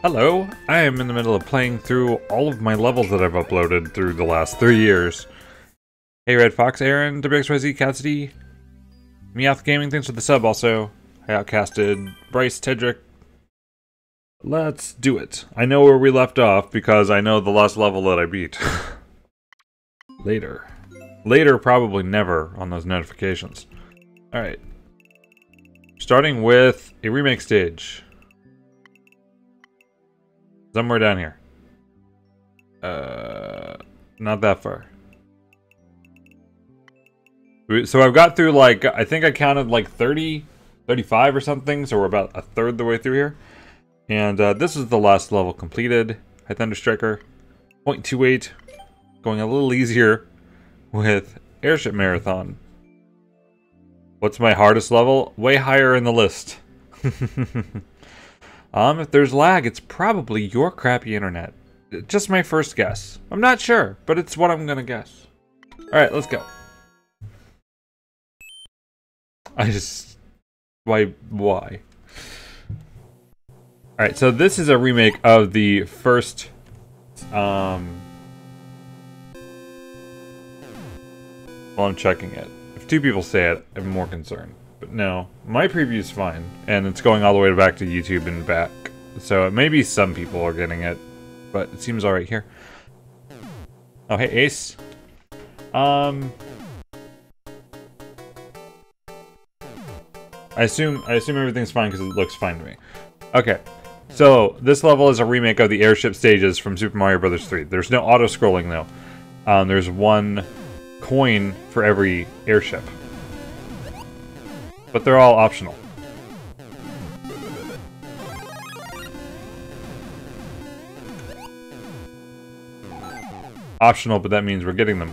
Hello, I am in the middle of playing through all of my levels that I've uploaded through the last 3 years. Hey Red Fox, Aaron, WXYZ, Cassidy, Meowth Gaming, thanks for the sub also. I outcasted Bryce, Tedrick. Let's do it. I know where we left off because I know the last level that I beat. Later. Later, probably never on those notifications. Alright. Starting with a remake stage. Somewhere down here. Not that far. So I've got through like, I think I counted like 30, 35 or something, so we're about a third the way through here. And this is the last level completed. High Thunder Striker. 0.28. Going a little easier with Airship Marathon. What's my hardest level? Way higher in the list. If there's lag, it's probably your crappy internet. Just my first guess. I'm not sure, but it's what I'm gonna guess. Alright, let's go. Why? Alright, so this is a remake of the first, well, I'm checking it. If 2 people say it, I'm more concerned. But no, my preview's fine, and it's going all the way back to YouTube and back. So maybe some people are getting it, but it seems alright here. Oh, hey, Ace. I assume everything's fine because it looks fine to me. Okay, so this level is a remake of the airship stages from Super Mario Bros. 3. There's no auto-scrolling though. There's 1 coin for every airship. But they're all optional. Optional, but that means we're getting them.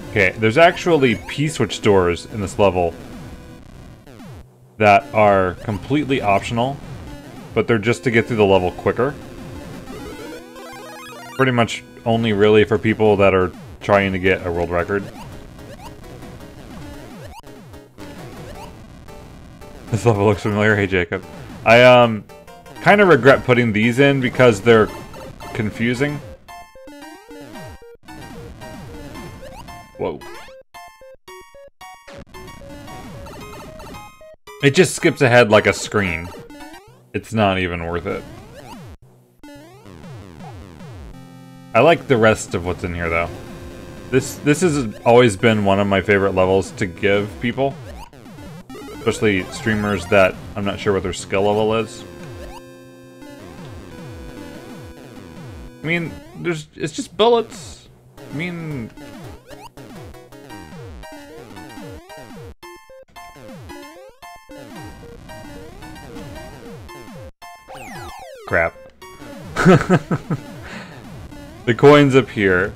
Okay, there's actually P-switch doors in this level that are completely optional, but they're just to get through the level quicker. Pretty much only really for people that are trying to get a world record. This level looks familiar. Hey, Jacob. I kind of regret putting these in because they're confusing. Whoa. It just skips ahead like a screen. It's not even worth it. I like the rest of what's in here though. This has always been one of my favorite levels to give people. Especially streamers that I'm not sure what their skill level is. I mean, it's just bullets. I mean, crap. The coin's up here.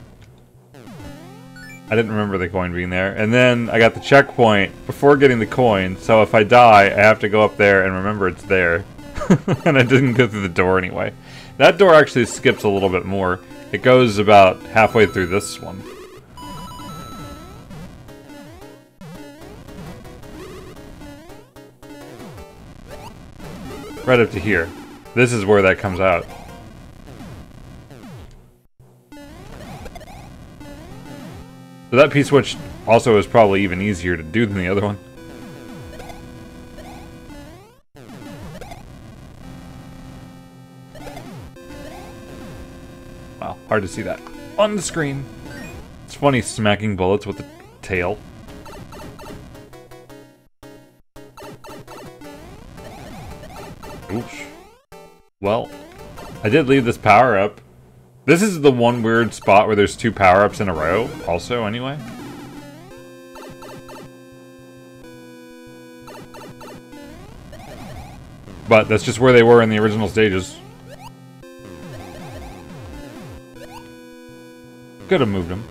I didn't remember the coin being there. And then I got the checkpoint before getting the coin, so if I die, I have to go up there and remember it's there. And I didn't go through the door anyway. That door actually skips a little bit more. It goes about halfway through this one. Right up to here. This is where that comes out. So that P-switch also is probably even easier to do than the other one. Wow, hard to see that on the screen. It's funny smacking bullets with the tail. Oops. Well, I did leave this power up. This is the one weird spot where there's 2 power-ups in a row, also, anyway. But that's just where they were in the original stages. Could have moved them.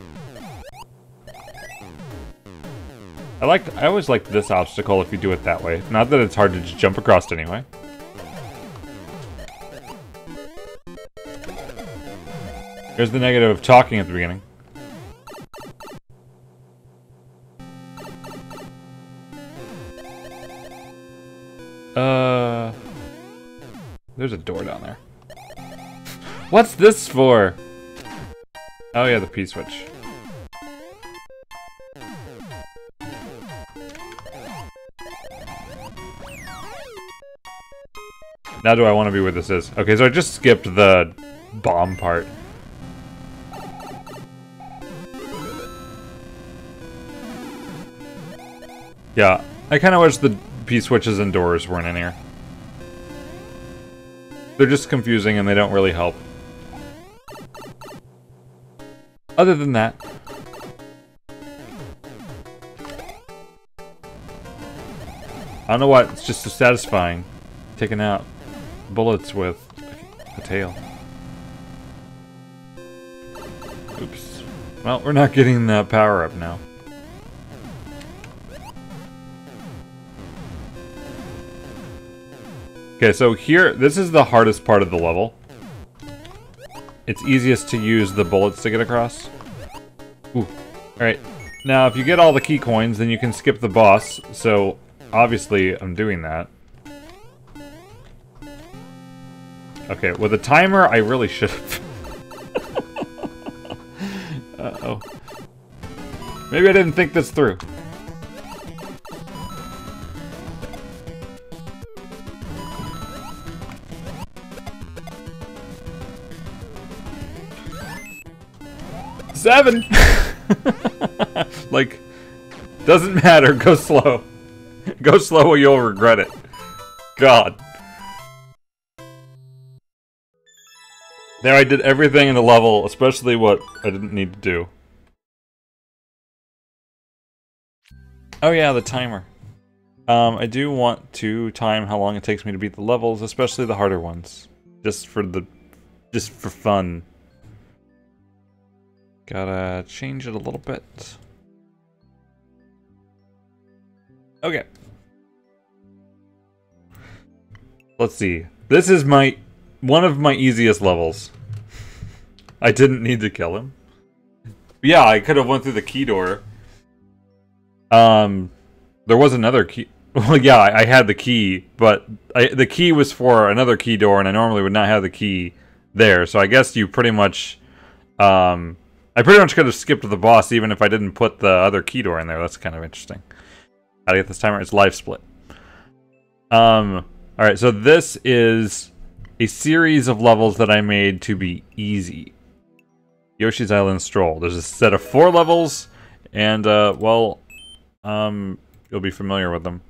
I always liked this obstacle if you do it that way. Not that it's hard to just jump across anyway. Here's the negative of talking at the beginning. There's a door down there. What's this for? Oh yeah, the P-switch. Now do I want to be where this is? Okay, so I just skipped the bomb part. Yeah, I kind of wish the P-switches and doors weren't in here. They're just confusing and they don't really help. Other than that... I don't know why, it's just so satisfying. Taking out bullets with a tail. Oops. Well, we're not getting that power up now. Okay, so here, this is the hardest part of the level. It's easiest to use the bullets to get across. Ooh. Alright. Now, if you get all the key coins, then you can skip the boss. So, obviously, I'm doing that. Okay, with a timer, I really should have. Uh-oh. Maybe I didn't think this through. Seven! Like, doesn't matter, go slow. Go slow or you'll regret it. God. There I did everything in the level, especially what I didn't need to do. Oh yeah, the timer. I do want to time how long it takes me to beat the levels, especially the harder ones. Just for fun. Gotta change it a little bit. Okay. Let's see. This is one of my easiest levels. I didn't need to kill him. Yeah, I could have went through the key door. There was another key. Well, yeah, I had the key, but the key was for another key door, and I normally would not have the key there. So I guess you pretty much, I pretty much could have skipped the boss even if I didn't put the other key door in there. That's kind of interesting. How to get this timer? It's life split. Alright, so this is a series of levels that I made to be easy. Yoshi's Island Stroll. There's a set of 4 levels, and, well, you'll be familiar with them.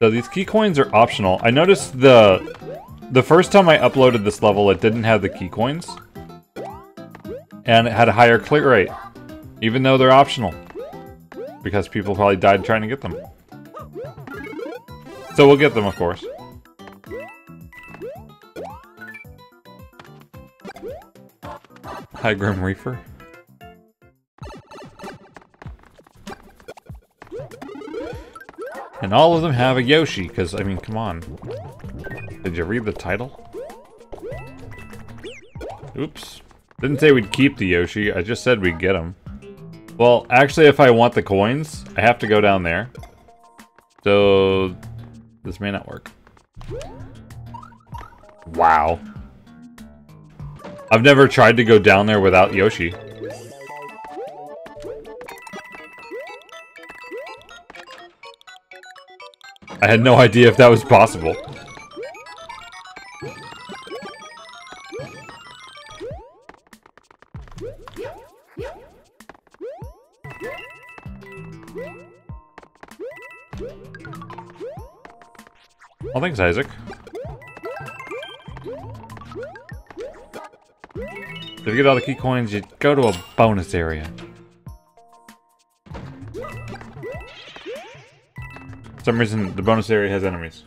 So these key coins are optional. I noticed the first time I uploaded this level, it didn't have the key coins. And it had a higher clear rate, even though they're optional. Because people probably died trying to get them. So we'll get them, of course. High Grim Reaper. And all of them have a Yoshi, because, I mean, come on. Did you read the title? Oops. Didn't say we'd keep the Yoshi, I just said we'd get him. Well, actually, if I want the coins, I have to go down there. So, this may not work. Wow. I've never tried to go down there without Yoshi. I had no idea if that was possible. Well, thanks, Isaac. If you get all the key coins, you go to a bonus area. For some reason, the bonus area has enemies.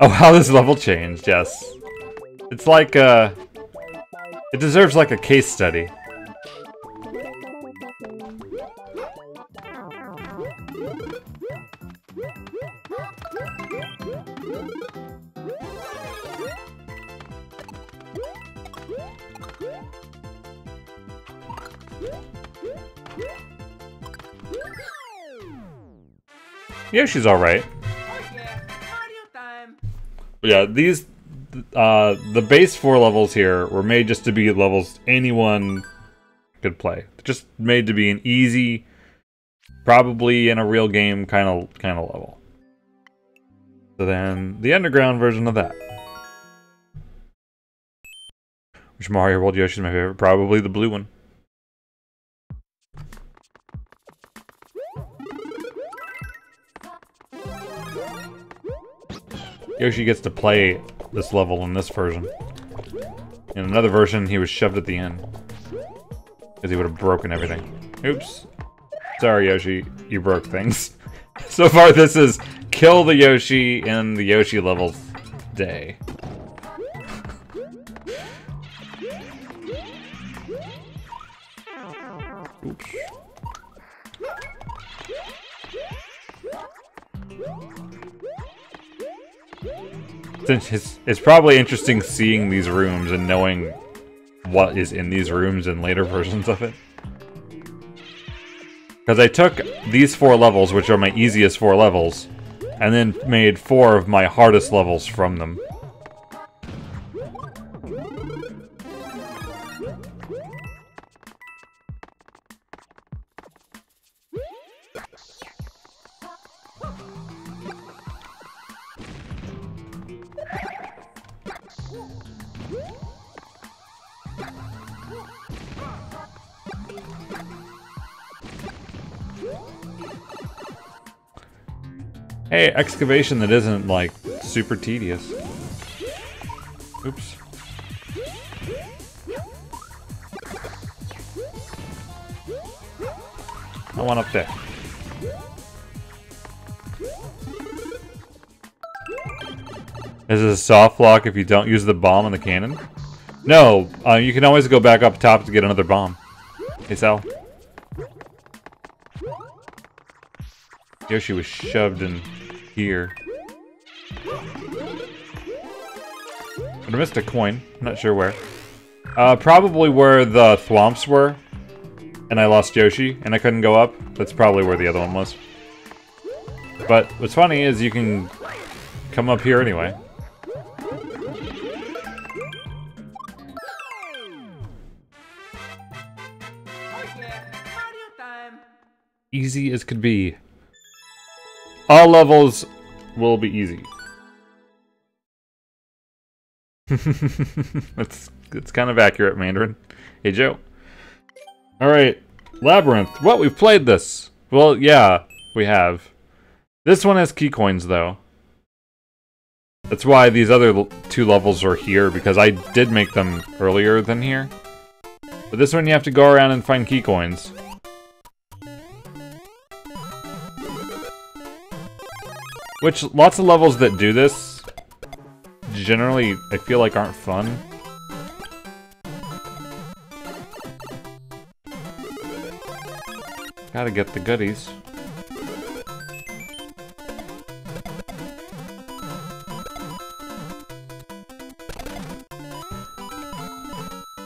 Oh, how this level changed, yes. It's like, it deserves like a case study. Yoshi's alright. Yeah, these, the base 4 levels here were made just to be levels anyone could play. Just made to be an easy, probably in a real game kind of level. So then, the underground version of that. Which Mario World Yoshi is my favorite? Probably the blue one. Yoshi gets to play this level in this version. In another version, he was shoved at the end. Because he would have broken everything. Oops. Sorry, Yoshi. You broke things. So far, this is kill the Yoshi in the Yoshi levels day. Oops. It's probably interesting seeing these rooms and knowing what is in these rooms in later versions of it. Because I took these 4 levels, which are my easiest 4 levels, and then made 4 of my hardest levels from them. Hey, excavation that isn't, like, super tedious. Oops. I want up there. Is it a soft lock if you don't use the bomb in the cannon? No, you can always go back up top to get another bomb. Hey, Sal. Yoshi was shoved in here. But I missed a coin. I'm not sure where. Probably where the thwomps were. And I lost Yoshi, and I couldn't go up. That's probably where the other one was. But what's funny is you can come up here anyway. Easy as could be. All levels will be easy. It's kind of accurate, Mandarin. Hey, Joe. Alright, Labyrinth. What? We've played this. Well, yeah, we have. This one has key coins, though. That's why these other 2 levels are here, because I did make them earlier than here. But this one you have to go around and find key coins. Which, lots of levels that do this, generally, I feel like aren't fun. Gotta get the goodies.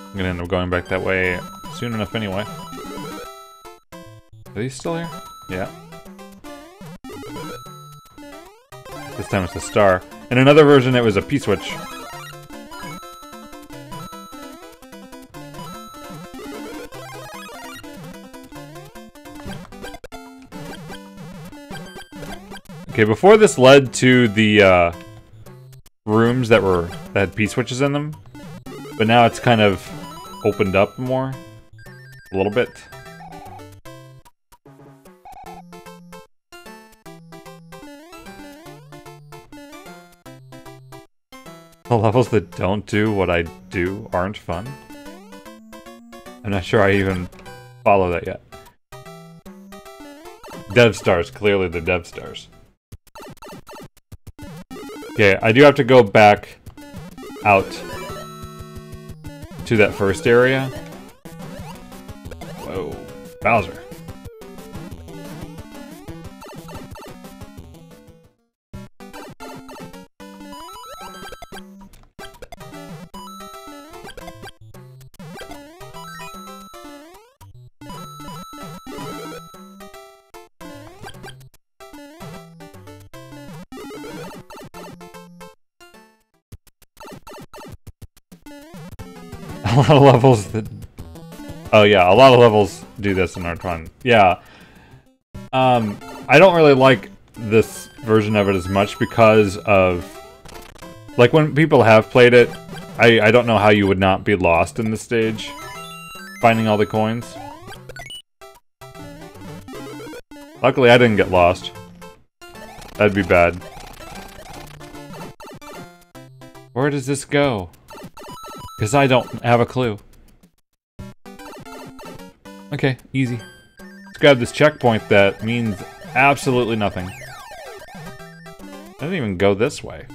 I'm gonna end up going back that way soon enough anyway. Are these still here? Yeah. This time it's a star. In another version, it was a P-switch. Okay, before this led to the rooms that had P-switches in them, but now it's kind of opened up more, a little bit. The levels that don't do what I do aren't fun. I'm not sure I even follow that yet. Dev stars, clearly they're dev stars. Okay, I do have to go back out to that first area. Whoa. Bowser. A lot of levels that... Oh yeah, a lot of levels do this in R1. Yeah. I don't really like this version of it as much because of... Like, when people have played it, I don't know how you would not be lost in this stage. Finding all the coins. Luckily, I didn't get lost. That'd be bad. Where does this go? Because I don't have a clue. Okay, easy. Let's grab this checkpoint that means absolutely nothing. I didn't even go this way.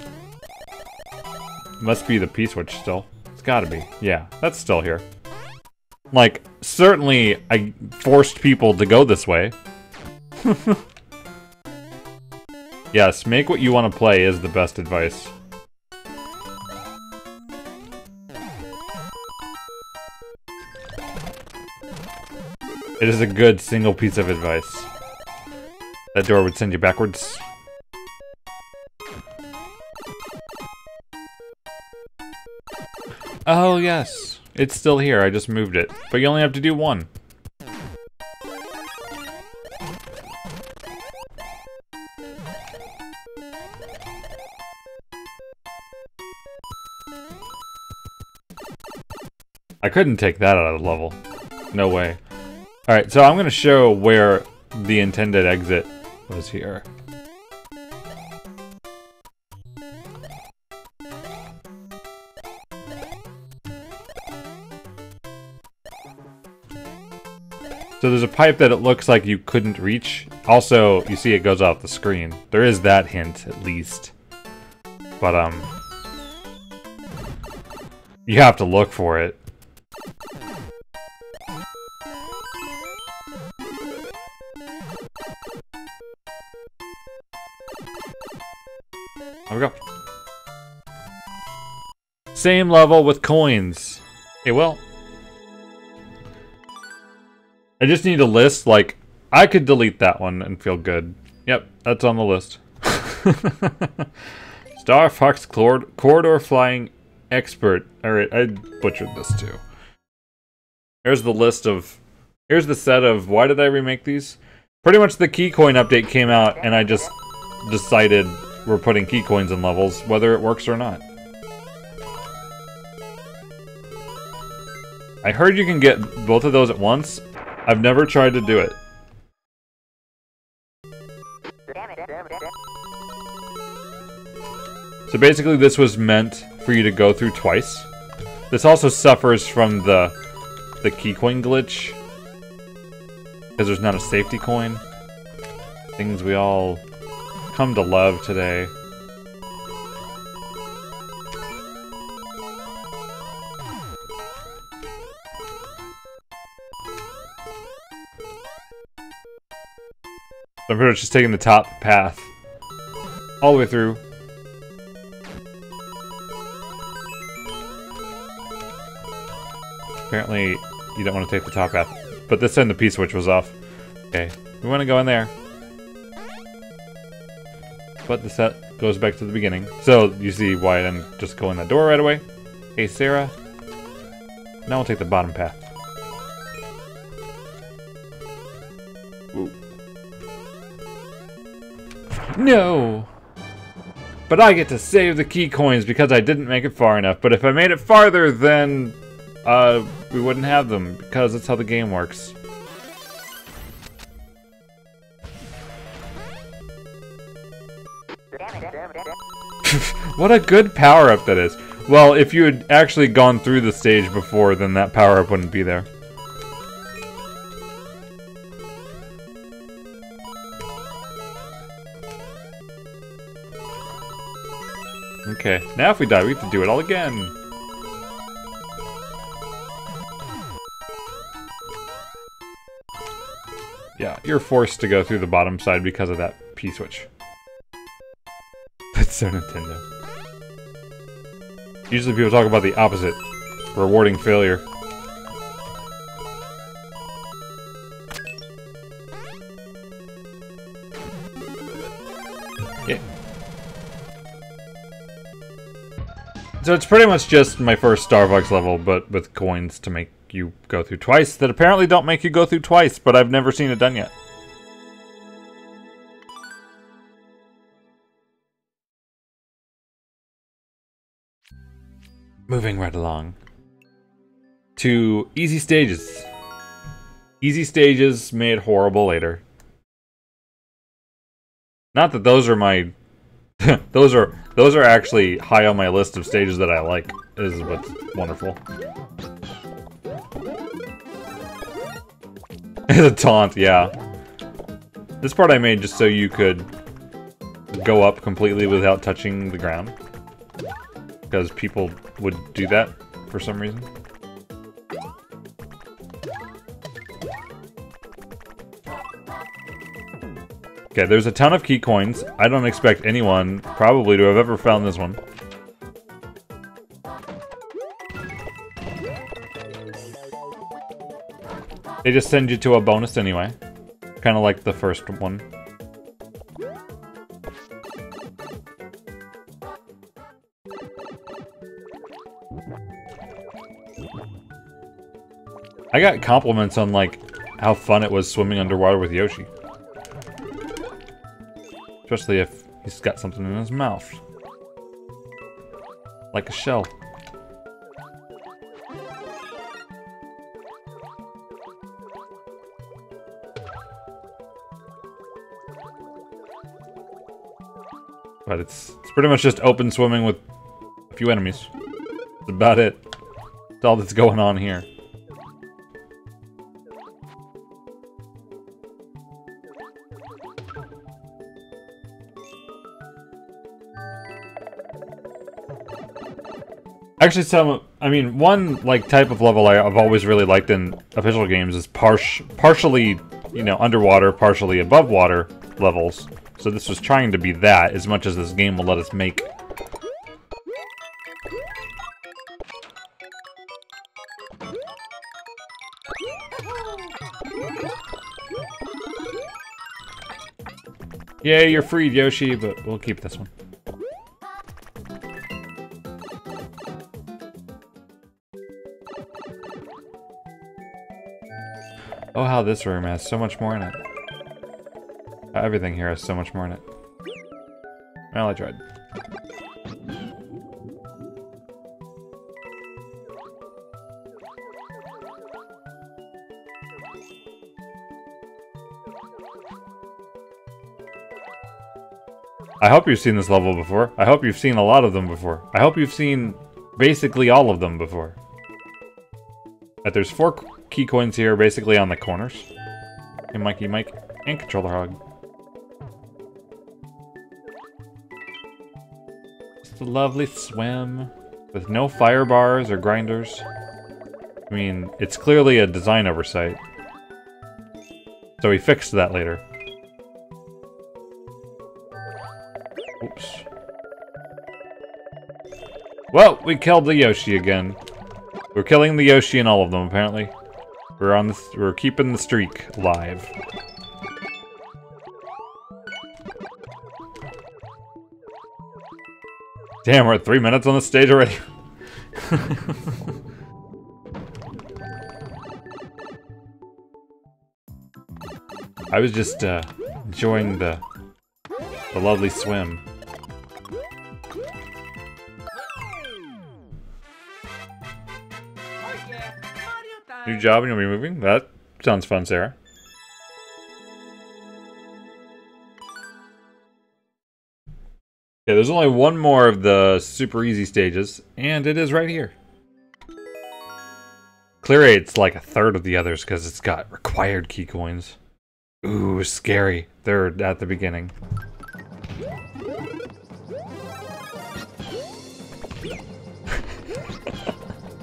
Must be the P-switch still. It's gotta be. Yeah, that's still here. Like, certainly I forced people to go this way. Yes, make what you want to play is the best advice. It is a good single piece of advice. That door would send you backwards. Oh, yes. It's still here. I just moved it. But you only have to do one. I couldn't take that out of the level. No way. Alright, so I'm going to show where the intended exit was here. So there's a pipe that it looks like you couldn't reach. Also, you see it goes off the screen. There is that hint, at least. But, you have to look for it. There we go. Same level with coins. Hey, well. I just need a list, like, I could delete that one and feel good. Yep, that's on the list. Star Fox Corridor Flying Expert. Alright, I butchered this too. Here's the list of... Here's the set of... Why did I remake these? Pretty much the key coin update came out and I just decided we're putting key coins in levels, whether it works or not. I heard you can get both of those at once. I've never tried to do it. So basically this was meant for you to go through twice. This also suffers from the key coin glitch. Because there's not a safety coin. Things we all come to love today. I'm pretty much just taking the top path all the way through. Apparently, you don't want to take the top path. But this time the P-switch was off. Okay, we want to go in there. But the set goes back to the beginning. So, you see why I didn't just go in that door right away. Hey, Sarah. Now we'll take the bottom path. Ooh. No! But I get to save the key coins because I didn't make it far enough. But if I made it farther, then we wouldn't have them because that's how the game works. What a good power-up that is. Well, if you had actually gone through the stage before, then that power-up wouldn't be there. Okay, now if we die, we have to do it all again. Yeah, you're forced to go through the bottom side because of that P-switch. That's so Nintendo. Usually people talk about the opposite. Rewarding failure. Yeah. So it's pretty much just my first Starbucks level, but with coins to make you go through twice that apparently don't make you go through twice, but I've never seen it done yet. Moving right along to easy stages. Easy stages made horrible later. Not that those are my those are actually high on my list of stages that I like. Is what's wonderful. The taunt, yeah. This part I made just so you could go up completely without touching the ground. Because people would do that for some reason. Okay, there's a ton of key coins. I don't expect anyone probably to have ever found this one. They just send you to a bonus anyway. Kind of like the first one. I got compliments on, like, how fun it was swimming underwater with Yoshi. Especially if he's got something in his mouth. Like a shell. But it's pretty much just open swimming with a few enemies. That's about it. That's all that's going on here. Actually, one, like, type of level I've always really liked in official games is partially, you know, underwater, partially above water levels. So this was trying to be that, as much as this game will let us make. Yeah, you're freed, Yoshi, but we'll keep this one. Oh, how this room has so much more in it. Everything here has so much more in it. Well, I tried. I hope you've seen this level before. I hope you've seen a lot of them before. I hope you've seen basically all of them before. But there's 4 key coins here, basically on the corners. Hey, Mikey Mike, and Controller Hog. Just a lovely swim with no fire bars or grinders. I mean, it's clearly a design oversight. So he fixed that later. Oops. Well, we killed the Yoshi again. We're killing the Yoshi in all of them, apparently. We're keeping the streak alive. Damn, we're at 3 minutes on the stage already. I was just enjoying the lovely swim. New job and you'll be moving? That sounds fun, Sarah. Yeah, there's only one more of the super easy stages, and it is right here. Clear 8's like a third of the others because it's got required key coins. Ooh, scary. They're at the beginning.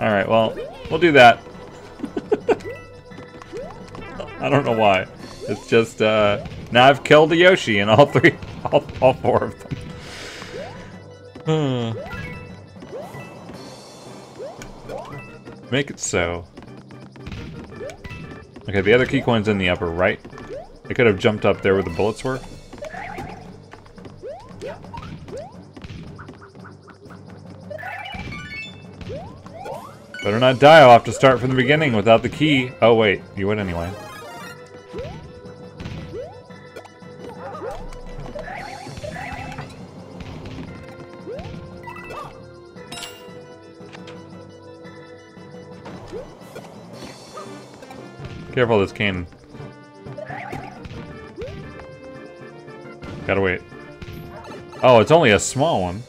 Alright, well, we'll do that. I don't know why. It's just, now I've killed a Yoshi in all three, all four of them. Make it so. Okay, the other key coin's in the upper right. I could have jumped up there where the bullets were. Better not die, I'll have to start from the beginning without the key. Oh wait, you would anyway. Careful this cane. Gotta wait. Oh, it's only a small one.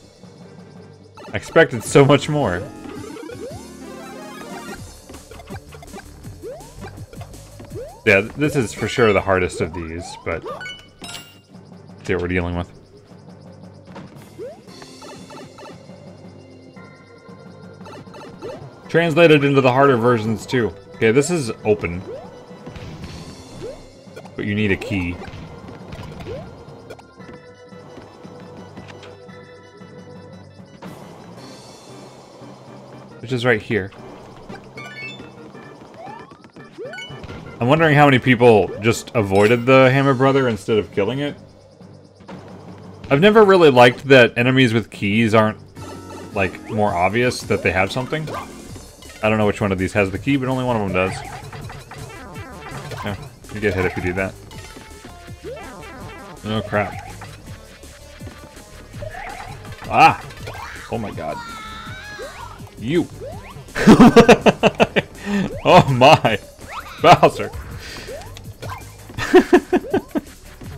I expected so much more. Yeah, this is for sure the hardest of these, but see what we're dealing with. Translated into the harder versions too. Okay, this is open. But you need a key. Which is right here. I'm wondering how many people just avoided the Hammer Brother instead of killing it. I've never really liked that enemies with keys aren't, like, more obvious that they have something. I don't know which one of these has the key, but only one of them does. Yeah, you get hit if you do that. Oh, crap. Ah! Oh my god. You! Oh my! Bowser!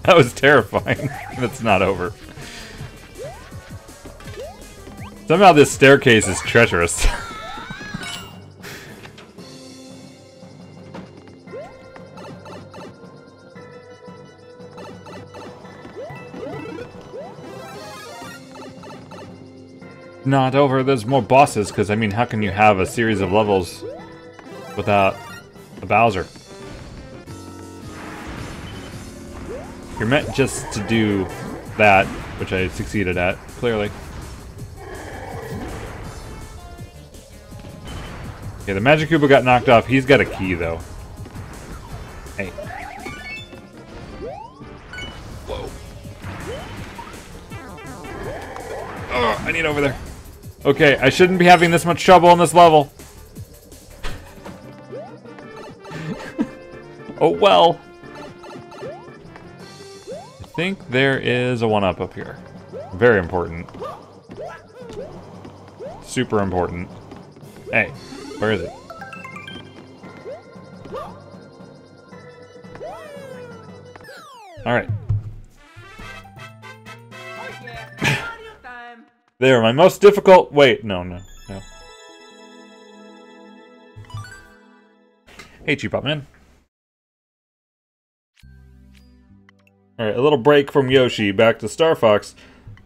That was terrifying. That's not over. Somehow this staircase is treacherous. Not over, there's more bosses, because I mean, how can you have a series of levels without a Bowser? You're meant just to do that, which I succeeded at, clearly. Okay, the Magic Koopa got knocked off. He's got a key, though. Hey. Whoa. Oh, I need over there. Okay, I shouldn't be having this much trouble on this level. Oh well. I think there is a 1-up up here. Very important. Super important. Hey, where is it? Alright. There, my most difficult... Wait, no. Hey, Cheapop Man. Alright, a little break from Yoshi, back to Star Fox.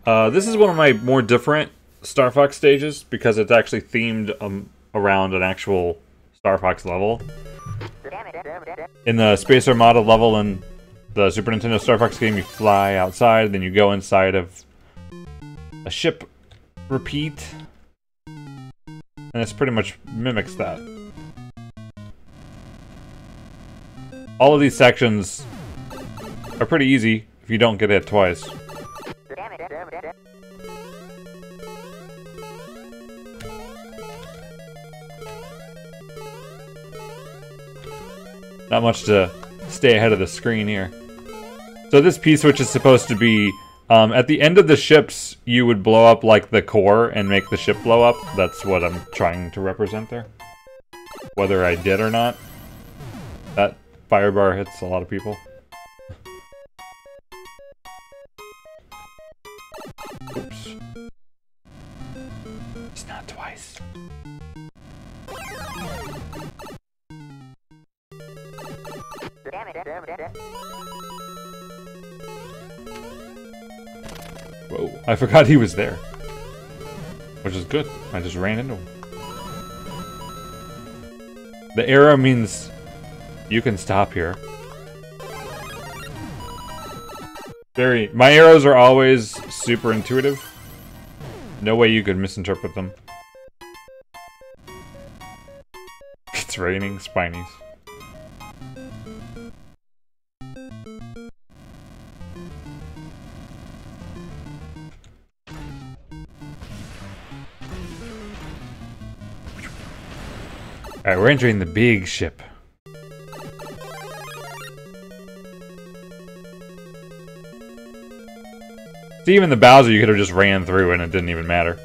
This is one of my more different Star Fox stages, because it's actually themed around an actual Star Fox level. In the Space Armada level in the Super Nintendo Star Fox game, you fly outside, then you go inside of a ship repeat, and this pretty much mimics that. All of these sections are pretty easy if you don't get hit twice. Not much to stay ahead of the screen here. So this P-switch is supposed to be at the end of the ships, you would blow up like the core and make the ship blow up. That's what I'm trying to represent there. Whether I did or not. That fire bar hits a lot of people. Oops. It's not twice. Whoa, I forgot he was there. Which is good. I just ran into him. The arrow means you can stop here. My arrows are always super intuitive. No way you could misinterpret them. It's raining Spinies. Alright, we're entering the big ship. See, even the Bowser you could have just ran through and it didn't even matter.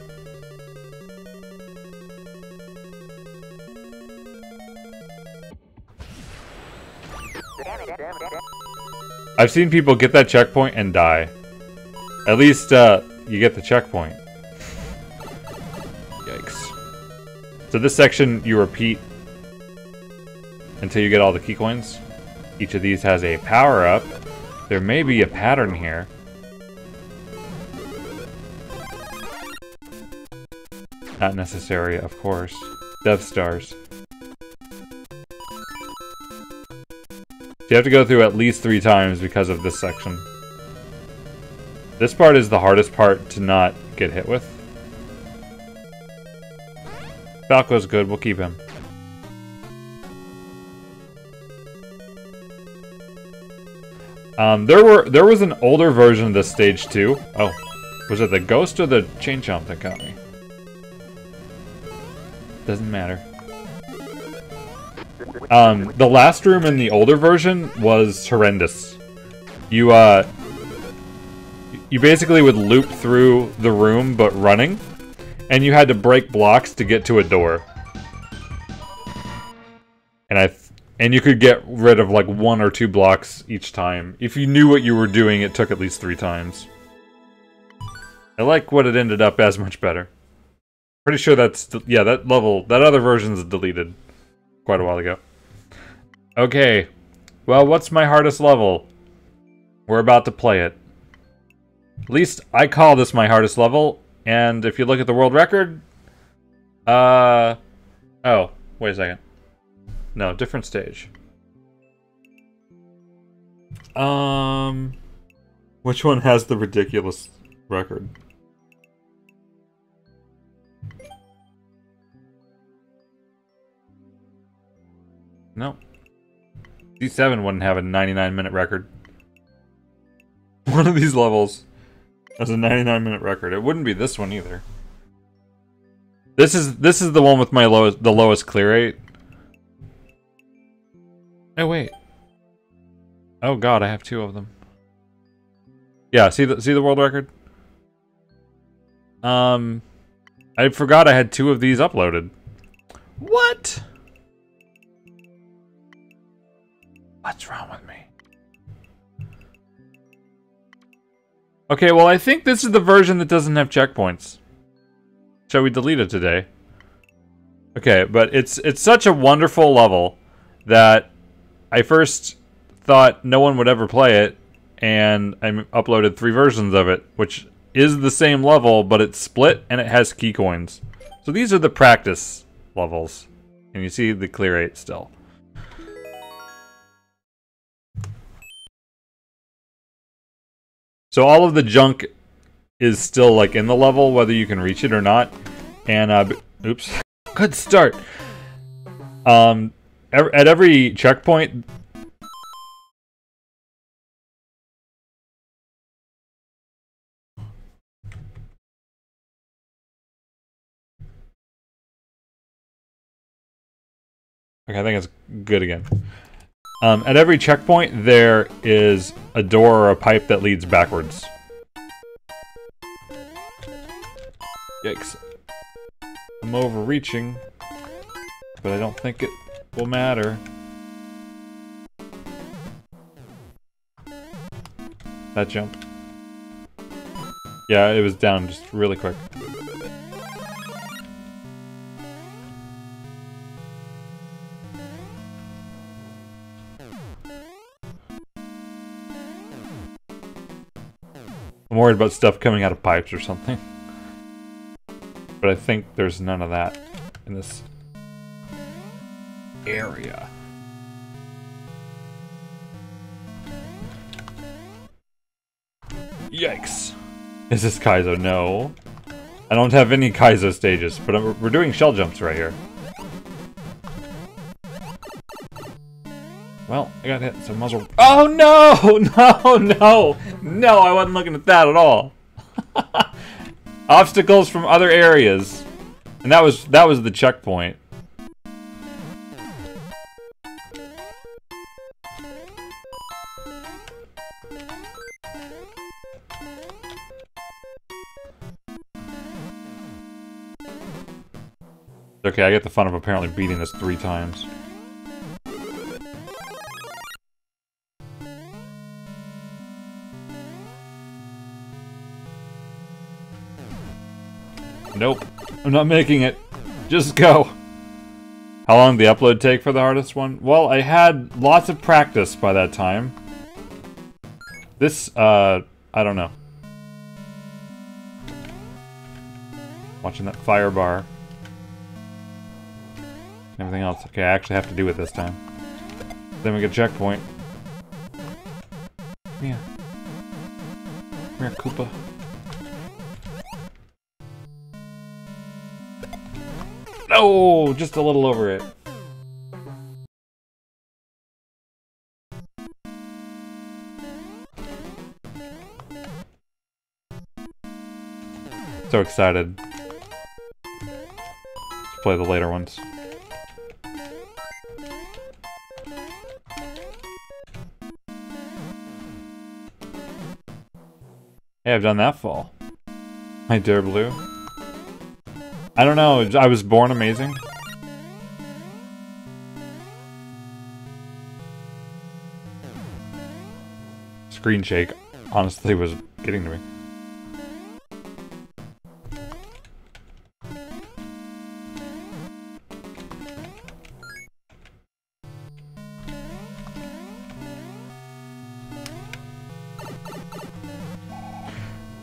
I've seen people get that checkpoint and die. At least, you get the checkpoint. Yikes. So this section, you repeat until you get all the key coins. Each of these has a power-up. There may be a pattern here. Not necessary, of course. Death Stars. You have to go through at least 3 times because of this section. This part is the hardest part to not get hit with. Falco's good, we'll keep him. There was an older version of this stage too. Oh, was it the ghost or the chain chomp that got me? Doesn't matter. The last room in the older version was horrendous. You basically would loop through the room, but running, and you had to break blocks to get to a door. And you could get rid of like 1 or 2 blocks each time. If you knew what you were doing, it took at least 3 times. I like what it ended up as much better. Pretty sure that's, yeah, that other version's deleted quite a while ago. Okay, well, what's my hardest level? We're about to play it. At least I call this my hardest level, and if you look at the world record, oh, wait a second. No, different stage. Which one has the ridiculous record? No. D7 wouldn't have a 99-minute record. One of these levels has a 99-minute record. It wouldn't be this one either. This is the one with the lowest clear rate. Oh wait. Oh god, I have 2 of them. Yeah, see the world record? I forgot I had 2 of these uploaded. What? What's wrong with me? Okay, well, I think this is the version that doesn't have checkpoints. Shall we delete it today? Okay, but it's such a wonderful level that I first thought no one would ever play it, and I uploaded 3 versions of it, which is the same level, but it's split and it has key coins. So these are the practice levels, and you see the clear rate still. So all of the junk is still like in the level, whether you can reach it or not. And oops, good start. At every checkpoint, okay, I think it's good again. At every checkpoint, there is a door or a pipe that leads backwards. Yikes. I'm overreaching, but I don't think it will matter. That jump. Yeah, it was down just really quick. I'm worried about stuff coming out of pipes or something. But I think there's none of that in this area. Yikes. Is this Kaizo? No. I don't have any Kaizo stages, but we're doing shell jumps right here. Well, I got hit, so muzzle. Oh no! No, no! No, I wasn't looking at that at all. Obstacles from other areas. And that was the checkpoint. Okay, I get the fun of apparently beating this 3 times. Nope. I'm not making it. Just go. How long did the upload take for the hardest one? Well, I had lots of practice by that time. This, I don't know. Watching that fire bar. Everything else. Okay, I actually have to do it this time. Then we get a checkpoint. Come here. Come here, Koopa. No! Just a little over it. So excited. Let's play the later ones. Hey, I've done that fall. My dear Blue. I don't know, I was born amazing. Screen shake, honestly, was getting to me.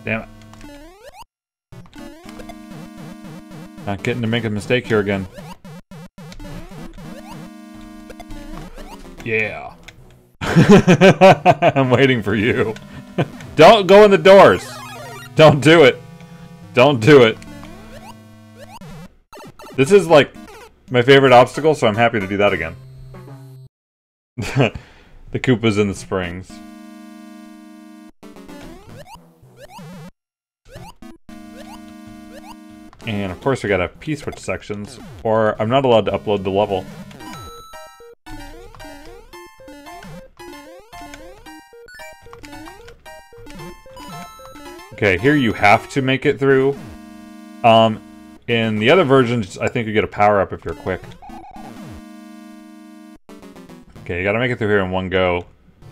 Damn it. Not getting to make a mistake here again. Yeah. I'm waiting for you. Don't go in the doors. Don't do it. Don't do it. This is like my favorite obstacle, so I'm happy to do that again. The Koopas in the springs. And of course we gotta P-switch sections, or I'm not allowed to upload the level. Okay, here you have to make it through. In the other versions, I think you get a power-up if you're quick. Okay, you gotta make it through here in one go.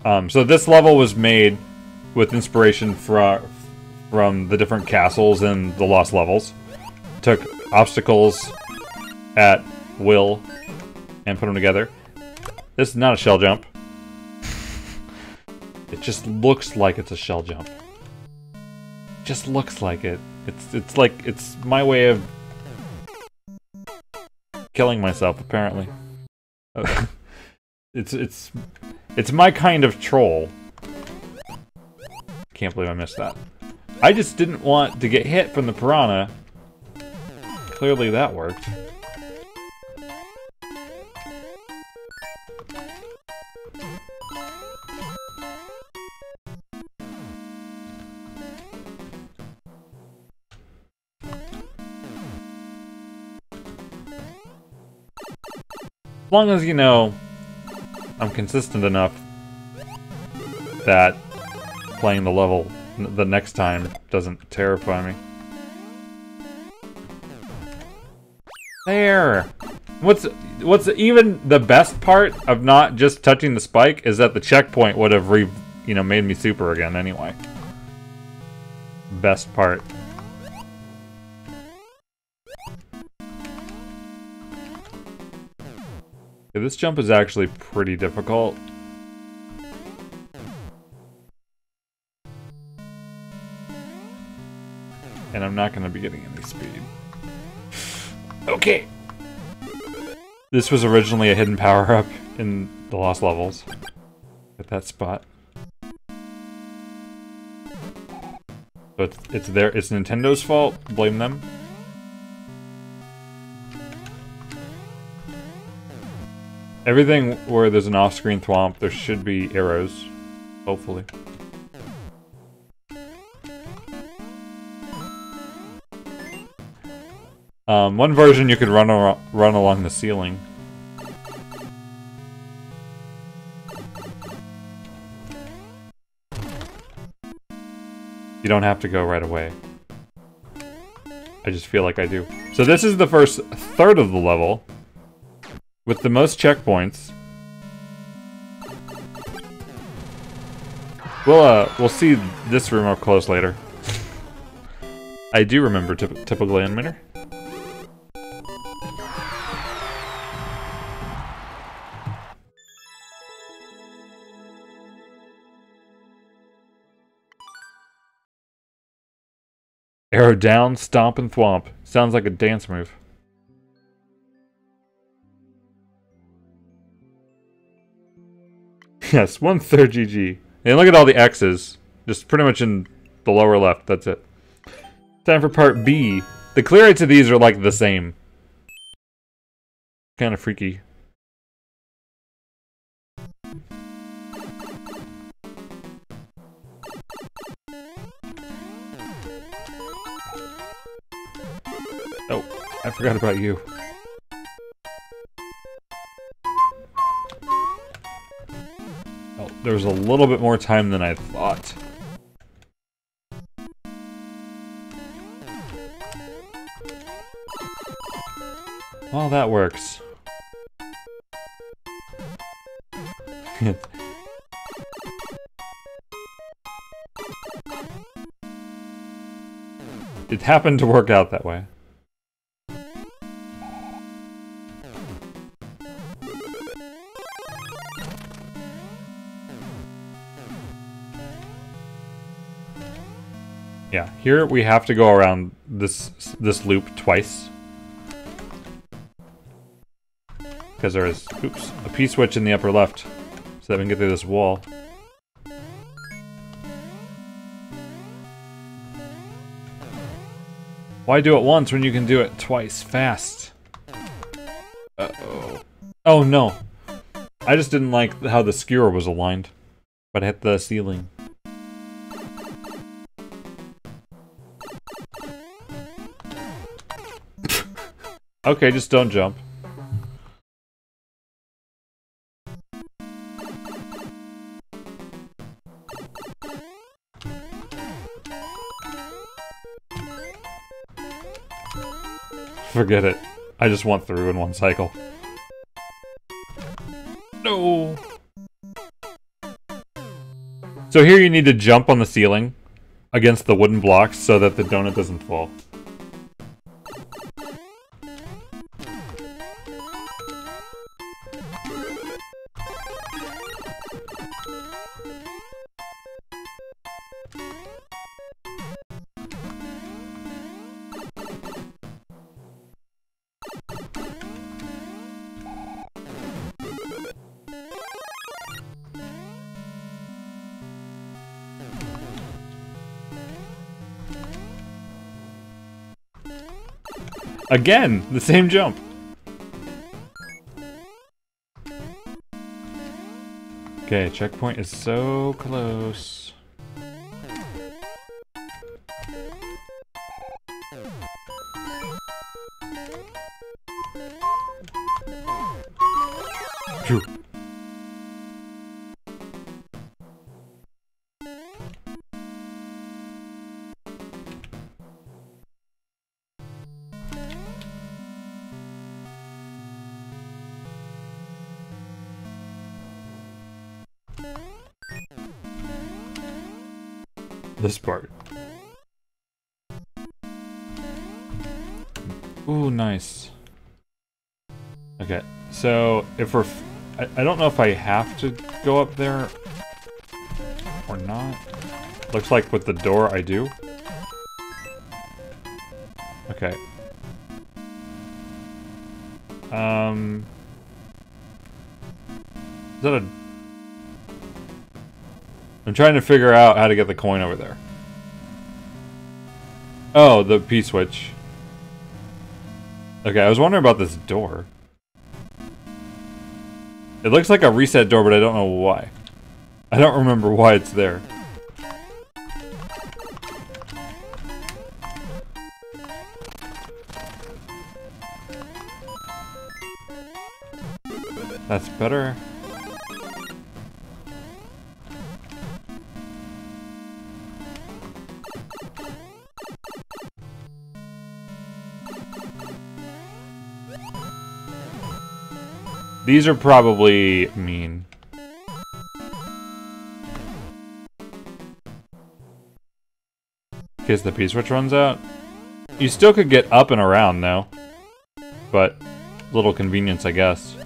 So this level was made with inspiration from the different castles in the Lost Levels. Took obstacles at will and put them together. This is not a shell jump. It just looks like it's a shell jump. Just looks like it. It's like it's my way of killing myself, apparently. It's my kind of troll. Can't believe I missed that. I just didn't want to get hit from the piranha. Clearly that worked. As long as, you know, I'm consistent enough that playing the level the next time doesn't terrify me. There! What's even the best part of not just touching the spike is that the checkpoint would have made me super again anyway. Best part. Yeah, this jump is actually pretty difficult. And I'm not going to be getting any speed. Okay. This was originally a hidden power-up in the Lost Levels. At that spot. So it's Nintendo's fault. Blame them. Everything where there's an off-screen thwomp, there should be arrows. Hopefully. One version you could run along the ceiling. You don't have to go right away. I just feel like I do. So this is the first third of the level, with the most checkpoints. We'll see this room up close later. I do remember typical animator. Arrow down, stomp, and thwomp. Sounds like a dance move. Yes, 1/3 GG. And look at all the X's. Just pretty much in the lower left, that's it. Time for part B. The clear rates of these are like the same. Kind of freaky. Oh, I forgot about you. Oh, there was a little bit more time than I thought. Well, that works. It happened to work out that way. Yeah, here we have to go around this loop twice. Because there is, oops, a P-switch in the upper left, so that we can get through this wall. Why do it once when you can do it twice fast? Uh-oh. Oh no. I just didn't like how the skewer was aligned. But I hit the ceiling. Okay, just don't jump. Forget it. I just went through in one cycle. No! So here you need to jump on the ceiling against the wooden blocks so that the donut doesn't fall. Again, the same jump. Okay, checkpoint is so close. Phew. This part. Ooh, nice. Okay, so if we're... I don't know if I have to go up there or not. Looks like with the door I do. Okay. Is that a... I'm trying to figure out how to get the coin over there. Oh, the P-switch. Okay, I was wondering about this door. It looks like a reset door, but I don't know why. I don't remember why it's there. That's better. These are probably mean. In case the P-switch runs out. You still could get up and around though. But, little convenience, I guess.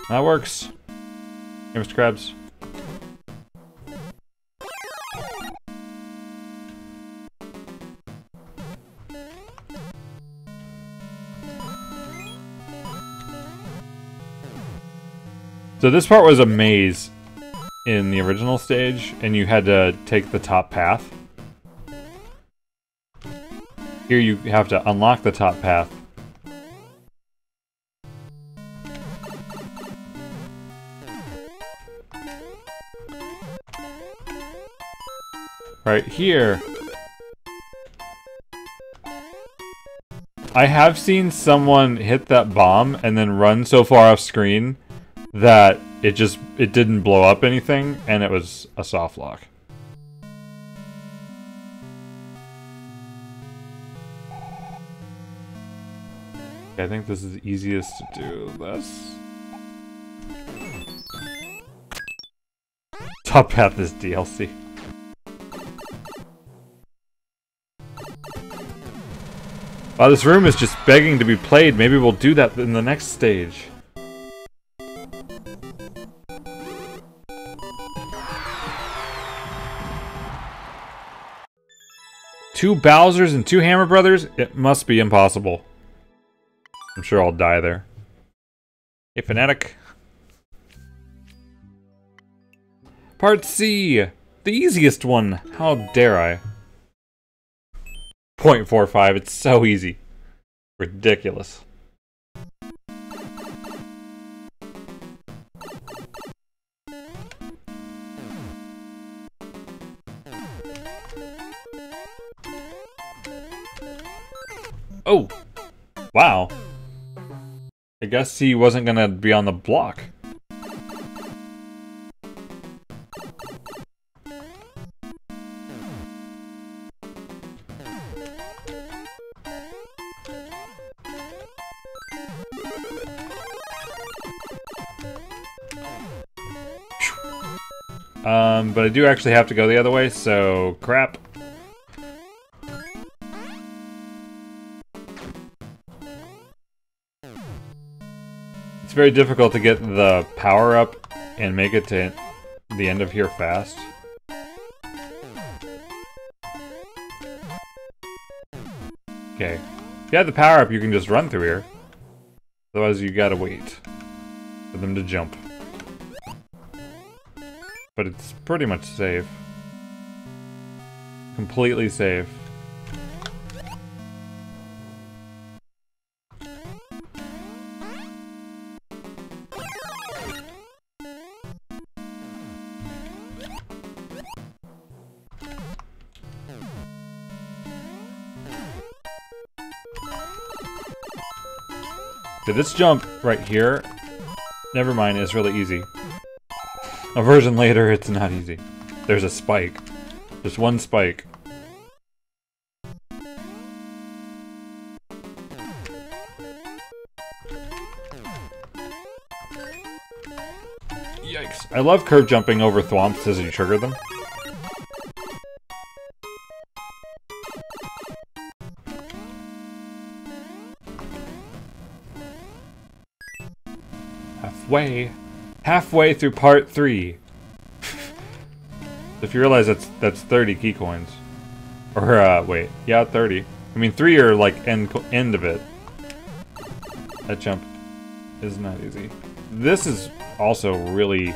That works. Hey, Mr. Krabs. So this part was a maze in the original stage, and you had to take the top path. Here you have to unlock the top path. Right here, I have seen someone hit that bomb and then run so far off screen that it didn't blow up anything, and it was a soft lock. Okay, I think this is the easiest to do this. Top path is DLC. Wow, this room is just begging to be played. Maybe we'll do that in the next stage. Two Bowsers and two Hammer Brothers? It must be impossible. I'm sure I'll die there. Hey, Fanatic. Part C! The easiest one! How dare I? 0.45, it's so easy. Ridiculous. Oh! Wow. I guess he wasn't gonna be on the block. But I do actually have to go the other way, so crap. It's very difficult to get the power up and make it to the end of here fast. Okay. If you have the power up, you can just run through here. Otherwise, you gotta wait for them to jump. But it's pretty much safe. Completely safe. Okay, this jump right here, never mind, is really easy. A version later, it's not easy. There's a spike. Just one spike. Yikes. I love curve jumping over thwomps as you trigger them. Halfway through part 3. If you realize that's 30 key coins. Or, wait. Yeah, 30. I mean, 3 are, like, end of it. That jump is not easy. This is also really,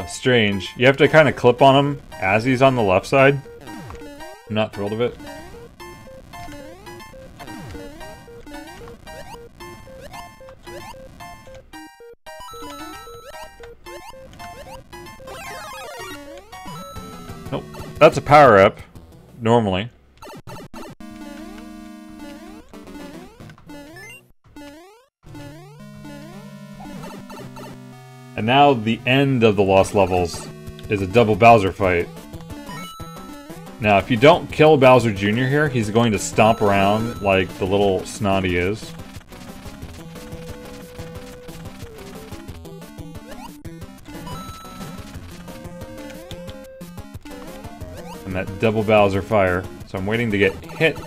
strange. You have to kind of clip on him as he's on the left side. I'm not thrilled of it. Nope. That's a power-up, normally. And now the end of the Lost Levels is a double Bowser fight. Now, if you don't kill Bowser Jr. here, he's going to stomp around like the little snot he is. And that double Bowser fire. So I'm waiting to get hit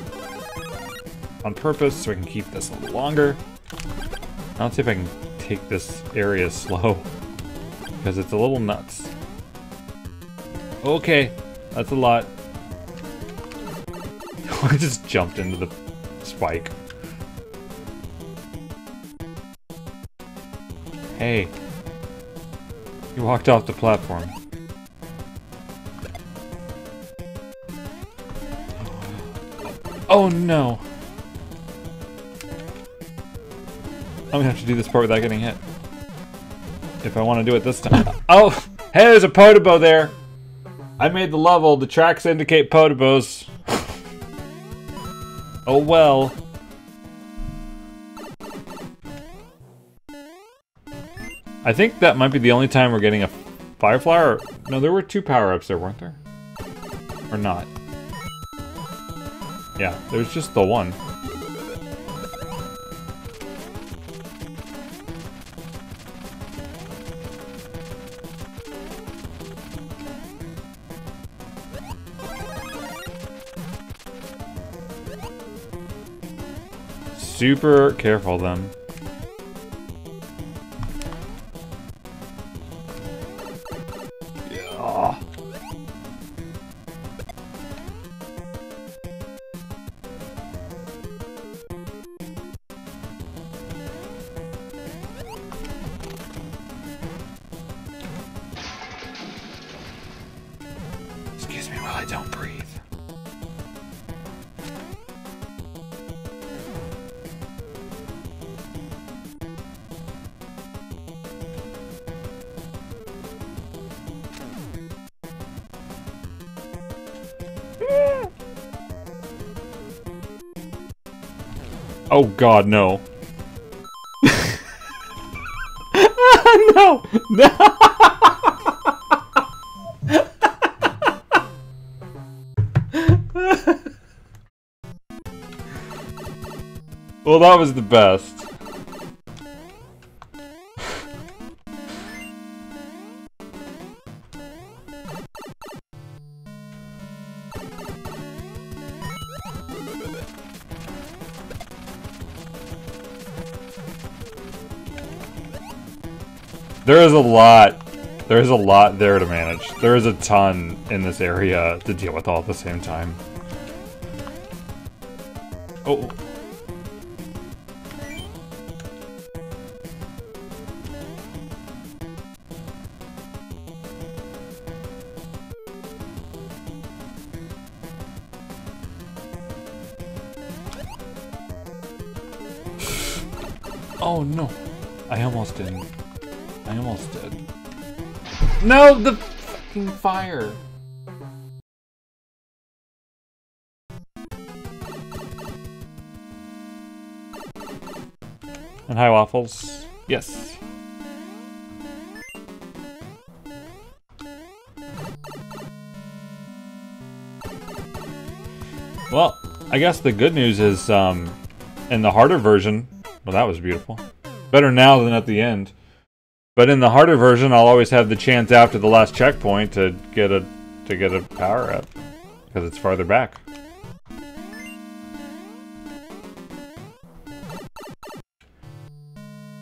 on purpose so I can keep this a little longer. Now let's see if I can take this area slow. Because it's a little nuts. Okay, that's a lot. I just jumped into the spike. Hey. You walked off the platform. Oh no! I'm gonna have to do this part without getting hit. If I want to do it this time. Oh! Hey, there's a Podobo there! I made the level. The tracks indicate Podobos. Oh well. I think that might be the only time we're getting a Firefly, or... No, there were 2 power-ups there, weren't there? Or not? Yeah, there's just the one. Super careful then. Yeah. Excuse me while I don't breathe. Oh god, no. No! No! Well, that was the best. There is a lot there to manage. There is a ton in this area to deal with all at the same time. Oh. Oh no. I almost didn't. I almost did. No, the fucking fire. And hi, Waffles. Yes. Well, I guess the good news is, in the harder version, well, that was beautiful. Better now than at the end. But in the harder version, I'll always have the chance after the last checkpoint to get a power up, because it's farther back.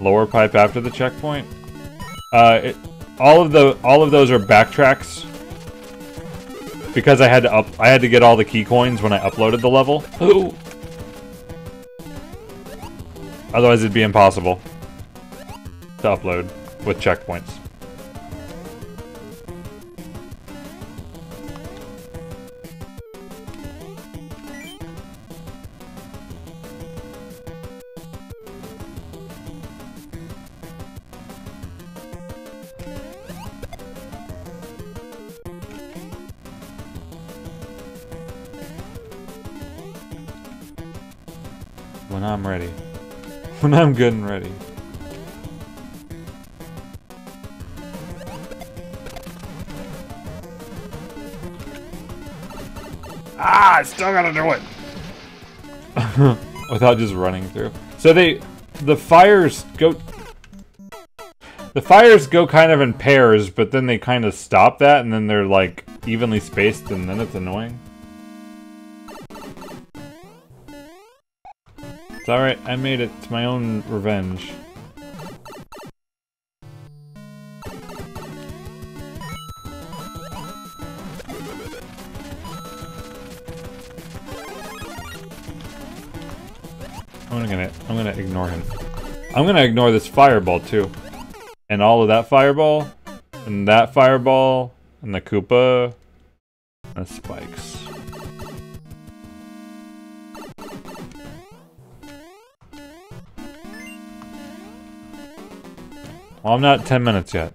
Lower pipe after the checkpoint. All of those are backtracks because I had to get all the key coins when I uploaded the level. Ooh. Otherwise it'd be impossible to upload with checkpoints. When I'm ready. When I'm good and ready. Ah, I still gotta do it! Without just running through. So the fires go kind of in pairs, but then they kind of stop that, and then they're like evenly spaced, and then it's annoying. It's alright, I made it. It's my own revenge. I'm gonna ignore him. I'm gonna ignore this fireball too. And all of that fireball, and that fireball, and the Koopa, and the spikes. Well, I'm not 10 minutes yet.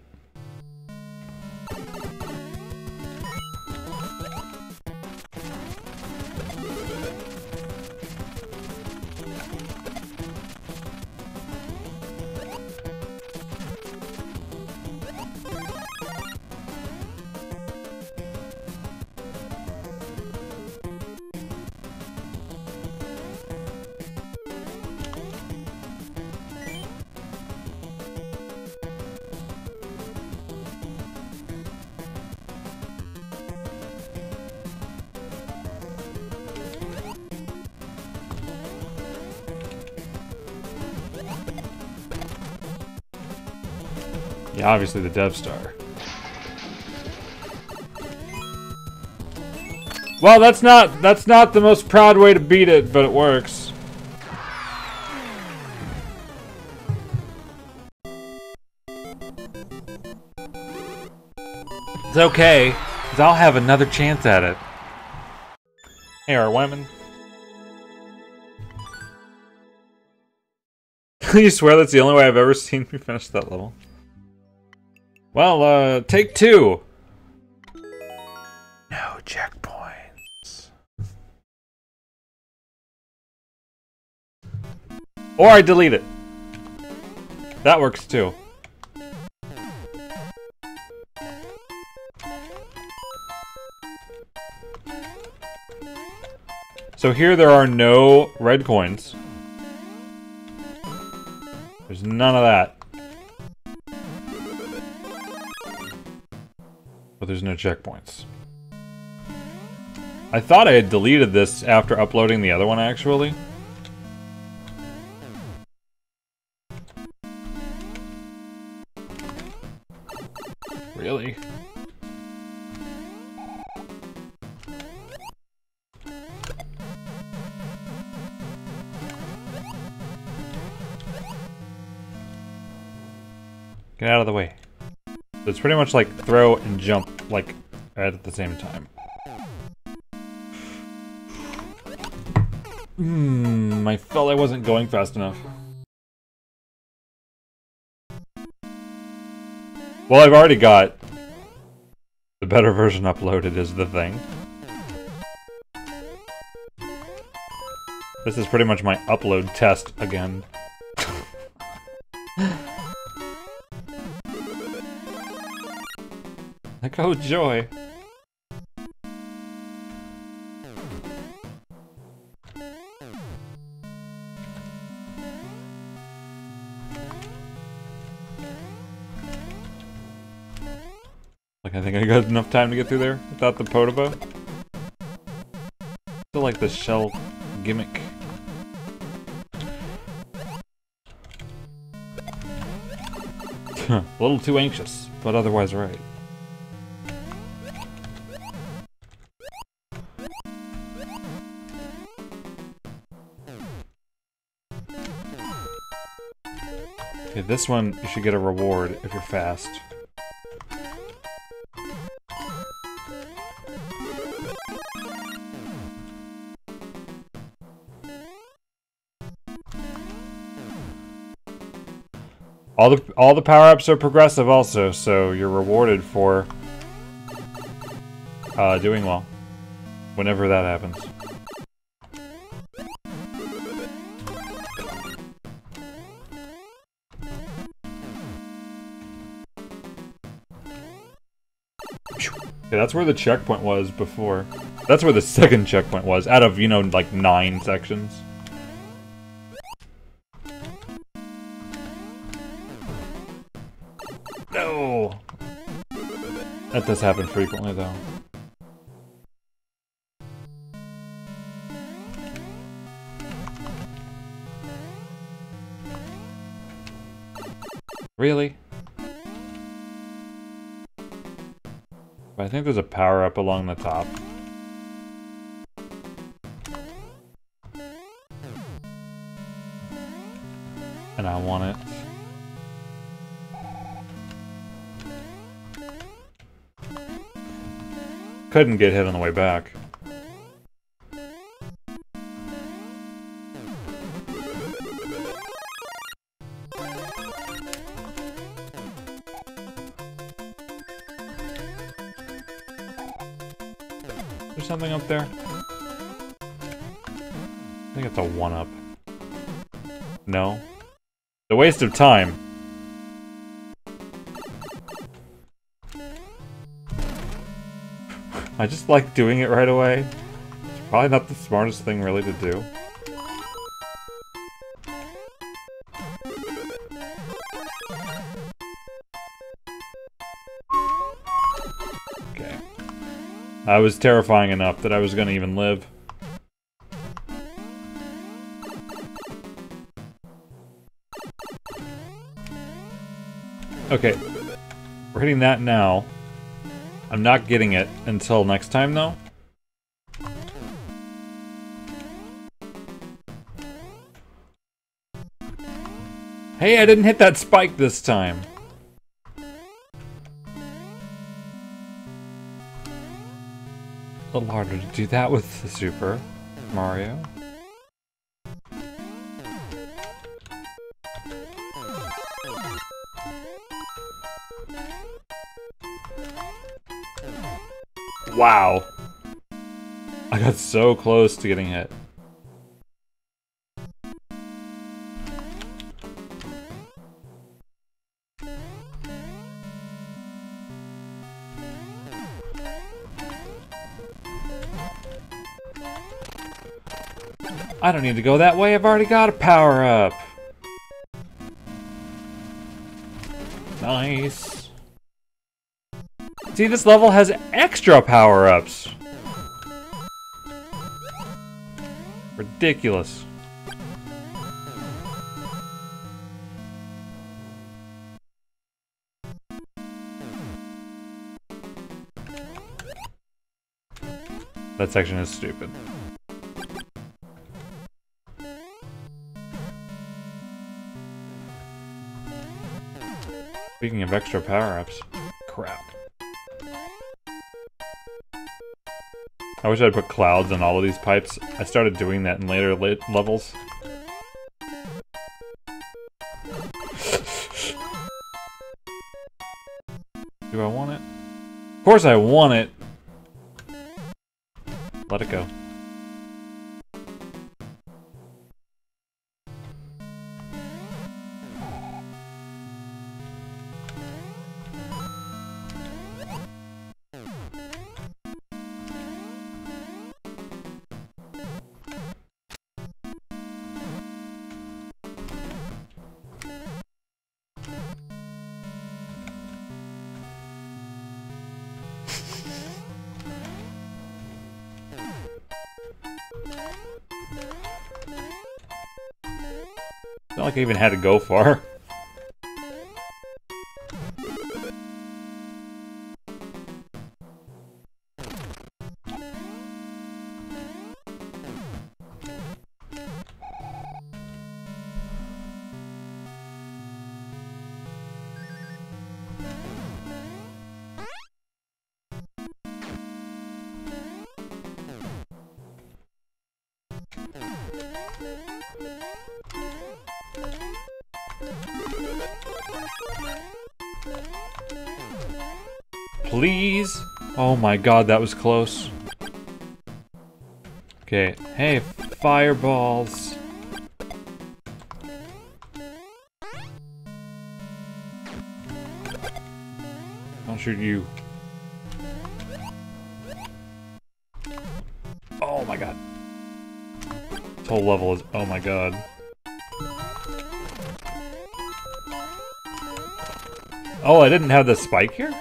Yeah, obviously the Dev Star. Well, that's not the most proud way to beat it, but it works. It's okay, because I'll have another chance at it. Hey, our women. You swear that's the only way I've ever seen me finish that level? Well, take two. No checkpoints. Or I delete it. That works too. So here there are no red coins. There's none of that. But there's no checkpoints. I thought I had deleted this after uploading the other one, actually. Really? Get out of the way. So it's pretty much like throw and jump, like, right at the same time. I felt I wasn't going fast enough. Well, I've already got the better version uploaded is the thing. This is pretty much my upload test again. Like, oh joy. Like, I think I got enough time to get through there without the Podobo. Still like the shell gimmick. A little too anxious, but otherwise right. Okay, this one, you should get a reward if you're fast. All the power-ups are progressive also, so you're rewarded for doing well. Whenever that happens. Okay, that's where the checkpoint was before. That's where the second checkpoint was, out of, you know, like 9 sections. No! That does happen frequently, though. Really? I think there's a power-up along the top. And I want it. Couldn't get hit on the way back. There's something up there. I think it's a 1-up. No. The waste of time. I just like doing it right away. It's probably not the smartest thing really to do. Okay. I was terrifying enough that I was gonna even live. Okay. We're hitting that now. I'm not getting it until next time, though. Hey, I didn't hit that spike this time. A little harder to do that with the Super Mario. Wow. I got so close to getting hit. I don't need to go that way, I've already got a power-up. Nice. See, this level has extra power-ups. Ridiculous. That section is stupid. Speaking of extra power-ups, crap. I wish I'd put clouds on all of these pipes. I started doing that in later levels. Do I want it? Of course I want it! Let it go. It's not like I even had to go far. Please? Oh my god, that was close. Okay, hey, fireballs. I'll shoot you. Oh my god. This whole level is, oh my god. Oh, I didn't have the spike here?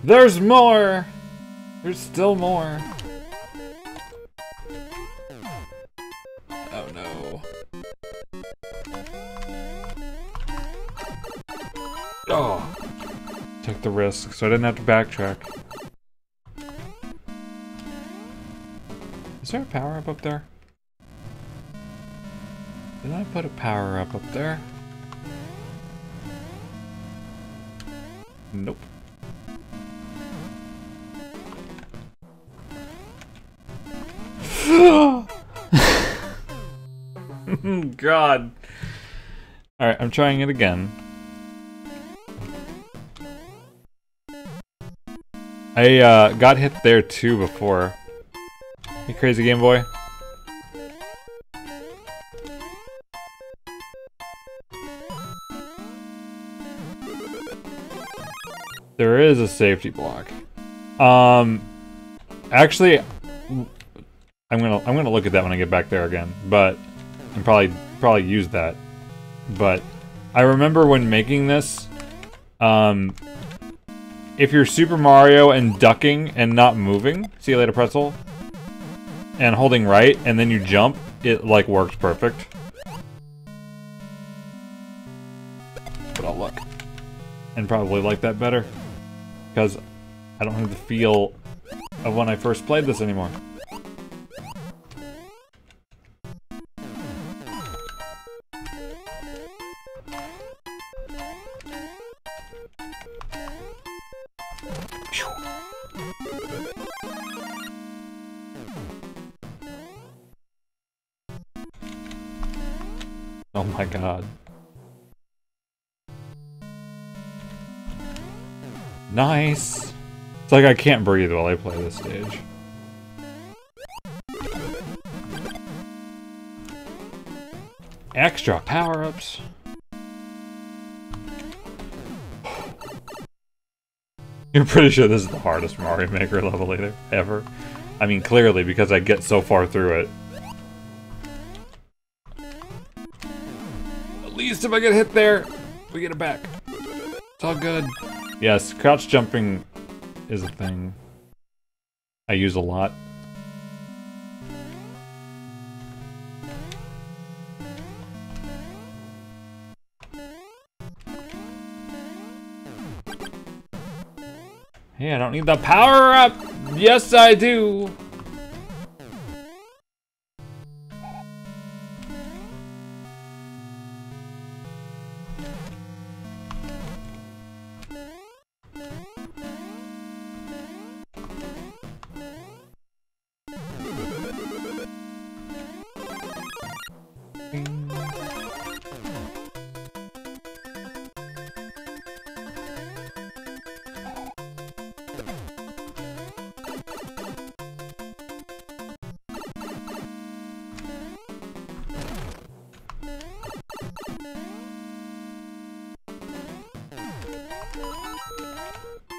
There's more! There's still more. Oh no. Oh. Took the risk, so I didn't have to backtrack. Is there a power-up up there? Did I put a power-up up there? Nope. God. Alright, I'm trying it again. I got hit there too before. Hey, crazy Game Boy. There is a safety block. Actually, I'm gonna look at that when I get back there again, but and probably use that. But I remember when making this, if you're Super Mario and ducking and not moving, see you later, pretzel, and holding right, and then you jump, it like works perfect. But I'll look, and probably like that better, because I don't have the feel of when I first played this anymore. Oh my god. Nice! It's like I can't breathe while I play this stage. Extra power-ups! You're pretty sure this is the hardest Mario Maker level either, ever? I mean, clearly, because I get so far through it. At least if I get hit there, we get it back. It's all good. Yes, crouch jumping is a thing I use a lot. Hey, I don't need the power up! Yes, I do!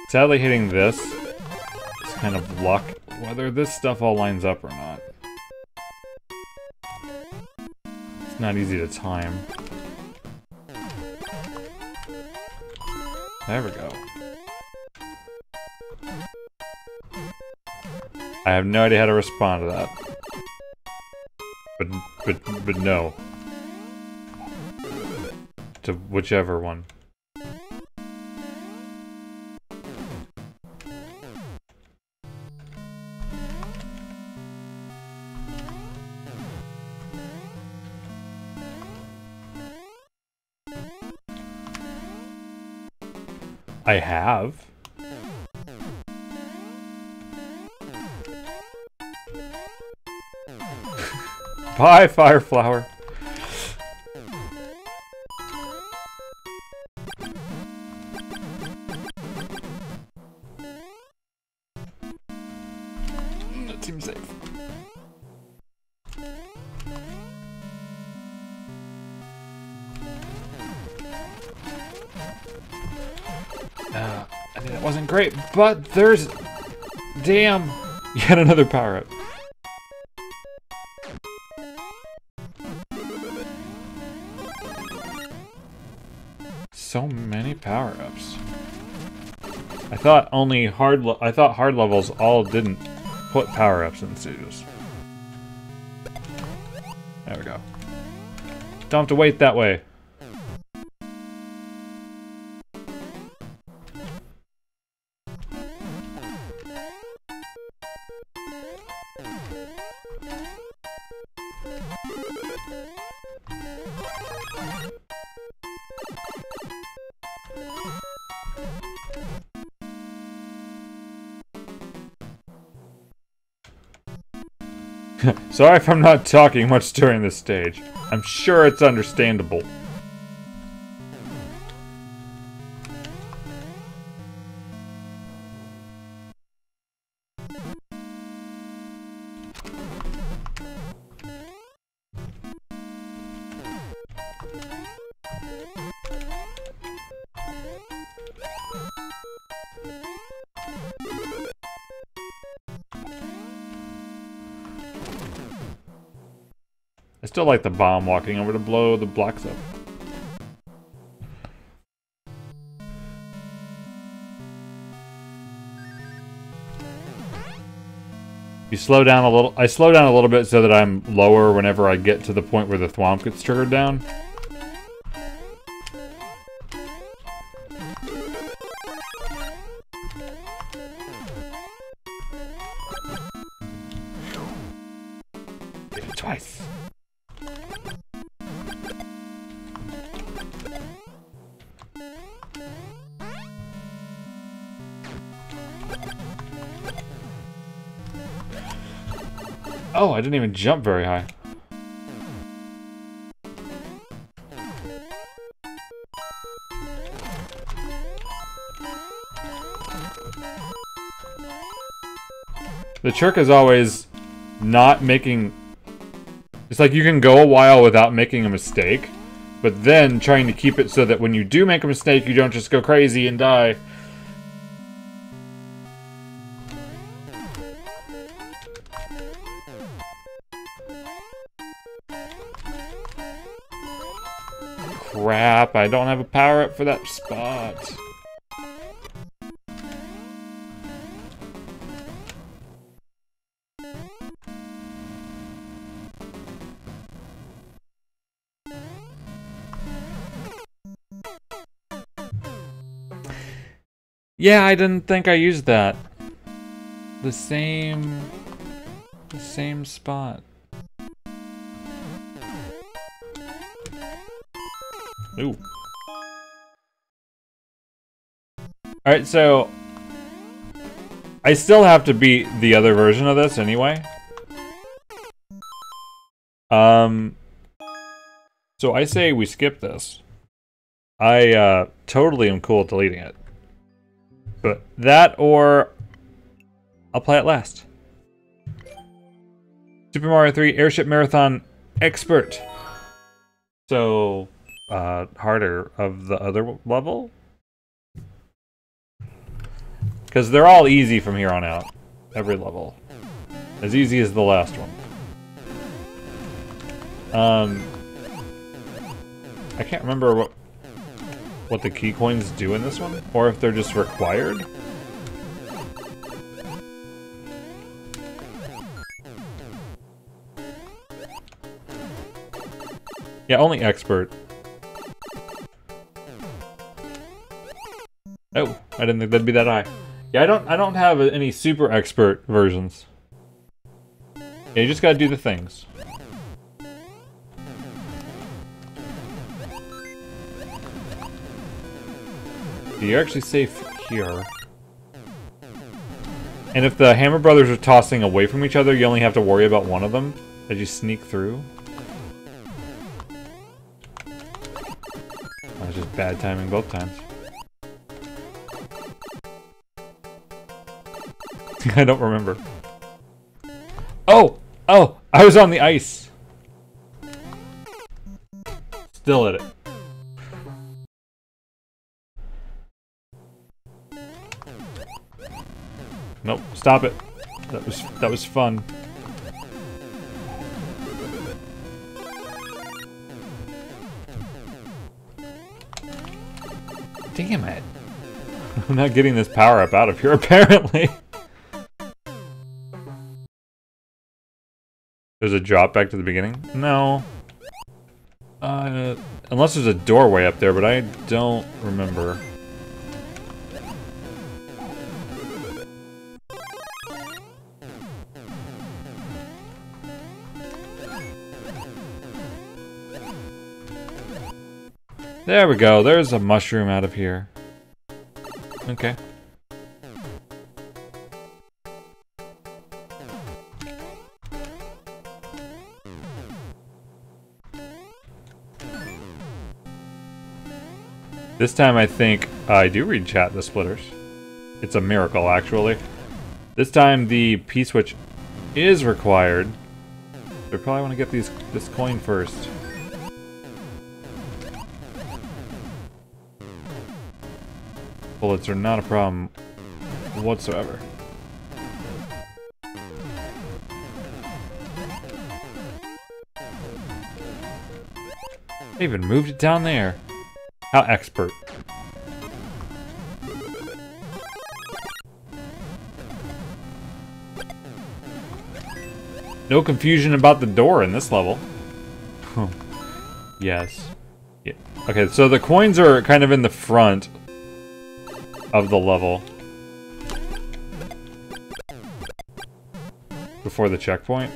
Sadly, hitting this is kind of luck, whether this stuff all lines up or not. It's not easy to time. There we go. I have no idea how to respond to that. But no. To whichever one. I have. Bye, Fire Flower. That seems safe. I mean, it wasn't great, but there's... Damn! Yet another power-up. So many power-ups. I thought only hard levels all didn't put power-ups in stages. There we go. Don't have to wait that way. Sorry if I'm not talking much during this stage. I'm sure it's understandable. I still like the bomb walking over to blow the blocks up. You slow down a little. I slow down a little bit so that I'm lower whenever I get to the point where the thwomp gets triggered down. Did it twice. Oh, I didn't even jump very high. The trick is always not making... It's like you can go a while without making a mistake, but then trying to keep it so that when you do make a mistake, you don't just go crazy and die. Crap, I don't have a power-up for that spot. Yeah, I didn't think I used that. The same spot. Ooh. Alright, so... I still have to beat the other version of this anyway. So I say we skip this. I, totally am cool with deleting it. But that, or... I'll play it last. Super Mario 3 Airship Marathon Expert. So... harder of the other level? Because they're all easy from here on out. Every level. As easy as the last one. I can't remember what the key coins do in this one, or if they're just required. Yeah, only expert. Oh, I didn't think that'd be that high. Yeah, I don't have any super expert versions. Yeah, you just gotta do the things. You're actually safe here. And if the Hammer Brothers are tossing away from each other, you only have to worry about one of them. Did you sneak through? That was just bad timing both times. I don't remember. Oh! Oh! I was on the ice! Still at it. Nope, stop it. That was fun. Damn it. I'm not getting this power up out of here apparently. There's a drop back to the beginning? No. Unless there's a doorway up there, but I don't remember. There we go, there's a mushroom out of here. Okay. This time I think I do read chat the splitters. It's a miracle, actually. This time the P-switch is required. I probably want to get this coin first. Bullets are not a problem whatsoever. They even moved it down there. How expert. No confusion about the door in this level. Yes. Yeah. Okay, so the coins are kind of in the front of the level. Before the checkpoint.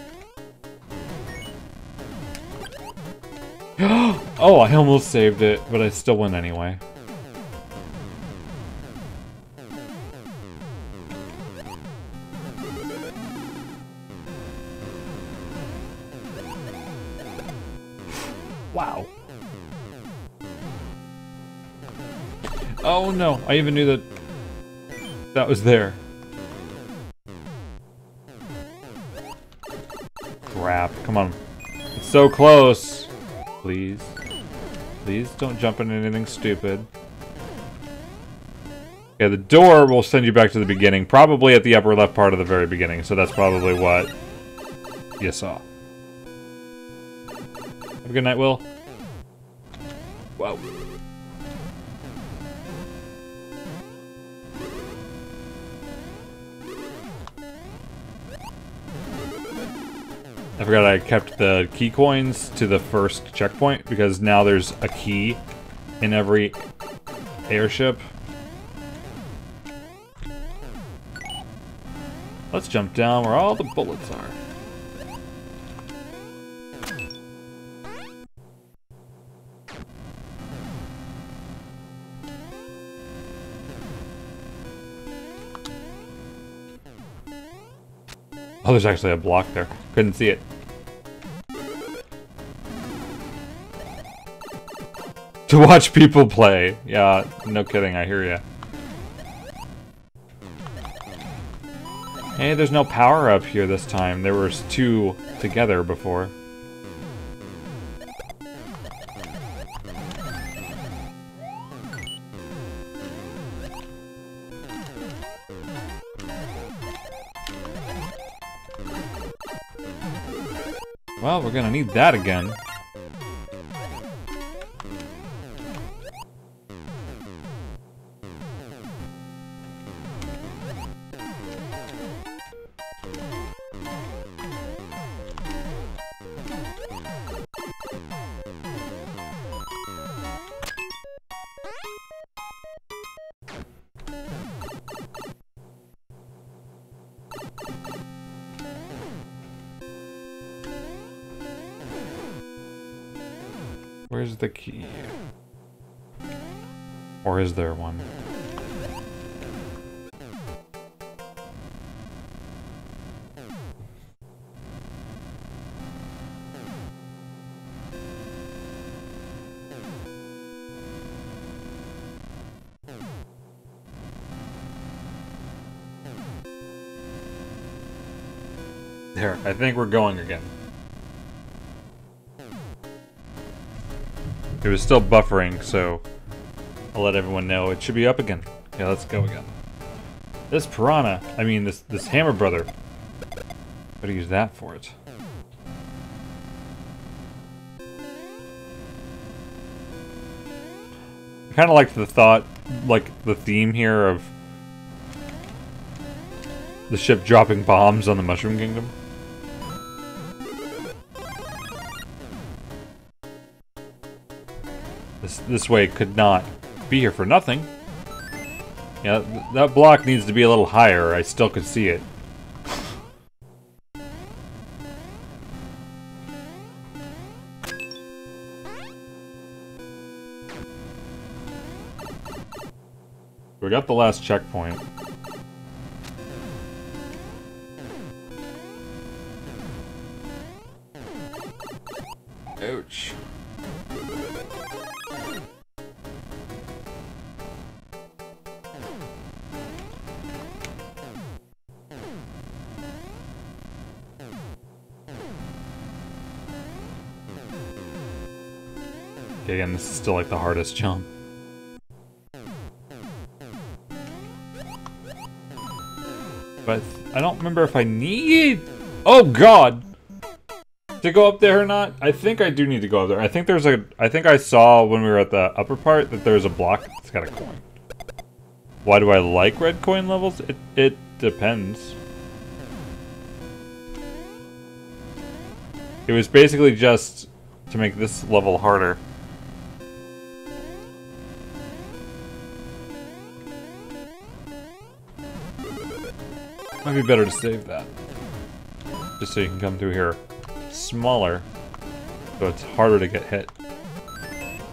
Oh, I almost saved it, but I still win anyway. Wow. Oh no, I even knew that was there. Crap, come on. It's so close. Please. Please don't jump into anything stupid. Yeah, the door will send you back to the beginning, probably at the upper left part of the very beginning, so that's probably what you saw. Have a good night, Will. Whoa. I forgot I kept the key coins to the first checkpoint because now there's a key in every airship. Let's jump down where all the bullets are. Oh, there's actually a block there. Couldn't see it. To watch people play. Yeah, no kidding, I hear ya. Hey, there's no power up here this time. There was two together before. Well, we're gonna need that again. Where's the key? Or is there one? There, I think we're going again. It was still buffering, so I'll let everyone know it should be up again. Yeah, let's go again. This piranha, I mean this hammer brother. Gotta use that for it. I kinda like the thought, like the theme here of the ship dropping bombs on the Mushroom Kingdom. This way could not be here for nothing. Yeah, that block needs to be a little higher. I still could see it. We got the last checkpoint. Ouch. Okay, again, this is still like the hardest jump. But I don't remember if I need... Oh god! To go up there or not? I think I do need to go up there. I think there's a... I think I saw when we were at the upper part that there's a block that's got a coin. Why do I like red coin levels? It depends. It was basically just to make this level harder. Might be better to save that. Just so you can come through here smaller, so it's harder to get hit.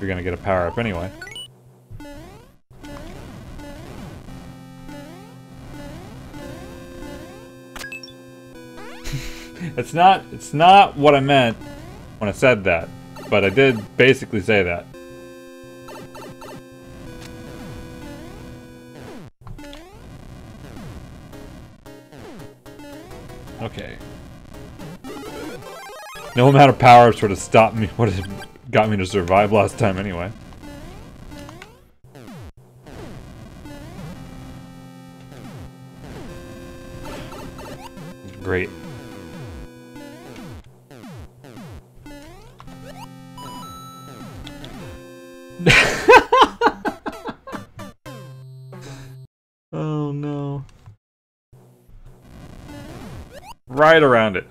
You're gonna get a power up anyway. It's not what I meant when I said that, but I did basically say that. Okay. No amount of power-ups would have stopped me, would have got me to survive last time anyway. Great. Oh no. Right around it.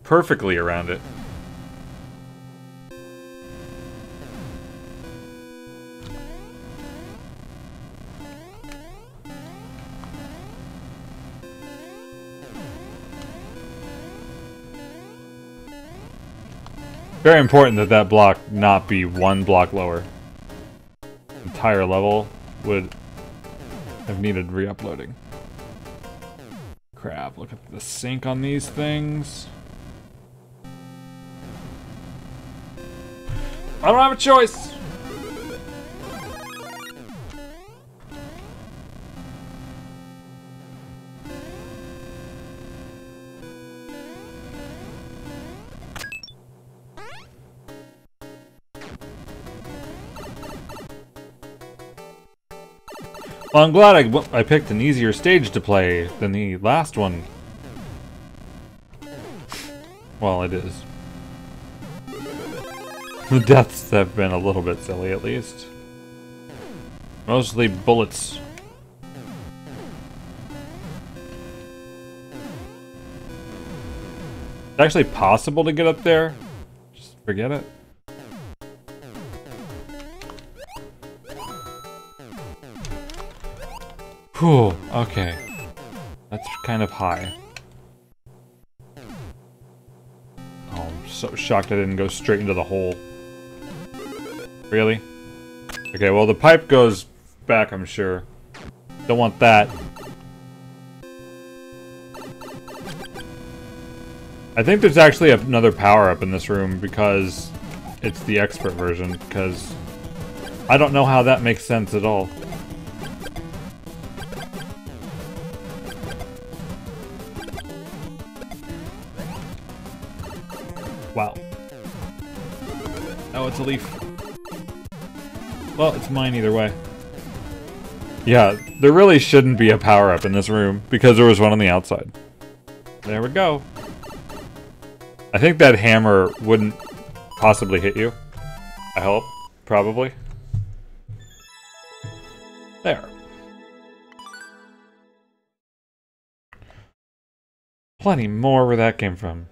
Perfectly around it. Very important that that block not be one block lower. Entire level would have needed re-uploading. Crap, look at the sync on these things. I don't have a choice! Well, I'm glad I picked an easier stage to play than the last one. Well, it is. The deaths have been a little bit silly, at least. Mostly bullets. It's actually possible to get up there. Just forget it. Whew, okay. That's kind of high. Oh, I'm so shocked I didn't go straight into the hole. Really? Okay, well the pipe goes back, I'm sure. Don't want that. I think there's actually another power-up in this room because it's the expert version, because I don't know how that makes sense at all. Wow. Oh, it's a leaf. Well, it's mine either way. Yeah, there really shouldn't be a power-up in this room, because there was one on the outside. There we go. I think that hammer wouldn't possibly hit you. I hope. Probably. There. Plenty more where that came from.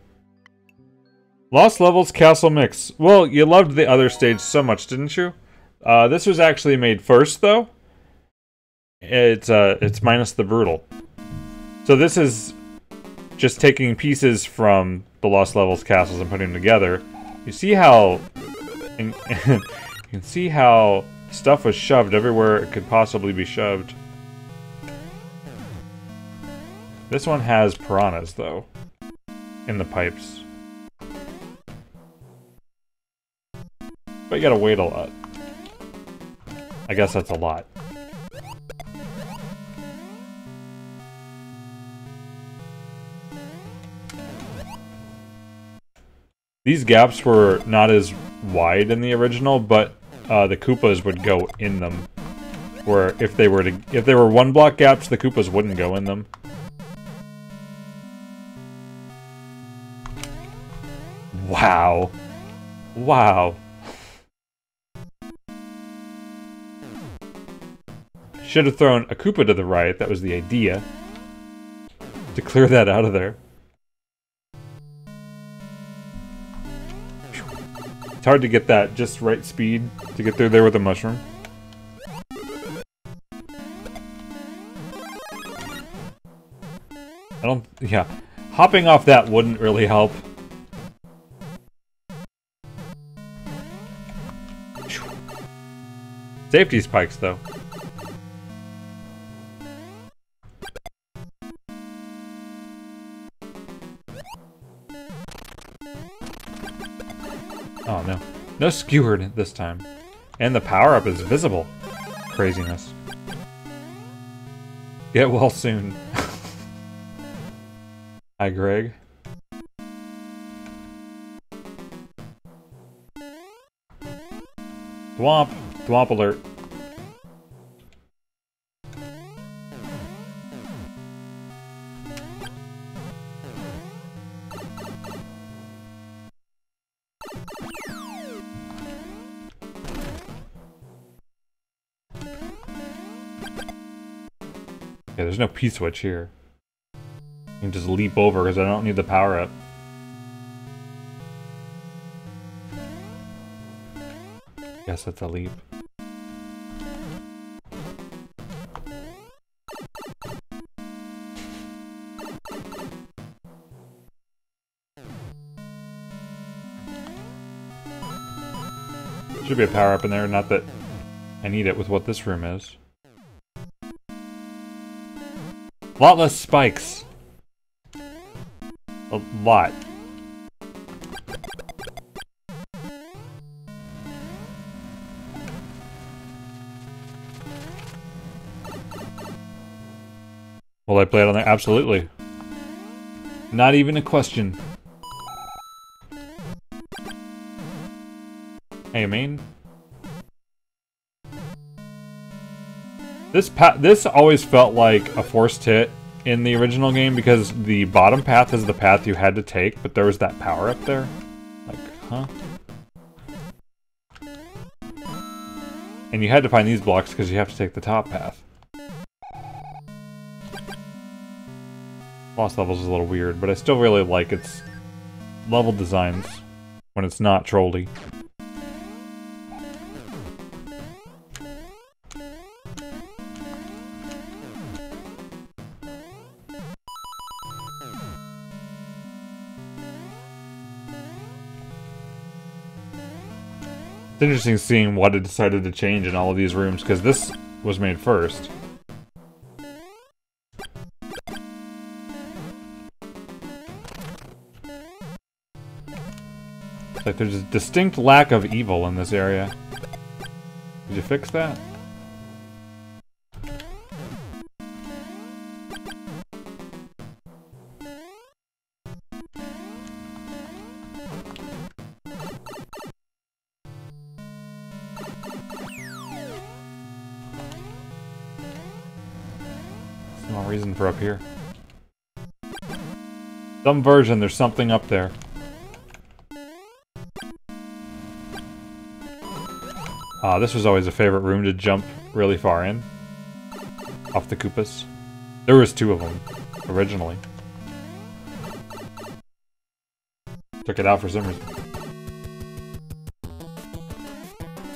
Lost Levels Castle Mix. Well, you loved the other stage so much, didn't you? This was actually made first, though. It's minus the brutal. So this is just taking pieces from the Lost Levels castles and putting them together. You see how... you can see how stuff was shoved everywhere it could possibly be shoved. This one has piranhas, though, in the pipes. But you gotta wait a lot. I guess that's a lot. These gaps were not as wide in the original, but the Koopas would go in them. Where if they were one block gaps, the Koopas wouldn't go in them. Wow. Wow. Should have thrown a Koopa to the right, that was the idea. To clear that out of there. It's hard to get that just right speed to get through there with a mushroom. Yeah. Hopping off that wouldn't really help. Safety spikes, though. Oh no. No skewered this time. And the power-up is visible. Craziness. Get well soon. Hi, Greg. Thwomp. Thwomp alert. Okay, there's no P-switch here. I can just leap over because I don't need the power-up. Guess that's a leap. Should be a power-up in there, not that I need it with what this room is. A lot less spikes. A lot. Will I play it on there? Absolutely. Not even a question. Hey, main. This always felt like a forced hit in the original game because the bottom path is the path you had to take, but there was that power up there. Like, huh? And you had to find these blocks because you have to take the top path. Lost Levels is a little weird, but I still really like its level designs when it's not trolly. It's interesting seeing what it decided to change in all of these rooms, because this was made first. Like, there's a distinct lack of evil in this area. Did you fix that? reason for up here. Some version, there's something up there. This was always a favorite room to jump really far in. Off the Koopas. There was 2 of them, originally. Took it out for some reason.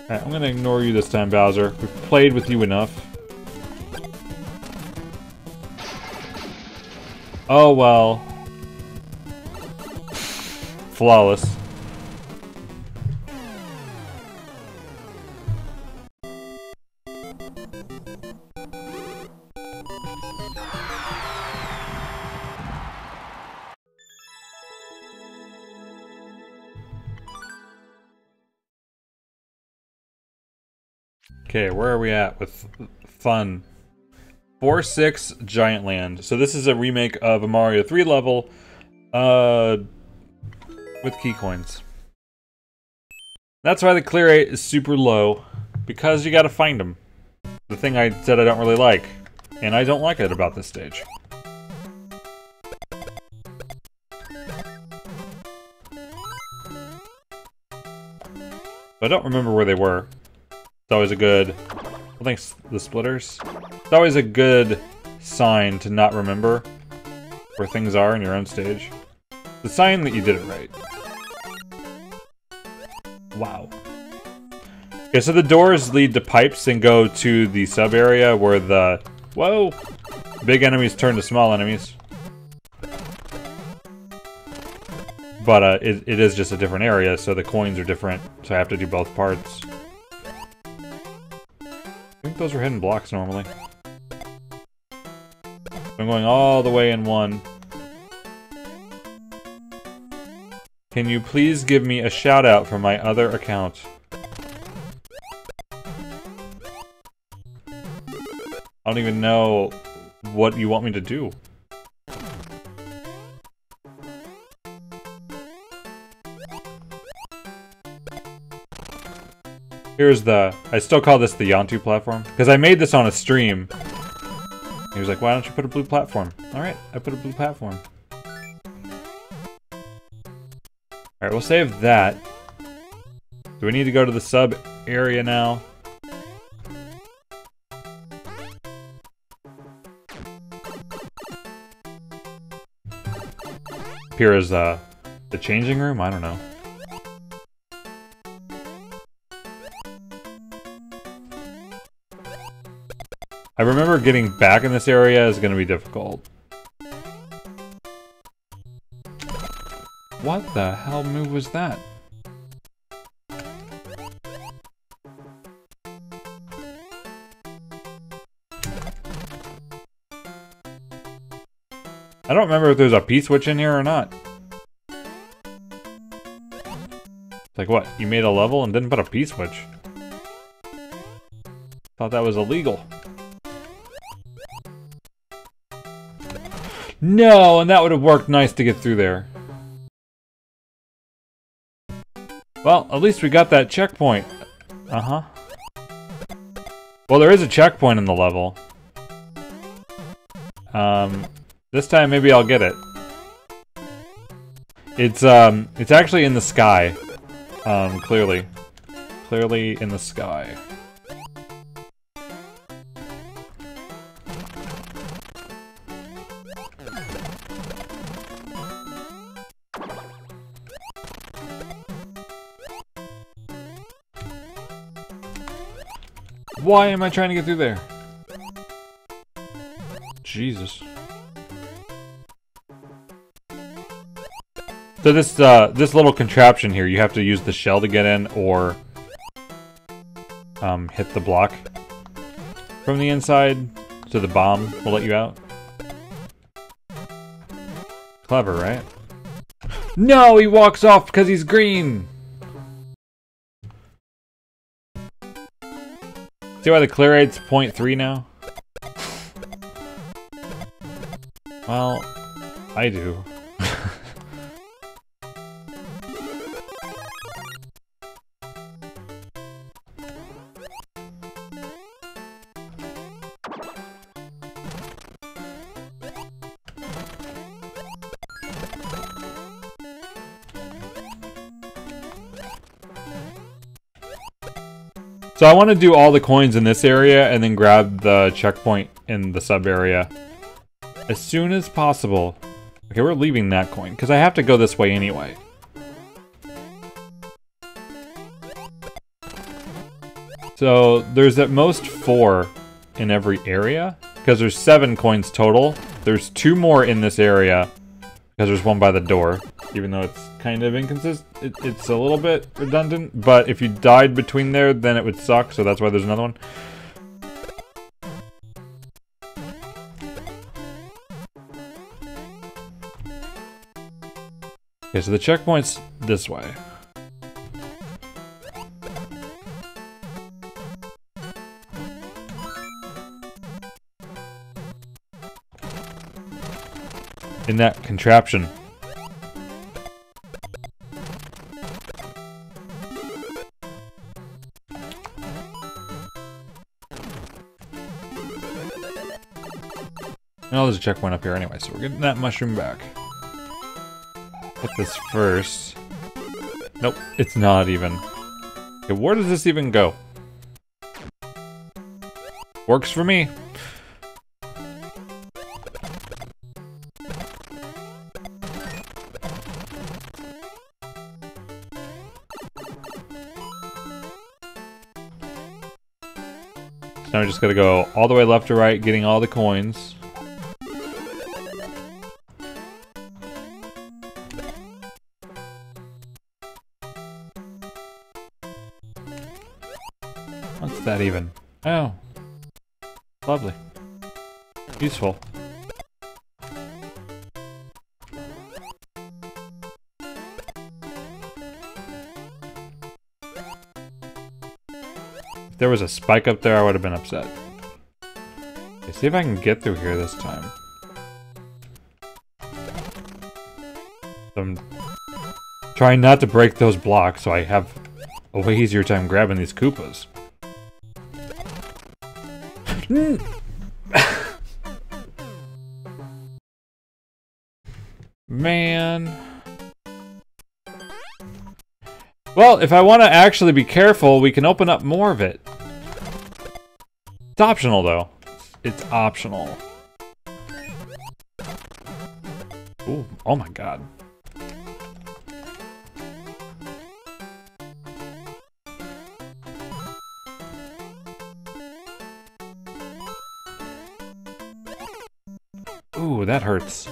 Alright, I'm gonna ignore you this time, Bowser. We've played with you enough. Oh well. Flawless. Okay, where are we at with fun? 4-6 Giant Land. So this is a remake of a Mario 3 level, with key coins. That's why the clear rate is super low, because you gotta find them. The thing I said I don't really like, and I don't like it about this stage. But I don't remember where they were. It's always a good... I think the splitters. It's always a good sign to not remember where things are in your own stage. The sign that you did it right. Wow. Okay, so the doors lead to pipes and go to the sub area where the... Whoa! Big enemies turn to small enemies. But it is just a different area, so the coins are different, so I have to do both parts. I think those are hidden blocks normally. I'm going all the way in one. Can you please give me a shout out from my other account? I don't even know what you want me to do. Here's the... I still call this the Yontu platform. Because I made this on a stream. He was like, why don't you put a blue platform? Alright, I put a blue platform. Alright, we'll save that. Do we need to go to the sub area now? Here is the changing room? I don't know. I remember getting back in this area is going to be difficult. What the hell move was that? I don't remember if there's a P-switch in here or not. Like what? You made a level and didn't put a P-switch? Thought that was illegal. No, and that would have worked nice to get through there. Well, at least we got that checkpoint. Uh-huh. Well, there is a checkpoint in the level. This time maybe I'll get it. It's actually in the sky. Clearly. Clearly in the sky. Why am I trying to get through there? Jesus. So this little contraption here, you have to use the shell to get in, or hit the block from the inside, so the bomb will let you out. Clever, right? No, he walks off because he's green! See why the clear rate's 0.3 now? Well, I do. So I want to do all the coins in this area and then grab the checkpoint in the sub area as soon as possible. Okay, we're leaving that coin because I have to go this way anyway. So there's at most 4 in every area because there's 7 coins total. There's 2 more in this area because there's one by the door, even though it's kind of inconsistent. It's a little bit redundant, but if you died between there, then it would suck, so that's why there's another one. Okay, so the checkpoint's this way. In that contraption. Oh, there's a checkpoint up here anyway, so we're getting that mushroom back. Put this first. Nope, it's not even. Okay, where does this even go? Works for me. Now we just gotta go all the way left to right, getting all the coins. What's that even? Oh. Lovely. Useful. If there was a spike up there, I would have been upset. Okay, see if I can get through here this time. I'm trying not to break those blocks, so I have a way easier time grabbing these Koopas. Man. Well, if I want to actually be careful, we can open up more of it. It's optional, though. It's optional. Ooh, oh my god. Ooh, that hurts.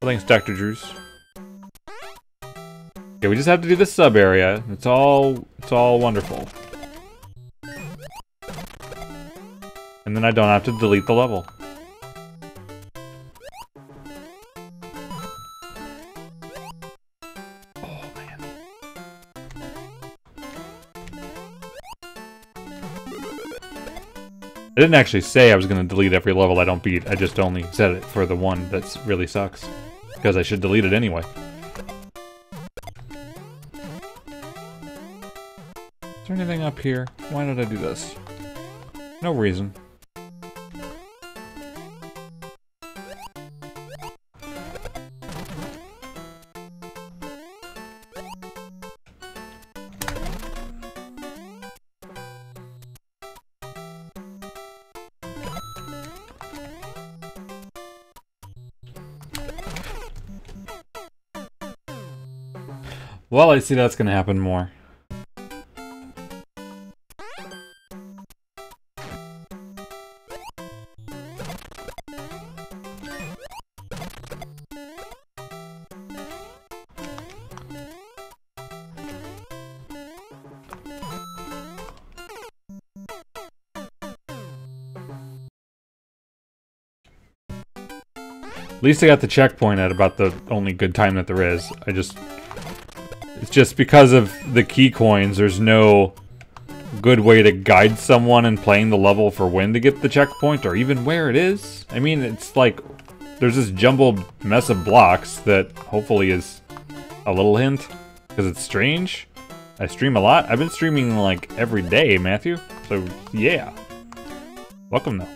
Thanks, Dr. Drews. Okay, we just have to do the sub area. It's all wonderful. And then I don't have to delete the level. Oh man. I didn't actually say I was going to delete every level I don't beat. I just only said it for the one that really sucks. Because I should delete it anyway. Is there anything up here? Why did I do this? No reason. Well, I see that's gonna happen more. At least I got the checkpoint at about the only good time that there is. It's just because of the key coins, there's no good way to guide someone in playing the level for when to get the checkpoint or even where it is. I mean, it's like there's this jumbled mess of blocks that hopefully is a little hint because it's strange. I stream a lot. I've been streaming like every day, Matthew. So yeah, welcome though.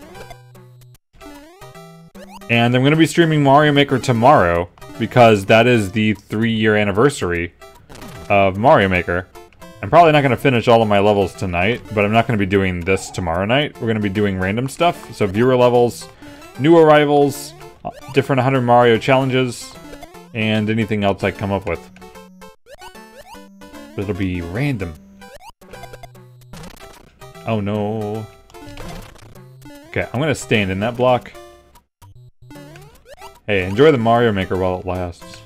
And I'm going to be streaming Mario Maker tomorrow because that is the 3-year anniversary of Mario Maker. I'm probably not going to finish all of my levels tonight, but I'm not going to be doing this tomorrow night. We're going to be doing random stuff, so viewer levels, new arrivals, different 100 Mario challenges, and anything else I come up with. But it'll be random. Oh no. Okay, I'm going to stand in that block. Hey, enjoy the Mario Maker while it lasts.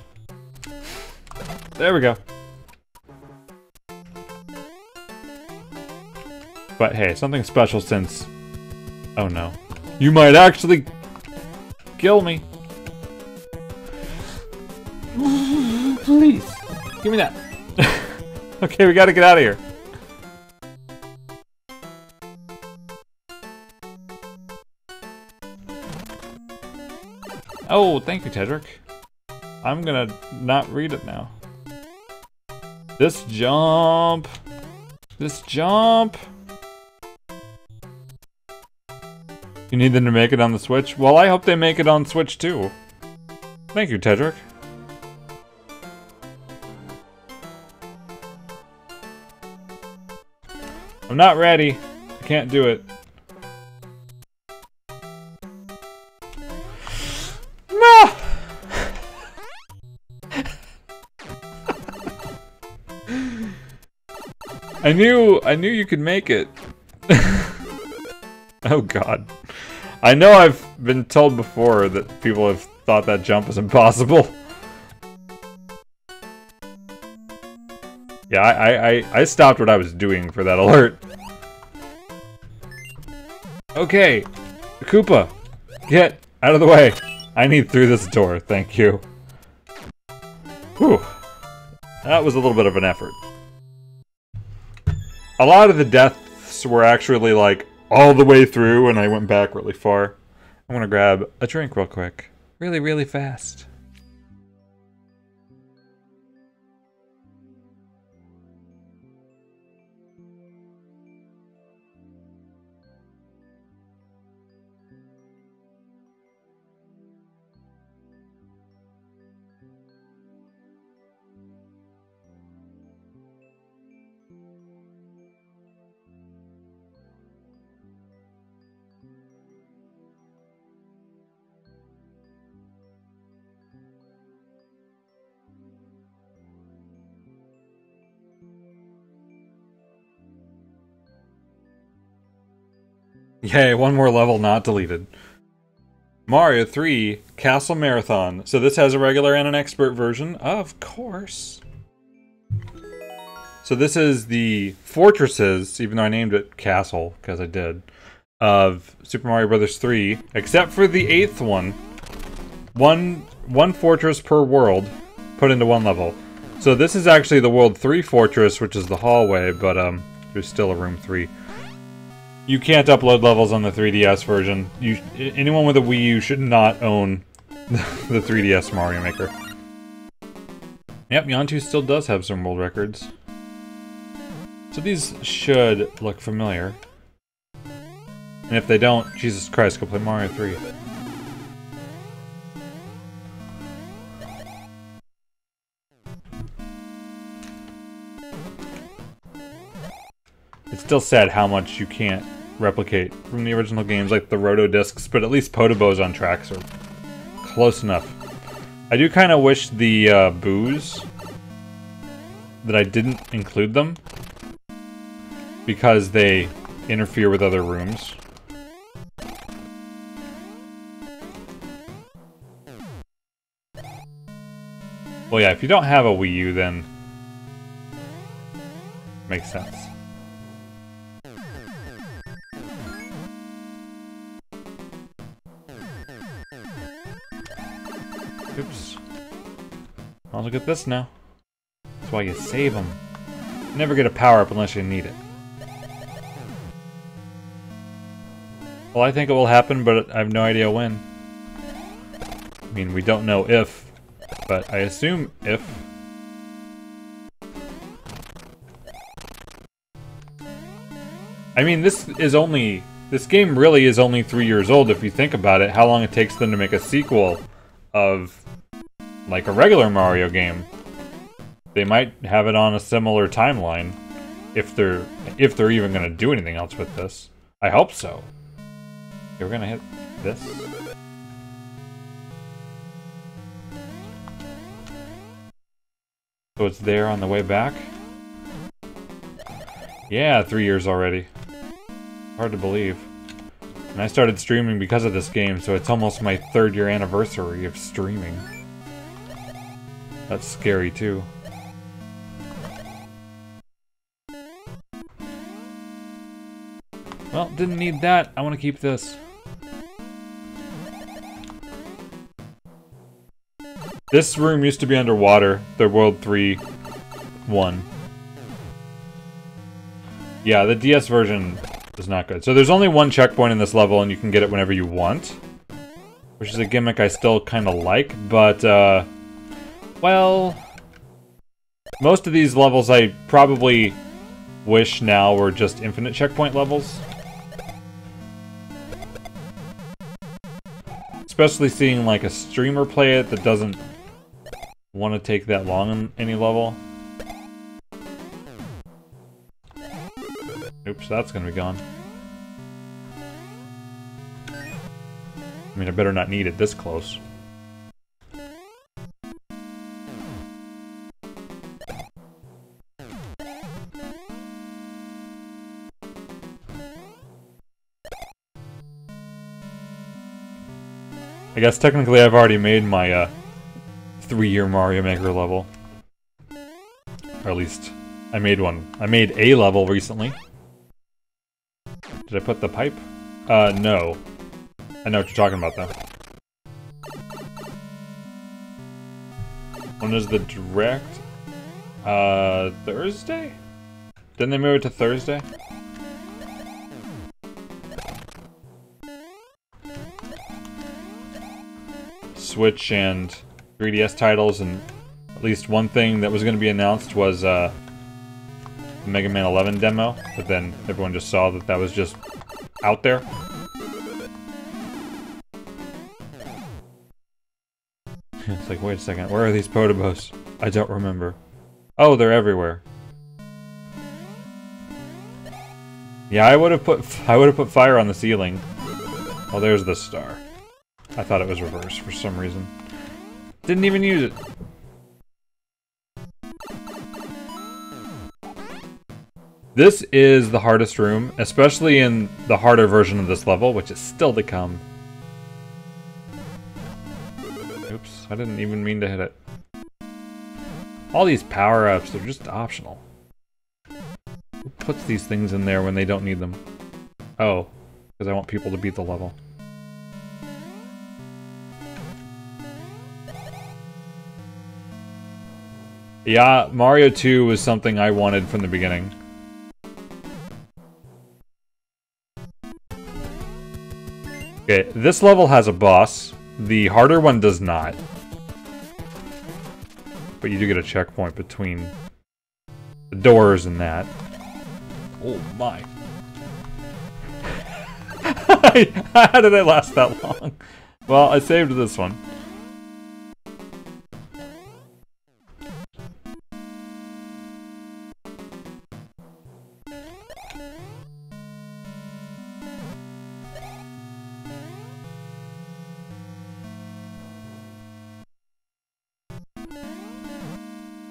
There we go. But hey, something special since... Oh no. You might actually kill me. Please. Give me that. Okay, we gotta get out of here. Oh, thank you, Tedric. I'm gonna not read it now. This jump. This jump. You need them to make it on the Switch? Well, I hope they make it on Switch too. Thank you, Tedric. I'm not ready. I can't do it. No! I knew you could make it. Oh god. I know I've been told before that people have thought that jump is impossible. Yeah, I stopped what I was doing for that alert. Okay, Koopa, get out of the way. I need through this door, thank you. Whew. That was a little bit of an effort. A lot of the deaths were actually like all the way through and I went back really far. I'm gonna grab a drink real quick. Really, really fast. Yay, one more level not deleted. Mario 3 Castle Marathon. So this has a regular and an expert version, of course. So this is the fortresses, even though I named it Castle, because I did, of Super Mario Bros. 3, except for the 8th one. One fortress per world, put into one level. So this is actually the World 3 fortress, which is the hallway, but there's still a Room 3. You can't upload levels on the 3DS version. Anyone with a Wii U should not own the 3DS Mario Maker. Yep, Yantu still does have some world records. So these should look familiar. And if they don't, Jesus Christ, go play Mario 3. It's still sad how much you can't replicate from the original games, like the Roto Discs, but at least Potobo's on tracks are close enough. I do kind of wish the boos that I didn't include them because they interfere with other rooms. Well, yeah, if you don't have a Wii U, then makes sense. Oops. Oh, look at this now. That's why you save them. You never get a power-up unless you need it. Well, I think it will happen, but I have no idea when. I mean, we don't know if, but I assume if. I mean, this game really is only 3 years old if you think about it, how long it takes them to make a sequel of, like, a regular Mario game. They might have it on a similar timeline if they're even going to do anything else with this. I hope so. Okay, we're going to hit this. So it's there on the way back? Yeah, 3 years already. Hard to believe. And I started streaming because of this game, so it's almost my 3rd year anniversary of streaming. That's scary too. Well, didn't need that. I want to keep this. This room used to be underwater. The World 3 1. Yeah, the DS version is not good. So there's only one checkpoint in this level, and you can get it whenever you want. Which is a gimmick I still kind of like, but, well... most of these levels I probably wish now were just infinite checkpoint levels. Especially seeing, like, a streamer play it that doesn't want to take that long on any level. Oops, that's gonna be gone. I mean, I better not need it this close. I guess technically I've already made my 3-year Mario Maker level. Or at least, I made one. I made a level recently. Did I put the pipe? No. I know what you're talking about, though. When is the direct? Thursday? Didn't they move it to Thursday? Switch and 3DS titles, and at least one thing that was going to be announced was the Mega Man 11 demo, but then everyone just saw that that was just out there. It's like, wait a second, where are these Potobos? I don't remember. Oh, they're everywhere. Yeah, I would have put fire on the ceiling. Oh, there's the star. I thought it was reversed for some reason. Didn't even use it. This is the hardest room, especially in the harder version of this level, which is still to come. Oops, I didn't even mean to hit it. All these power-ups, they're just optional. Who puts these things in there when they don't need them? Oh, because I want people to beat the level. Yeah, Mario 2 was something I wanted from the beginning. Okay, this level has a boss. The harder one does not. But you do get a checkpoint between the doors and that. Oh my. How did I last that long? Well, I saved this one.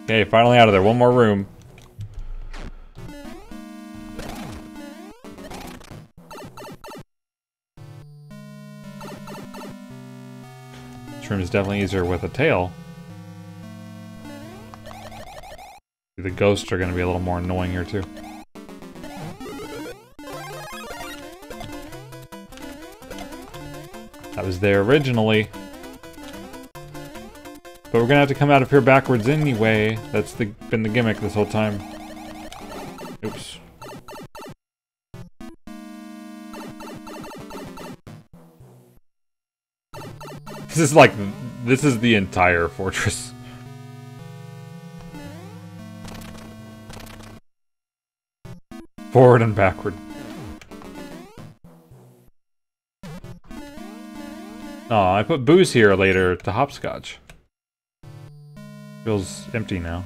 Okay, finally out of there. One more room. This room is definitely easier with a tail. The ghosts are going to be a little more annoying here too. That was there originally. But we're gonna have to come out of here backwards anyway. That's been the gimmick this whole time. Oops. This is the entire fortress. Forward and backward. Oh, I put booze here later to hopscotch. Feels empty now.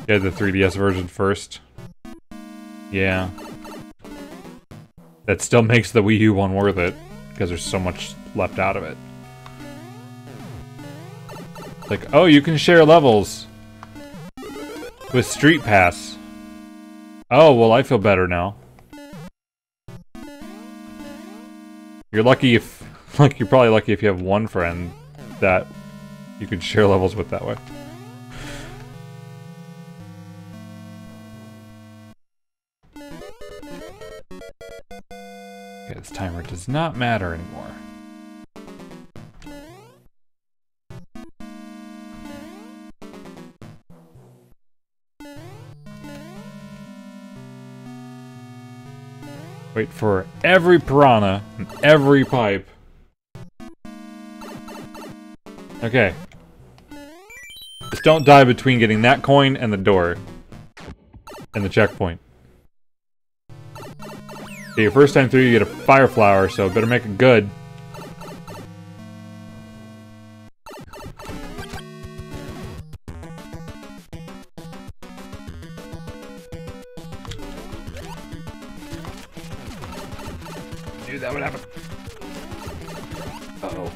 Yeah, the 3DS version first. Yeah. That still makes the Wii U one worth it, because there's so much left out of it. Like, oh, you can share levels with Street Pass. Oh, well, I feel better now. You're lucky if, like, you're probably lucky if you have one friend that you can share levels with that way. Okay, this timer does not matter anymore. Wait for every piranha and every pipe. Okay. Just don't die between getting that coin and the door. And the checkpoint. Okay, your first time through you get a fire flower, so better make it good. Knew that would happen. Uh-oh.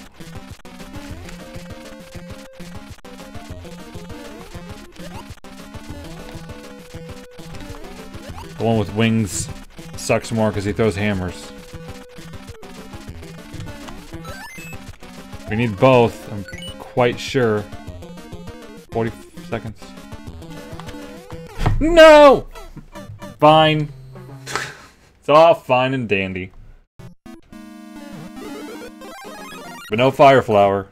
The one with wings sucks more because he throws hammers. We need both, I'm quite sure. 40 seconds. No! Fine. It's all fine and dandy. But no fire flower.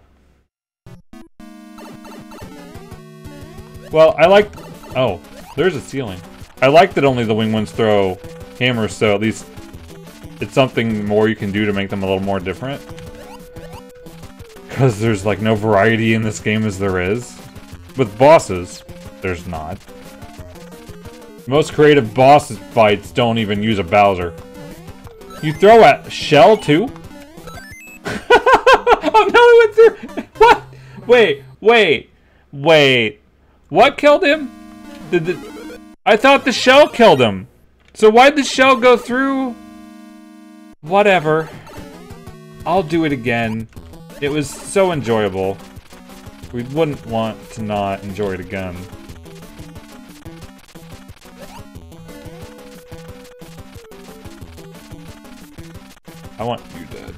Well, I like... Oh, there's a ceiling. I like that only the winged ones throw hammers, so at least it's something more you can do to make them a little more different. Because there's like no variety in this game as there is. With bosses, there's not. Most creative boss fights don't even use a Bowser. You throw a shell too? Oh no, it went through! What? Wait. What killed him? I thought the shell killed him. So why'd the shell go through? Whatever. I'll do it again. It was so enjoyable. We wouldn't want to not enjoy it again. I want you dead.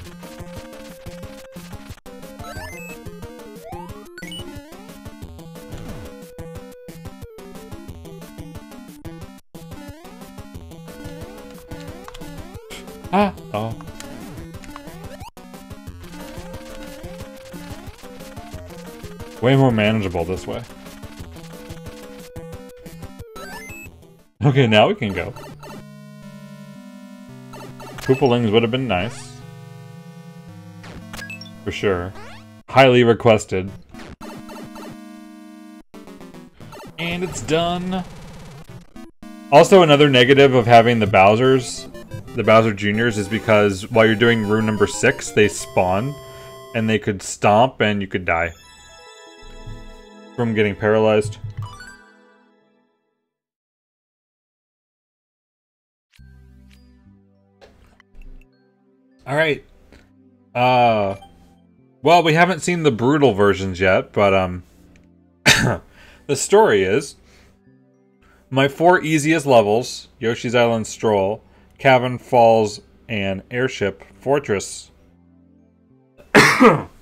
Ah! Oh. Way more manageable this way. Okay, now we can go. Koopalings would have been nice. For sure. Highly requested. And it's done. Also, another negative of having the Bowsers, the Bowser Juniors, is because while you're doing room number 6, they spawn, and they could stomp, and you could die from getting paralyzed. Alright. Well, we haven't seen the brutal versions yet, but, the story is, my 4 easiest levels, Yoshi's Island Stroll, Cavern Falls, and Airship Fortress.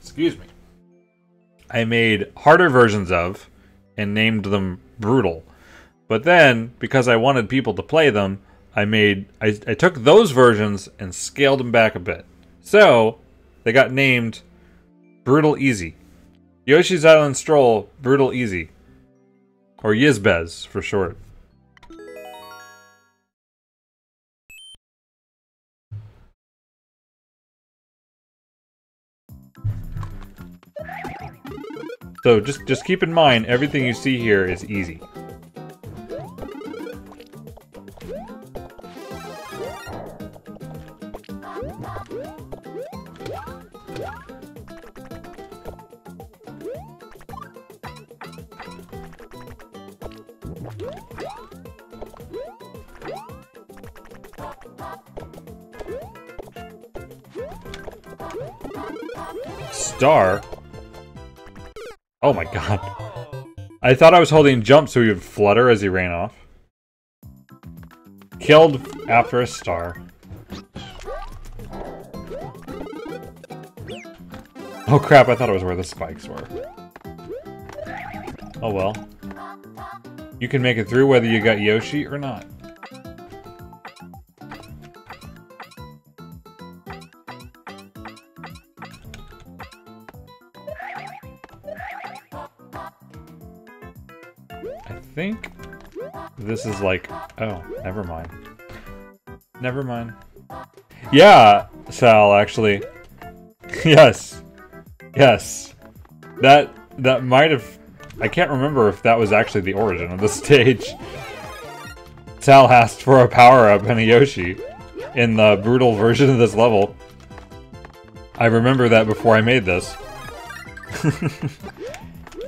Excuse me. I made harder versions of, and named them brutal. But then, because I wanted people to play them, I took those versions and scaled them back a bit. So, they got named Brutal Easy. Yoshi's Island Stroll, Brutal Easy. Or Yizbez, for short. So just keep in mind, everything you see here is easy. star. Oh my god. I thought I was holding jump so he would flutter as he ran off. Killed after a star. Oh crap, I thought it was where the spikes were. Oh well. You can make it through whether you got Yoshi or not. I think this is like... Oh, never mind. Never mind. Yeah, Sal, actually. Yes. Yes. That might have... I can't remember if that was actually the origin of the stage. Sal asked for a power-up and a Yoshi in the brutal version of this level. I remember that before I made this.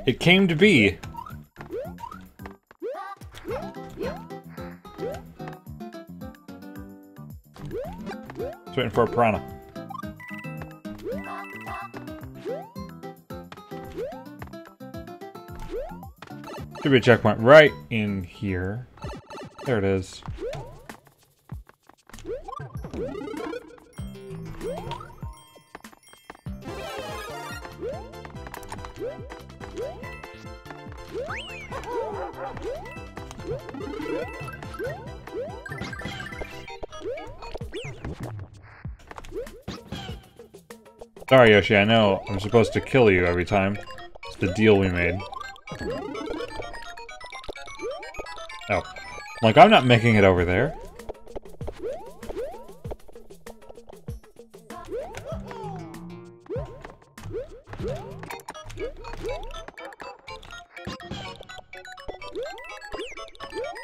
It came to be. Just waiting for a piranha. Should be a checkpoint right in here. There it is. Sorry, Yoshi, I know I'm supposed to kill you every time. It's the deal we made. Oh. Like, I'm not making it over there.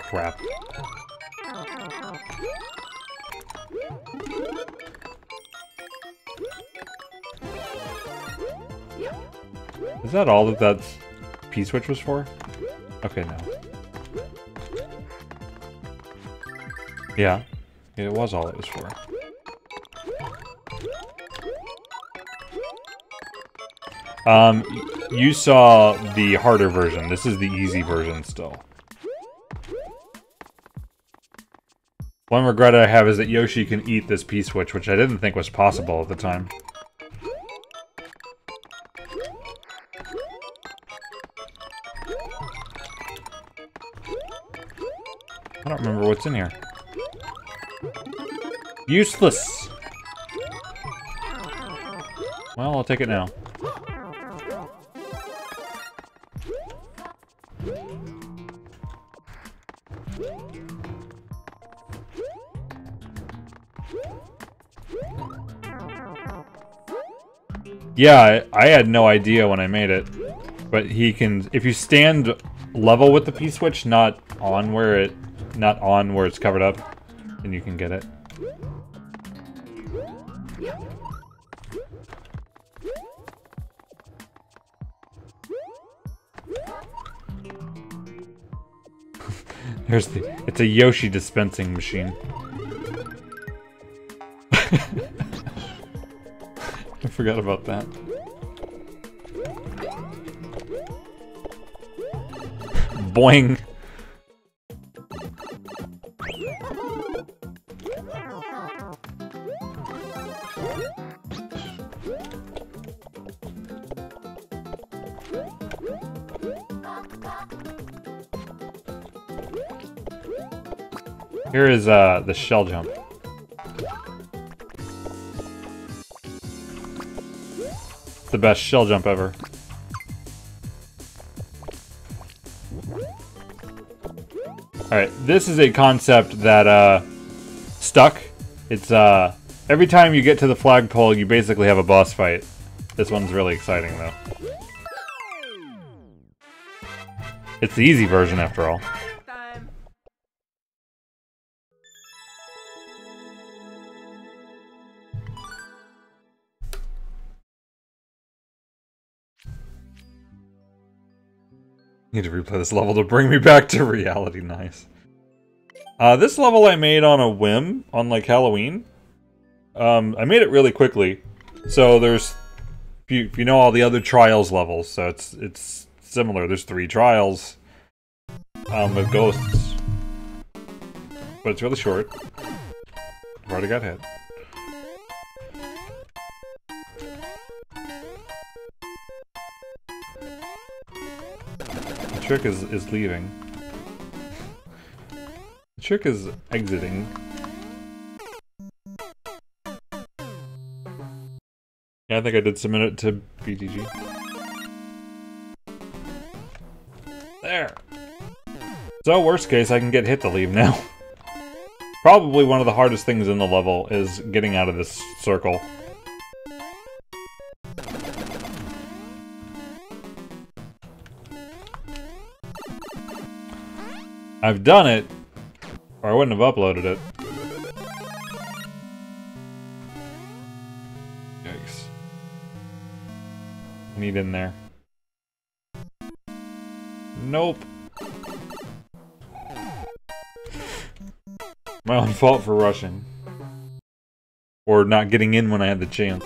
Crap. Is that all that P-switch was for? Okay, no. Yeah, it was all it was for. You saw the harder version. This is the easy version still. One regret I have is that Yoshi can eat this P-switch, which I didn't think was possible at the time. I don't remember what's in here. Useless! Well, I'll take it now. Yeah, I had no idea when I made it. But he can... If you stand level with the P-switch, not on where it's covered up, then you can get it. It's a Yoshi dispensing machine. I forgot about that. Boing! Here is the shell jump. It's the best shell jump ever. Alright, this is a concept that stuck. It's every time you get to the flagpole, you basically have a boss fight. This one's really exciting though. It's the easy version after all. Need to replay this level to bring me back to reality. Nice. This level I made on a whim on like Halloween. I made it really quickly. So there's if you know all the other trials levels, so it's similar. There's 3 trials with ghosts, but it's really short. I've already got hit. The trick is leaving. The trick is exiting. Yeah, I think I did submit it to BTG. There! So, worst case, I can get hit to leave now. Probably one of the hardest things in the level is getting out of this circle. I've done it, or I wouldn't have uploaded it. Yikes. Need in there. Nope. My own fault for rushing. Or not getting in when I had the chance.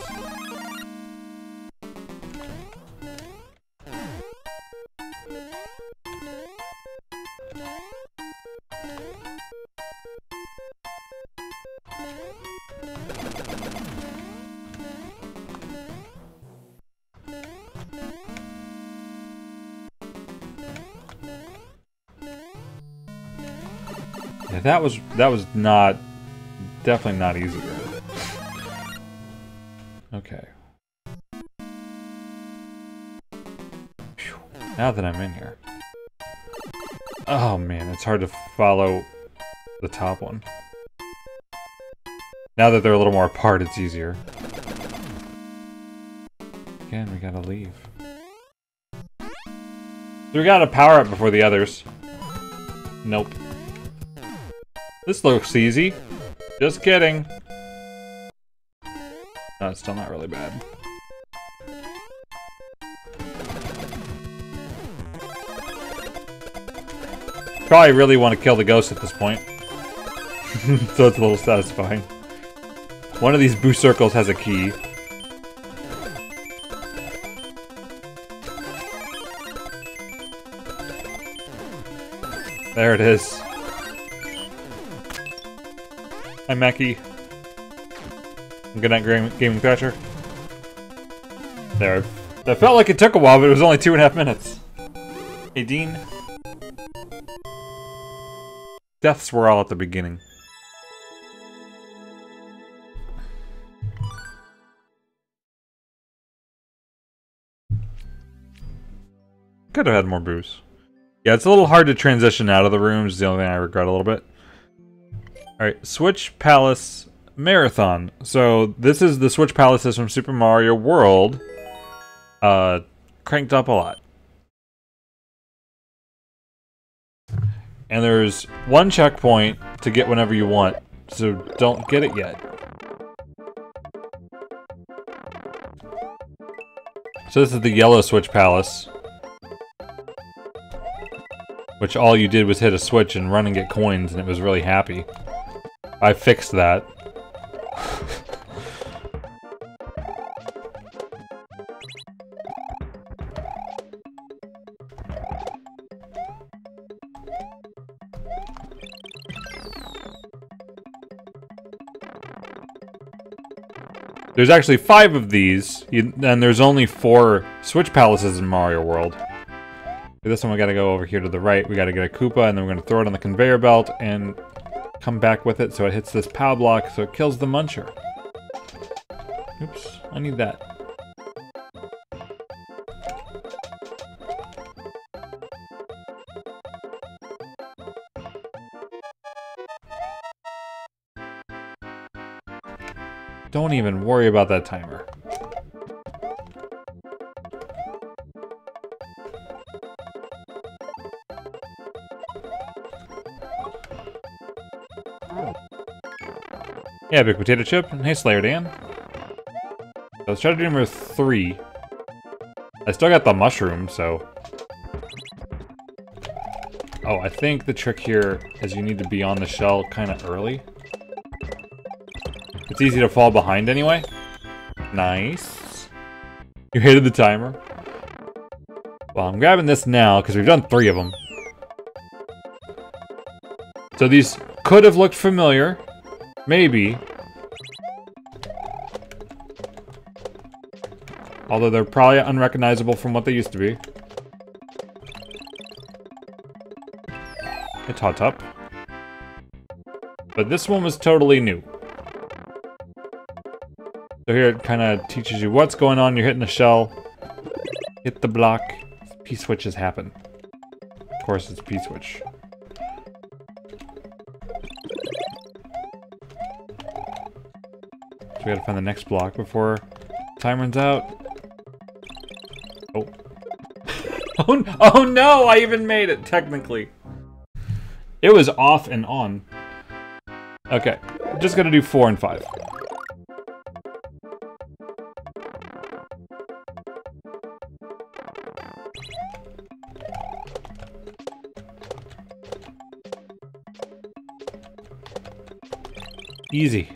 Yeah, that was not, definitely not easier. Okay. Whew. Now that I'm in here. Oh man, it's hard to follow the top one. Now that they're a little more apart, it's easier. Again, we gotta leave. So we gotta power up before the others. Nope. This looks easy. Just kidding. No, it's still not really bad. Probably really want to kill the ghost at this point. So it's a little satisfying. One of these boost circles has a key. There it is. Hi, Mackie. Good night, Gaming Thrasher. There. That felt like it took a while, but it was only 2.5 minutes. Hey, Dean. Deaths were all at the beginning. Could have had more booze. Yeah, it's a little hard to transition out of the rooms. The only thing I regret a little bit. Alright, Switch Palace Marathon. So, this is the Switch Palaces from Super Mario World. Cranked up a lot. And there's one checkpoint to get whenever you want. So, don't get it yet. So, this is the yellow Switch Palace. Which all you did was hit a switch and run and get coins, and it was really happy. I fixed that. There's actually 5 of these, and there's only 4 Switch Palaces in Mario World. For this one we gotta go over here to the right, we gotta get a Koopa, and then we're gonna throw it on the conveyor belt, and come back with it so it hits this POW block so it kills the muncher. Oops, I need that. Don't even worry about that timer. Yeah, Big Potato Chip. Hey, Slayer Dan. So let's try to do number 3. I still got the mushroom, so... Oh, I think the trick here is you need to be on the shell kind of early. It's easy to fall behind anyway. Nice. You hated the timer? Well, I'm grabbing this now, because we've done 3 of them. So these could have looked familiar. Maybe. Although they're probably unrecognizable from what they used to be. It's hot up. But this one was totally new. So here it kind of teaches you what's going on. You're hitting the shell. Hit the block. P-switches happen. Of course, it's P-switch. So we gotta find the next block before time runs out. Oh. Oh no! I even made it, technically. It was off and on. Okay, just gonna do 4 and 5. Easy.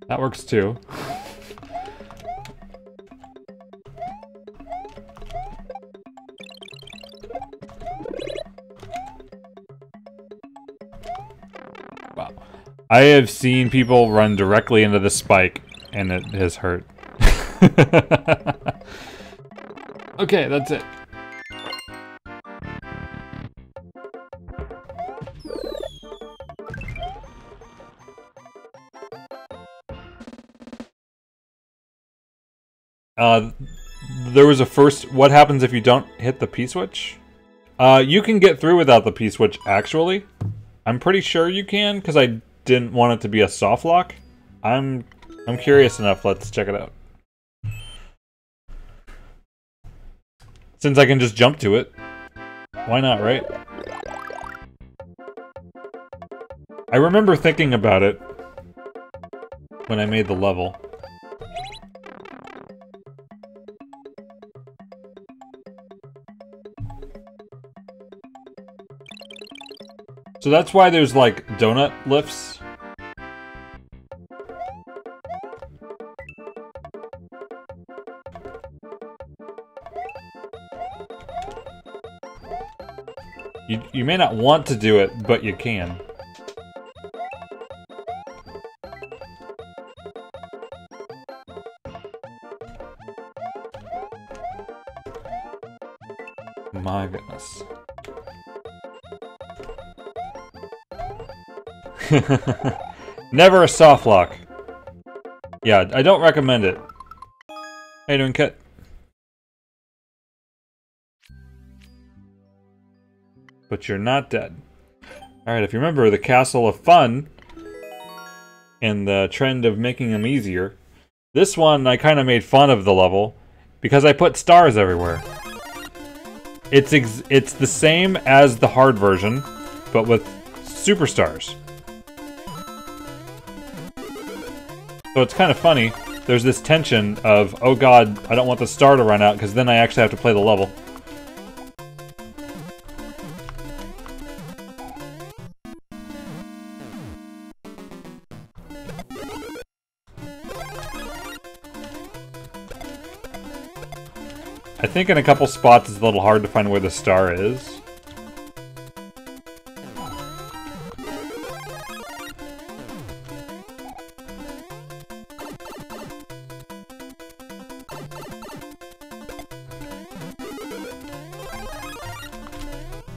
That works too. Wow. I have seen people run directly into the spike, and it has hurt. Okay, that's it. There was a first... What happens if you don't hit the P-switch? You can get through without the P-switch, actually. I'm pretty sure you can, because I didn't want it to be a soft lock. I'm curious enough. Let's check it out. Since I can just jump to it. Why not, right? I remember thinking about it when I made the level. So that's why there's, like, donut lifts. You may not want to do it, but you can. My goodness. Never a soft lock. Yeah, I don't recommend it. How you doing, Kit? But you're not dead. Alright, if you remember the Castle of Fun and the trend of making them easier, this one I kind of made fun of the level because I put stars everywhere. It's the same as the hard version, but with superstars. So it's kind of funny. There's this tension of, oh god, I don't want the star to run out because then I actually have to play the level. I think in a couple spots it's a little hard to find where the star is.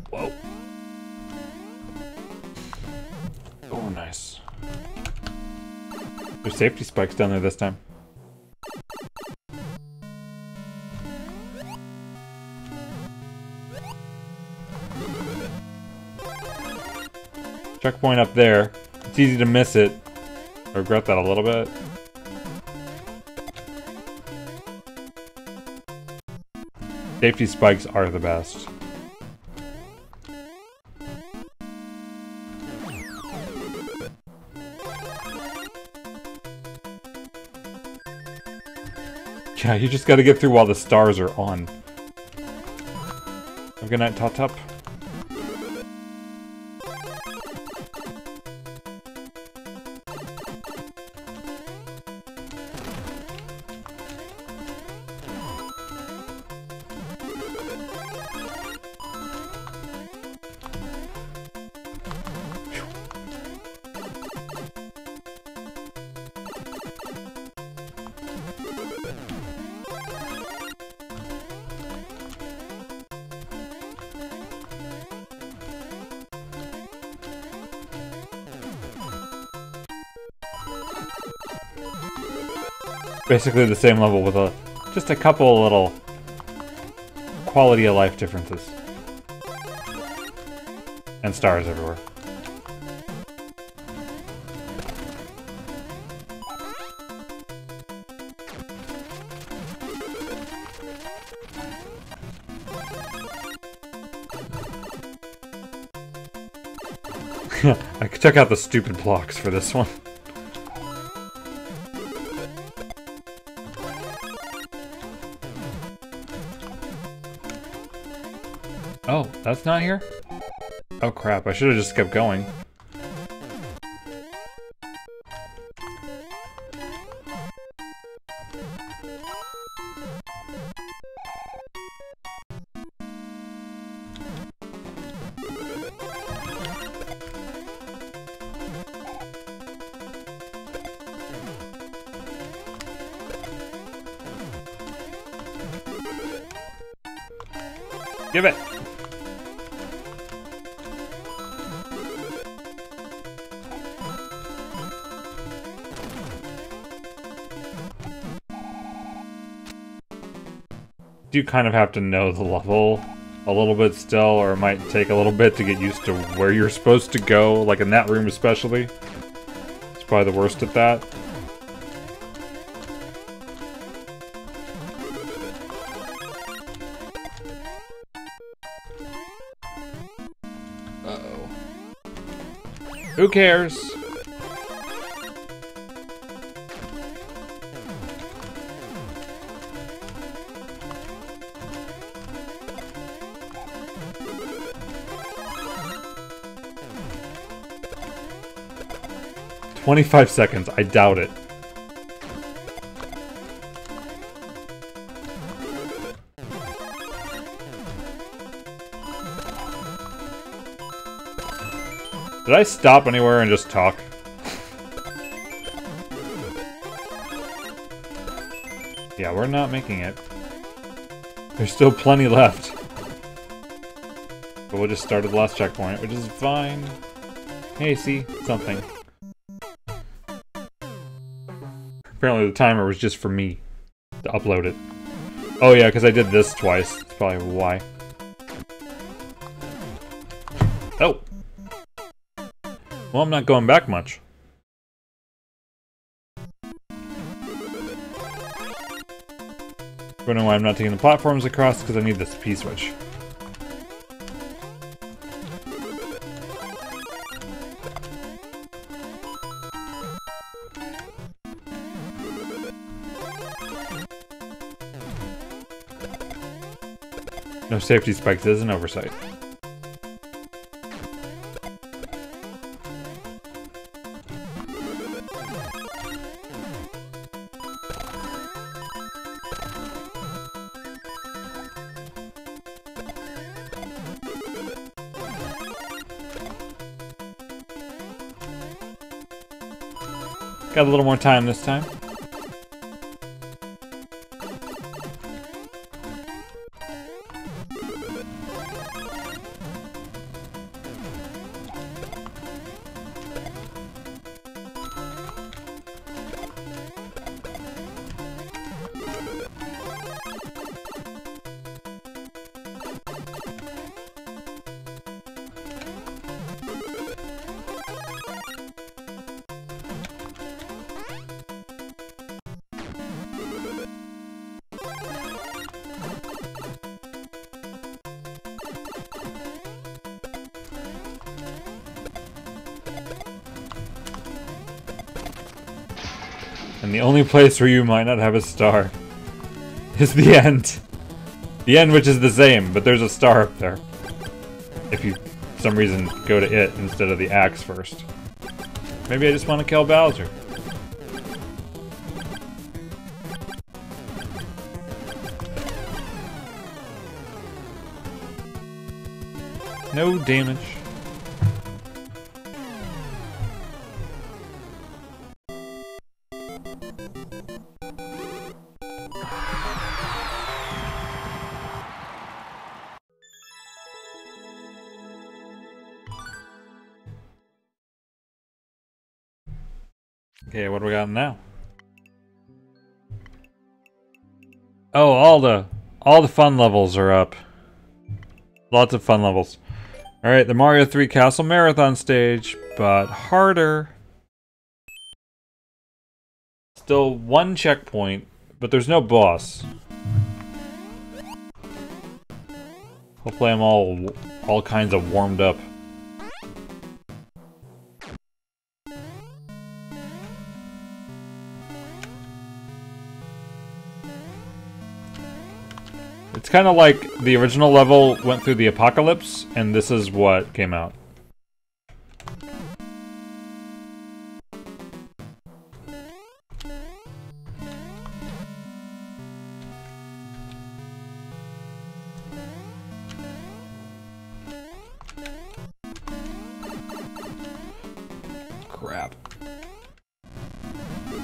Whoa. Oh, nice. There's safety spikes down there this time. Checkpoint up there. It's easy to miss it. I regret that a little bit. Safety spikes are the best. Yeah, you just gotta get through while the stars are on. Have a good night, Top Top. Basically the same level with just a couple little quality of life differences. And stars everywhere. I took out the stupid blocks for this one. Oh, that's not here? Oh crap, I should have just kept going. Give it! Do kind of have to know the level a little bit still, or it might take a little bit to get used to where you're supposed to go, like in that room especially. It's probably the worst at that. Uh-oh. Who cares? "25 seconds, I doubt it. Did I stop anywhere and just talk? Yeah, we're not making it. There's still plenty left. But we'll just start at the last checkpoint, which is fine. Hey, see? Something. Apparently the timer was just for me to upload it. Oh yeah, because I did this twice. That's probably why. Oh! Well, I'm not going back much. Wondering why I'm not taking the platforms across, because I need this P-switch. No safety spikes is an oversight. Got a little more time this time. And the only place where you might not have a star. is the end. The end, which is the same, but there's a star up there. If you, for some reason, go to it instead of the axe first. Maybe I just want to kill Bowser. No damage. Okay, what do we got now? Oh, all the fun levels are up. Lots of fun levels. Alright, the Mario 3 Castle Marathon stage, but harder. Still one checkpoint, but there's no boss. Hopefully I'm all kinds of warmed up. It's kind of like the original level went through the apocalypse, and this is what came out. Crap.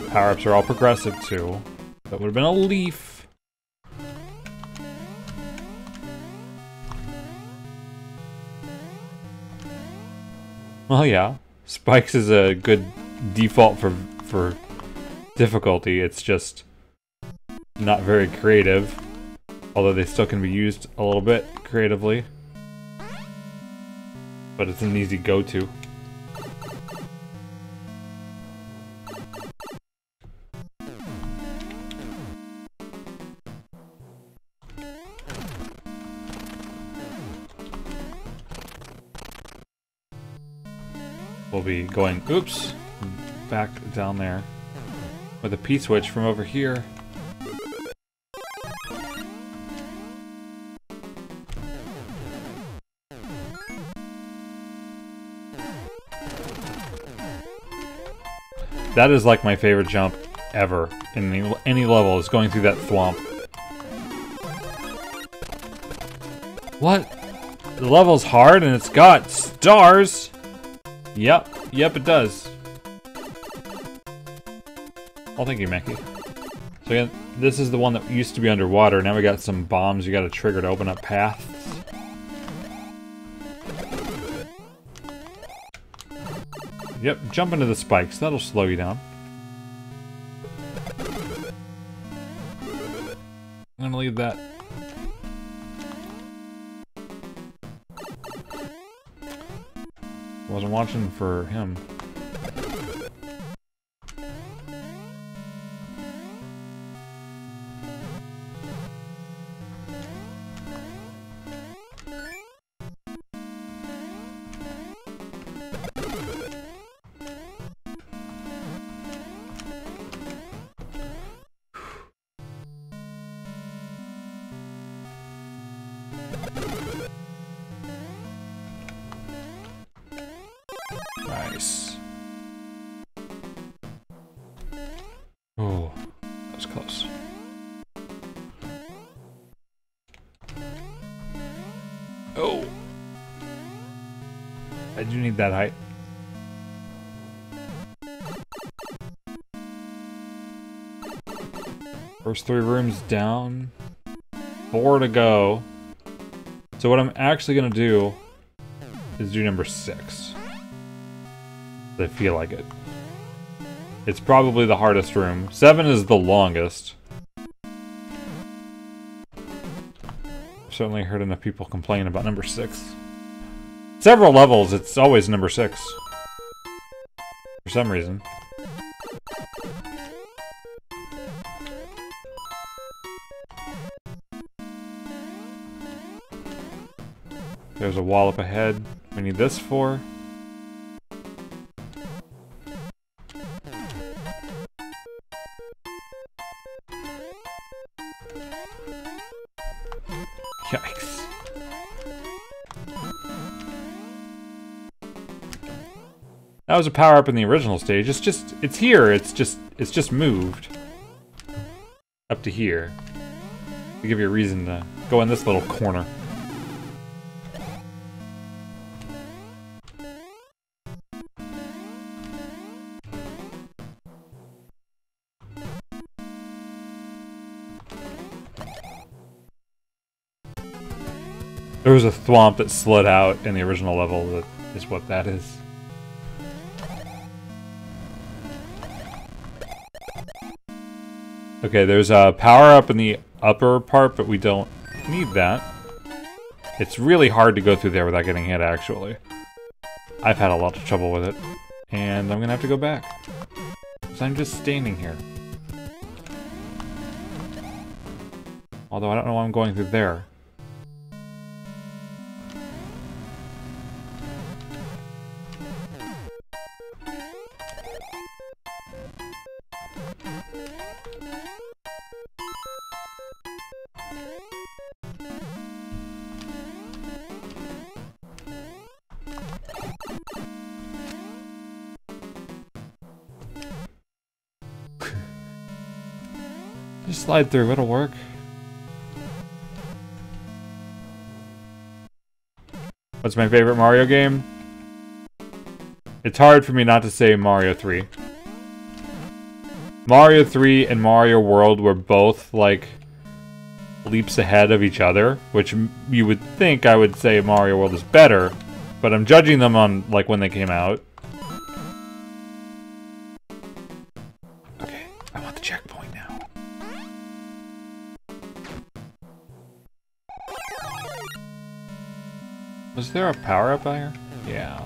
Power-ups are all progressive, too. That would have been a leaf. Well, yeah. Spikes is a good default for difficulty. It's just not very creative. Although they still can be used a little bit creatively. But it's an easy go-to. We'll be going, oops, back down there with a P-switch from over here. That is like my favorite jump ever in any level, is going through that thwomp. What? The level's hard and it's got stars! Yep, it does. Oh, thank you, Mackie. So again, this is the one that used to be underwater. Now we got some bombs you gotta trigger to open up paths. Yep, jump into the spikes. That'll slow you down. I'm gonna leave that. Wasn't watching for him. Nice. Oh, that was close. Oh! I do need that height. First 3 rooms down. 4 to go. So what I'm actually gonna do is do number 6. I feel like it. It's probably the hardest room. 7 is the longest. Certainly heard enough people complain about number 6. Several levels, it's always number 6. For some reason. There's a wall up ahead. We need this for. That was a power-up in the original stage. It's here. It's just moved up to here to give you a reason to go in this little corner. There was a thwomp that slid out in the original level. That is what that is. Okay, there's a power-up in the upper part, but we don't need that. It's really hard to go through there without getting hit, actually. I've had a lot of trouble with it. And I'm gonna have to go back. Because I'm just standing here. Although I don't know why I'm going through there. Just slide through, it'll work. What's my favorite Mario game? It's hard for me not to say Mario 3. Mario 3 and Mario World were both, like, leaps ahead of each other, which you would think I would say Mario World is better, but I'm judging them on, like, when they came out. Okay, I want the checkpoint now. Was there a power-up out here? Yeah.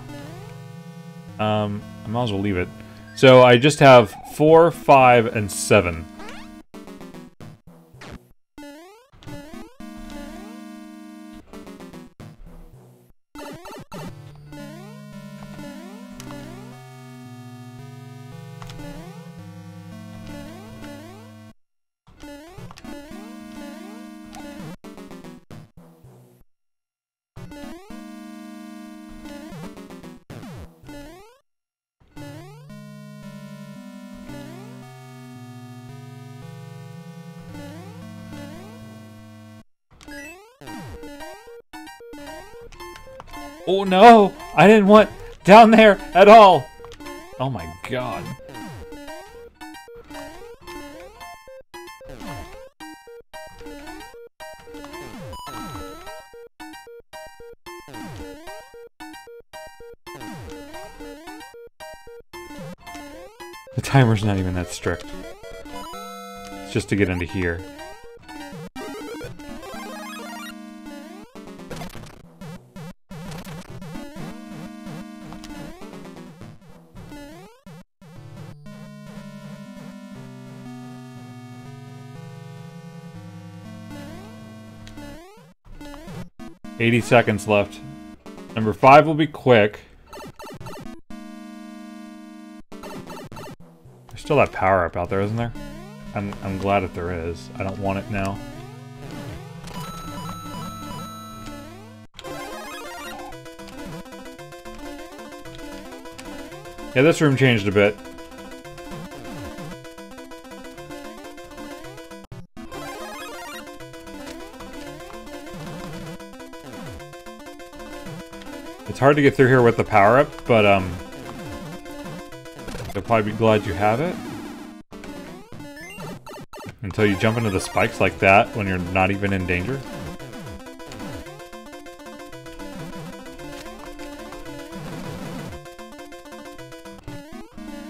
I might as well leave it. So I just have 4, 5, and 7. Oh no! I didn't want down there at all! Oh my god. The timer's not even that strict. It's just to get into here. $80 seconds left. Number 5 will be quick. There's still that power up out there, isn't there? I'm glad that there is. I don't want it now. Yeah, this room changed a bit. It's hard to get through here with the power-up, but they'll probably be glad you have it. Until you jump into the spikes like that when you're not even in danger.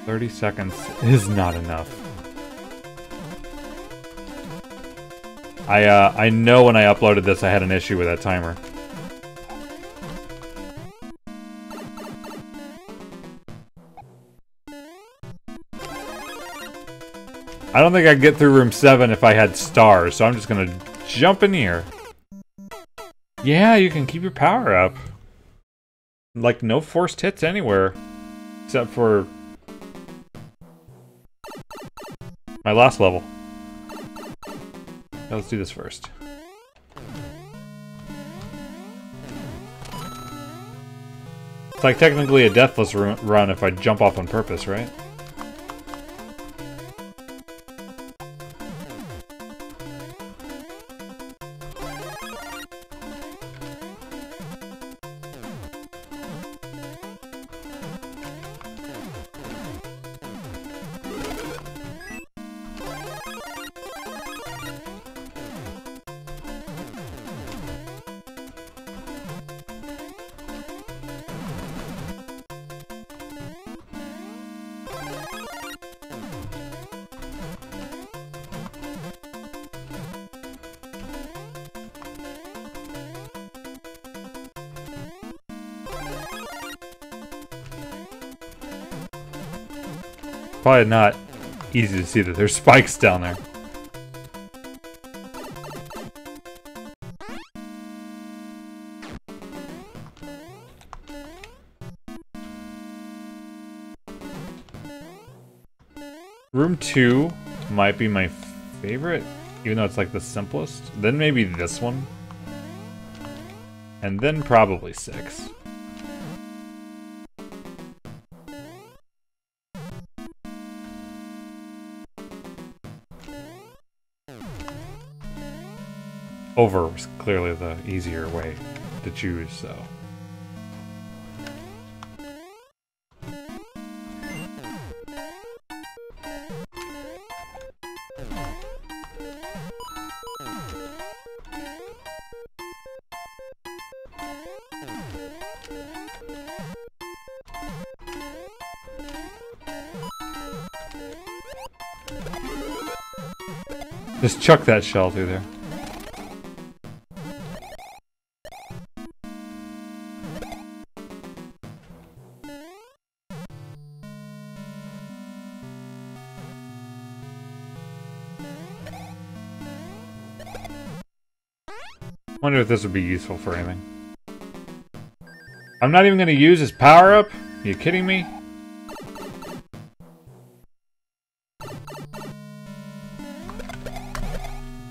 $30 seconds is not enough. I know when I uploaded this I had an issue with that timer. I don't think I'd get through room 7 if I had stars, so I'm just gonna jump in here. Yeah, you can keep your power up. Like, no forced hits anywhere. Except for my last level. Now let's do this first. It's like technically a deathless run if I jump off on purpose, right? Probably not easy to see that there's spikes down there. Room 2 might be my favorite, even though it's like the simplest. Then maybe this one. And then probably 6. Over was clearly the easier way to choose, so. Just chuck that shell through there. Wonder if this would be useful for anything. I'm not even going to use his power-up? Are you kidding me?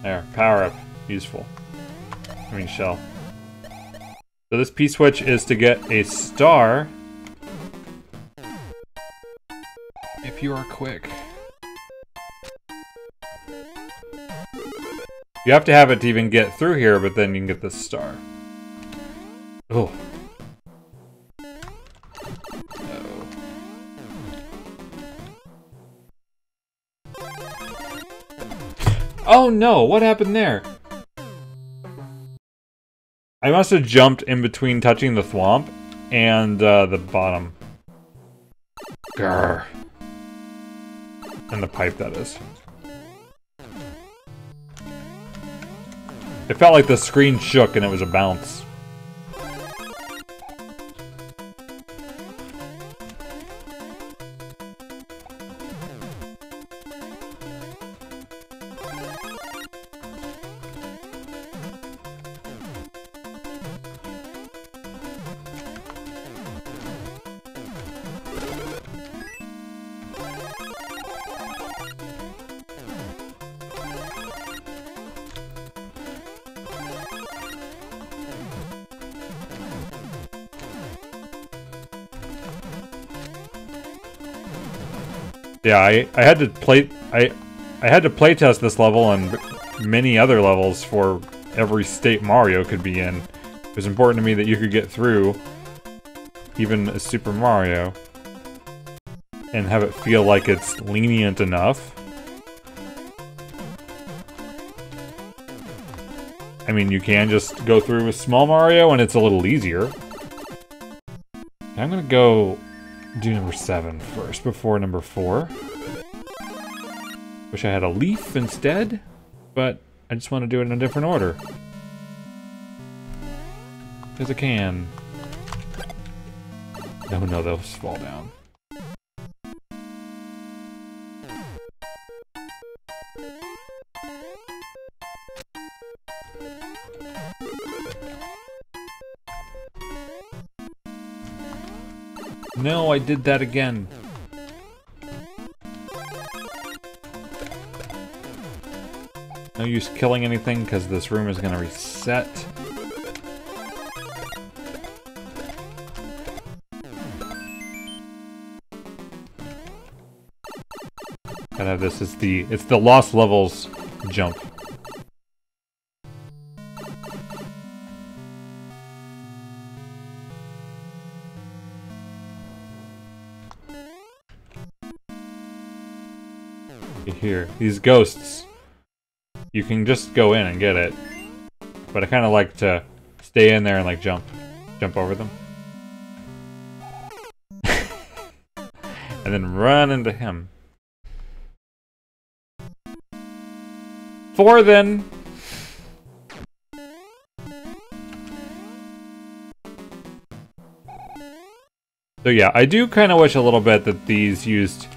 There, power-up. Useful. I mean, shell. So this P-switch is to get a star. If you are quick. You have to have it to even get through here, but then you can get this star. Oh. No. Oh no, what happened there? I must have jumped in between touching the thwomp and the bottom. Grr. And the pipe, that is. It felt like the screen shook and it was a bounce. Yeah, I had to play test this level and many other levels for every state Mario could be in. It was important to me that you could get through even a Super Mario and have it feel like it's lenient enough. I mean, you can just go through with small Mario and it's a little easier. I'm gonna go do number 7 first before number 4. Wish I had a leaf instead, but I just want to do it in a different order. Because I can. No, they'll just fall down. No, I did that again. No use killing anything because this room is going to reset. Gotta have this. It's the lost levels jump. Here, these ghosts. You can just go in and get it. But I kind of like to stay in there and like jump over them. And then run into him. 4 then. So yeah, I do kind of wish a little bit that these used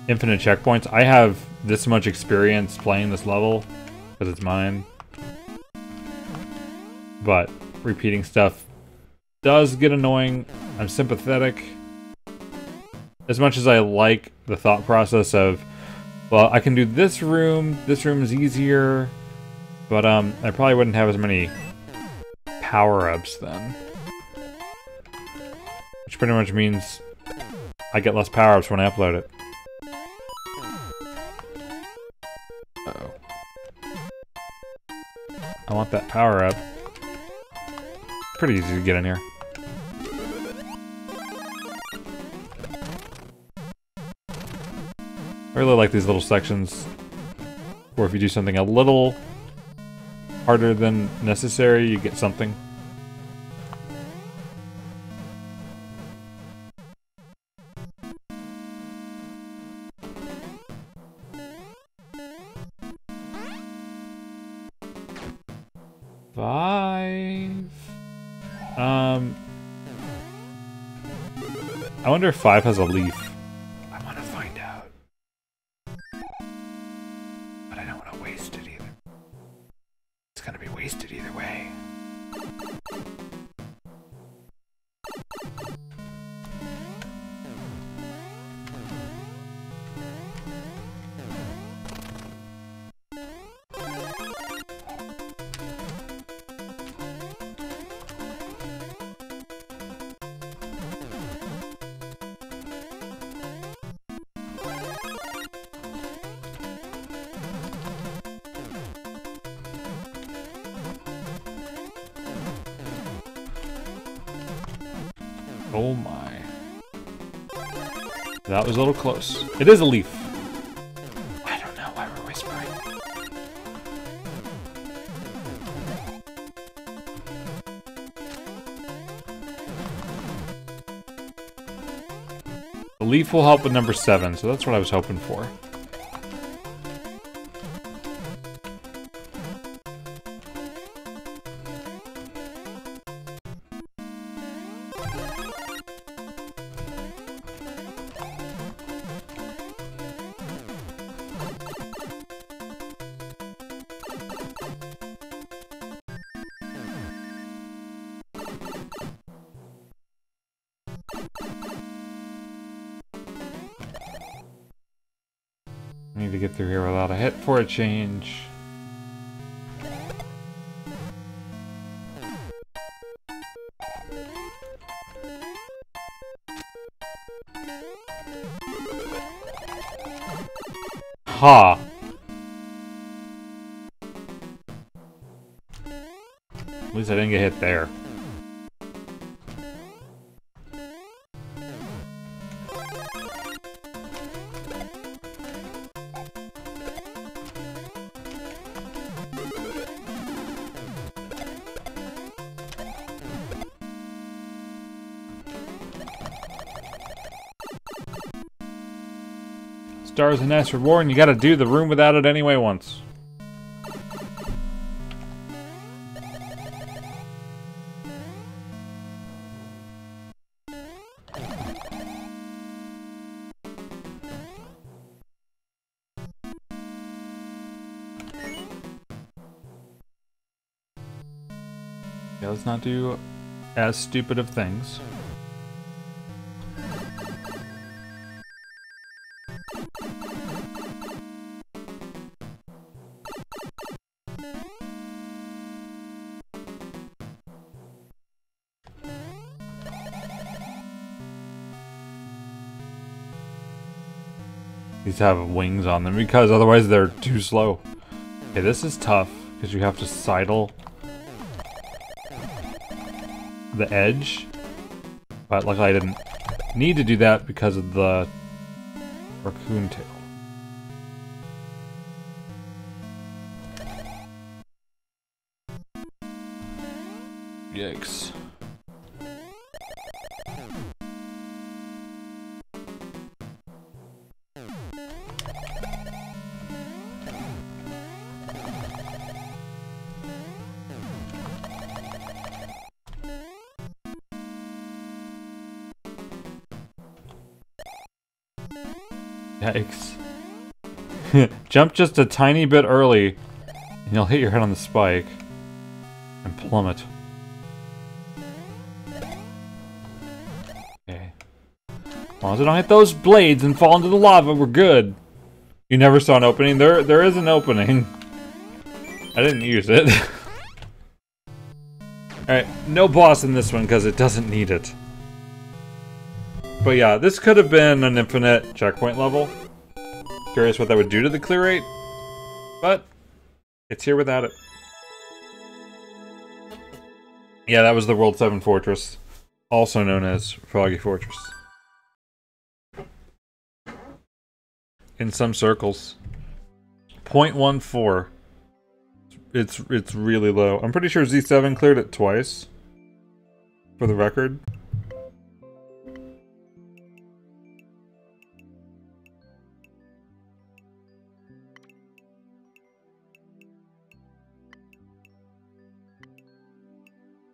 infinite checkpoints. I have this much experience playing this level because it's mine. But repeating stuff does get annoying. I'm sympathetic. As much as I like the thought process of, well, I can do this room is easier, but I probably wouldn't have as many power-ups then. Which pretty much means I get less power-ups when I upload it. Uh-oh. I want that power-up. Pretty easy to get in here. I really like these little sections where if you do something a little harder than necessary, you get something. I wonder if 5 has a leaf. I want to find out. But I don't want to waste it either. It's gonna be wasted either way. Oh my. That was a little close. It is a leaf. I don't know why we're whispering. The leaf will help with number 7, so that's what I was hoping for. I need to get through here without a hit for a change. Ha! At least I didn't get hit there. Stars and S reward, and you gotta do the room without it anyway once. Yeah, let's not do as stupid of things. These have wings on them because otherwise they're too slow. Okay, this is tough because you have to sidle the edge. But luckily I didn't need to do that because of the raccoon tail. Yikes. Yikes. Jump just a tiny bit early, and you'll hit your head on the spike and plummet. Okay. As long as I don't hit those blades and fall into the lava, we're good. You never saw an opening? There is an opening. I didn't use it. Alright, no boss in this one because it doesn't need it. But yeah, this could have been an infinite checkpoint level. Curious what that would do to the clear rate. But it's here without it. Yeah, that was the World 7 Fortress. Also known as Foggy Fortress. In some circles. 0.14. It's really low. I'm pretty sure Z7 cleared it twice. For the record.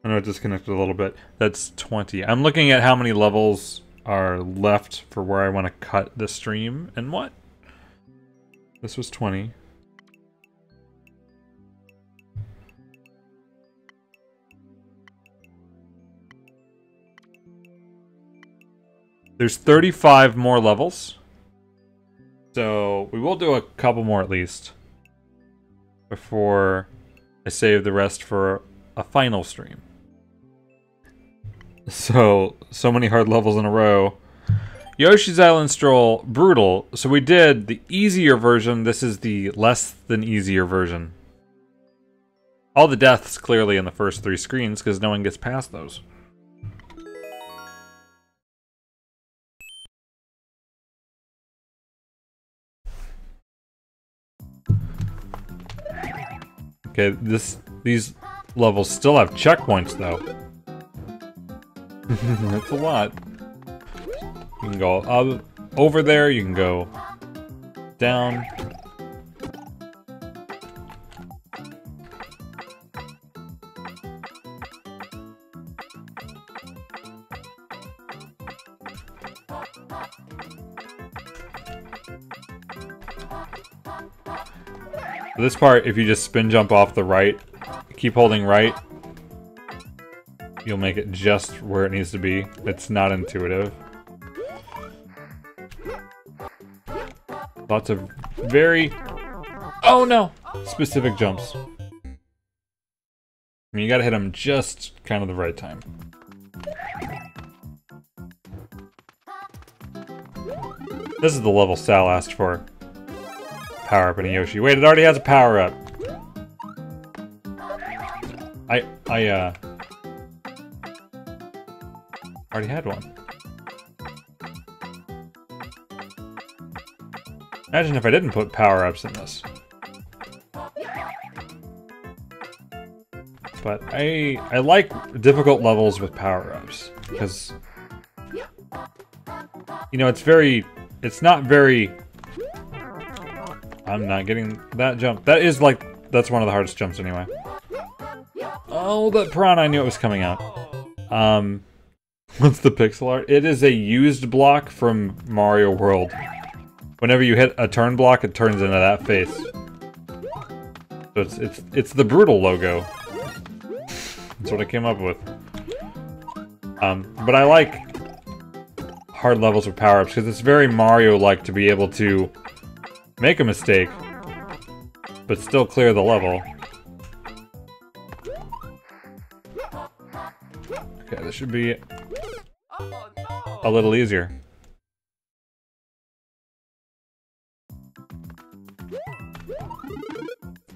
I know it disconnected a little bit. That's 20. I'm looking at how many levels are left for where I want to cut the stream and what? This was 20. There's 35 more levels. So we will do a couple more at least. Before I save the rest for a final stream. So many hard levels in a row. Yoshi's Island Stroll, brutal. So we did the easier version. This is the less than easier version. All the deaths clearly in the first 3 screens because no one gets past those. Okay, these levels still have checkpoints though. That's a lot. You can go up, over there, you can go down. This part, if you just spin jump off the right, keep holding right, you'll make it just where it needs to be. It's not intuitive. Lots of very, oh no, specific jumps. I mean, you gotta hit them just kind of the right time. This is the level Sal asked for. Power up in a Yoshi. Wait, it already has a power up. I already had one. Imagine if I didn't put power-ups in this. But I like difficult levels with power-ups because you know it's not very I'm not getting that jump. That's one of the hardest jumps anyway. Oh, that piranha, I knew it was coming out. What's the pixel art? It is a used block from Mario World. Whenever you hit a turn block, it turns into that face. So it's the brutal logo. That's what I came up with. But I like hard levels with power-ups because it's very Mario-like to be able to make a mistake, but still clear the level. Okay, this should be a little easier.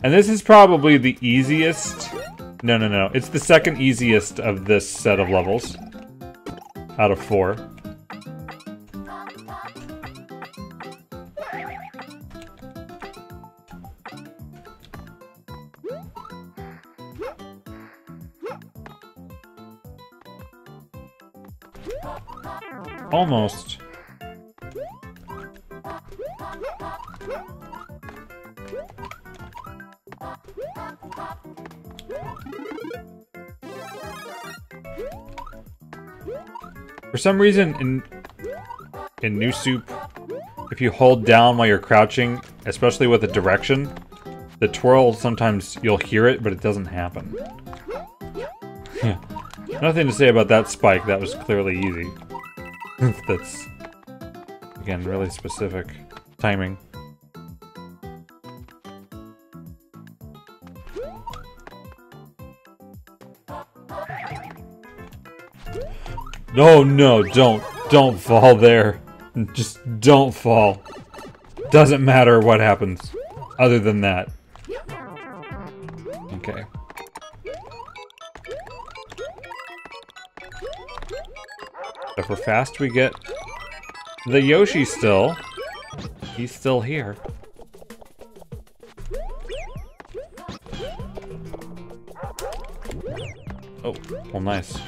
And this is probably the easiest. No, no, no. It's the second easiest of this set of levels. Out of 4. Almost. For some reason, in New Soup, if you hold down while you're crouching, especially with a direction, the twirl, sometimes you'll hear it, but it doesn't happen. Yeah. Nothing to say about that spike, that was clearly easy. That's, again, really specific timing. No, no, don't fall there. Just don't fall. Doesn't matter what happens, other than that. Okay. If we're fast, we get the Yoshi still. He's still here. Oh, well, nice.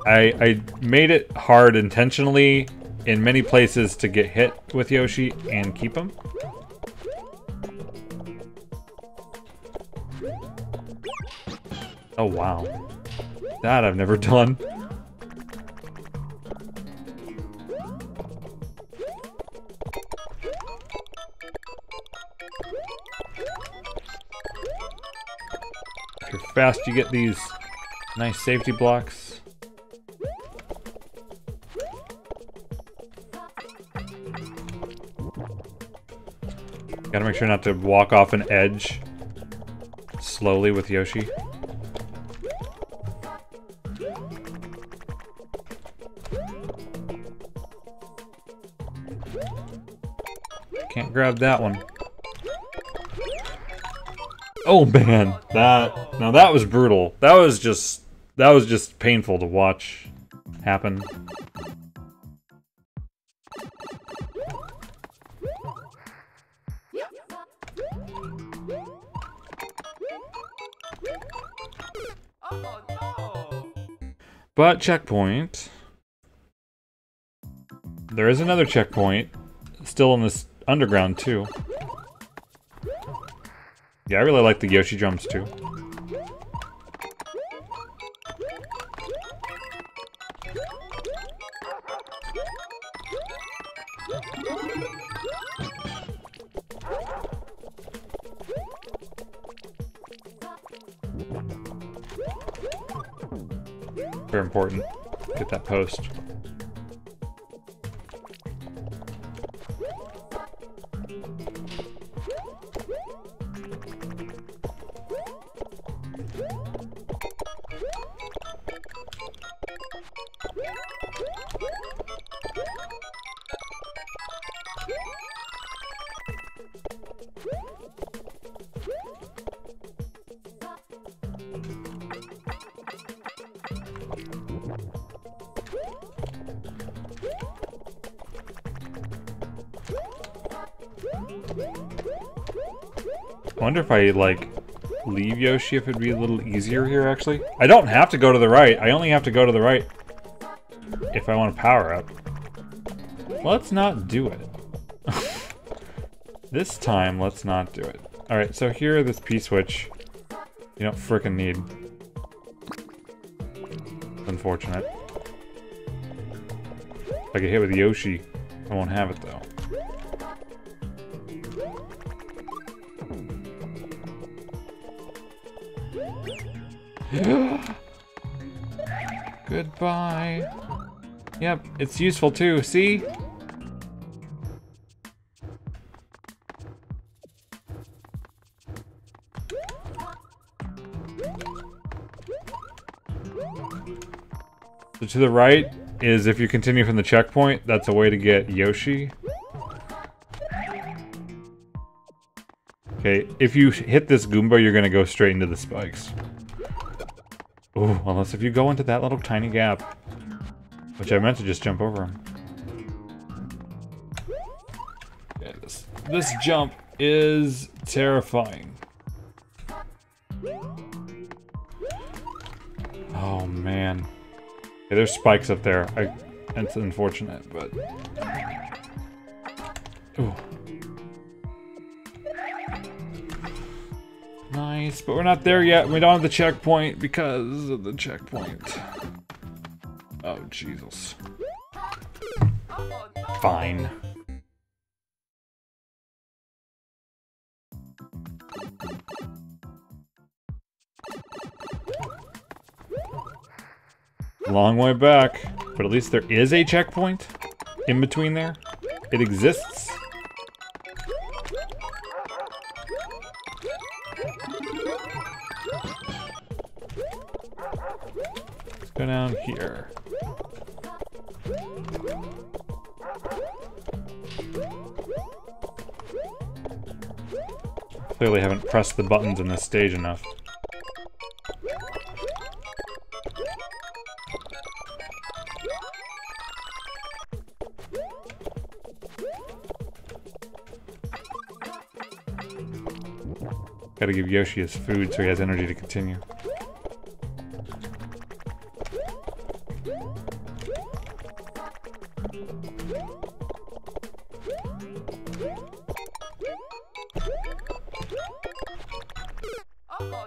I made it hard intentionally in many places to get hit with Yoshi and keep him. Oh, wow. That I've never done. If you're fast, you get these nice safety blocks. Gotta make sure not to walk off an edge slowly with Yoshi. Can't grab that one. Oh man, now that was brutal. That was just painful to watch happen. But checkpoint. There is another checkpoint still in this underground too. Yeah, I really like the Yoshi jumps too. Very important. Get that post. I wonder if I, like, leave Yoshi, if it'd be a little easier here, actually. I don't have to go to the right. I only have to go to the right if I want to power up. Let's not do it. This time, let's not do it. Alright, so here, this P-switch, you don't frickin' need. Unfortunate. If I get hit with Yoshi, I won't have it, though. Goodbye. Yep, it's useful too, see? So to the right is, if you continue from the checkpoint, that's a way to get Yoshi. Okay, if you hit this Goomba, you're gonna go straight into the spikes. Ooh, unless if you go into that little tiny gap. Which I meant to just jump over him. Yeah, this jump is terrifying. Oh, man. Okay, there's spikes up there. It's unfortunate, but... Ooh. Nice, but we're not there yet. We don't have the checkpoint because of the checkpoint. Oh, Jesus. Fine. Long way back, but at least there is a checkpoint in between there. It exists. Let's go down here. Clearly haven't pressed the buttons in this stage enough. Gotta give Yoshi his food so he has energy to continue.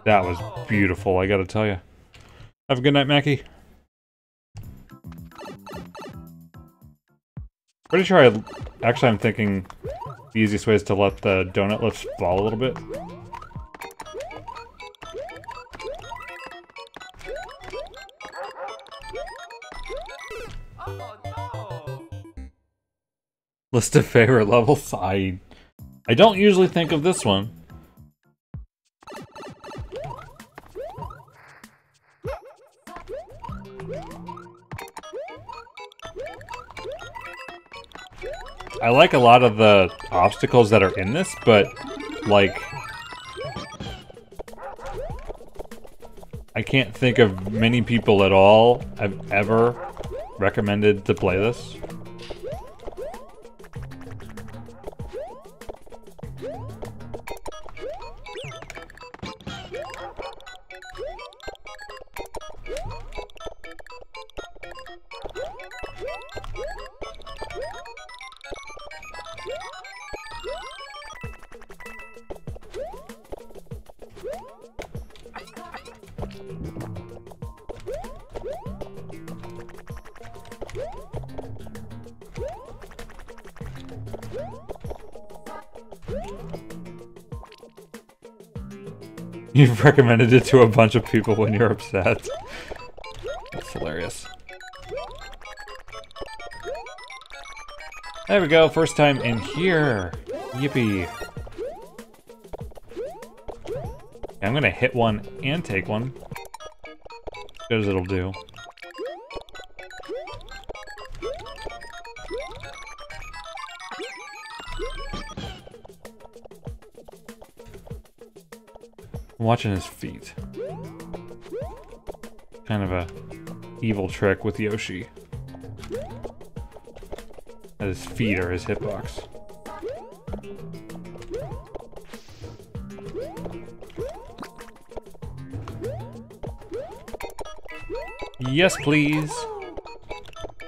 That was beautiful, I gotta tell you. Have a good night, Mackie. Pretty sure actually, I'm thinking the easiest way is to let the donut lips fall a little bit. List of favorite levels? I don't usually think of this one. I like a lot of the obstacles that are in this, but, like... I can't think of many people at all I've ever recommended to play this. You've recommended it to a bunch of people when you're upset. That's hilarious. There we go, first time in here. Yippee. I'm gonna hit one and take one. As good as it'll do. I'm watching his feet. Kind of a evil trick with Yoshi. That his feet are his hitbox. Yes, please.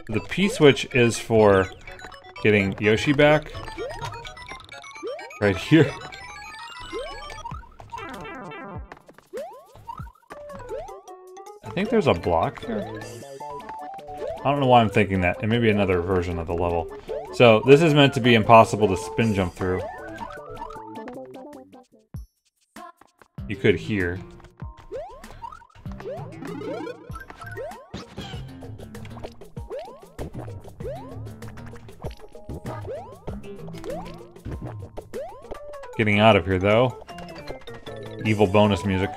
The P-switch is for getting Yoshi back. Right here. I think there's a block there. I don't know why I'm thinking that. It may be another version of the level. So, this is meant to be impossible to spin jump through. You could here. Getting out of here, though. Evil bonus music.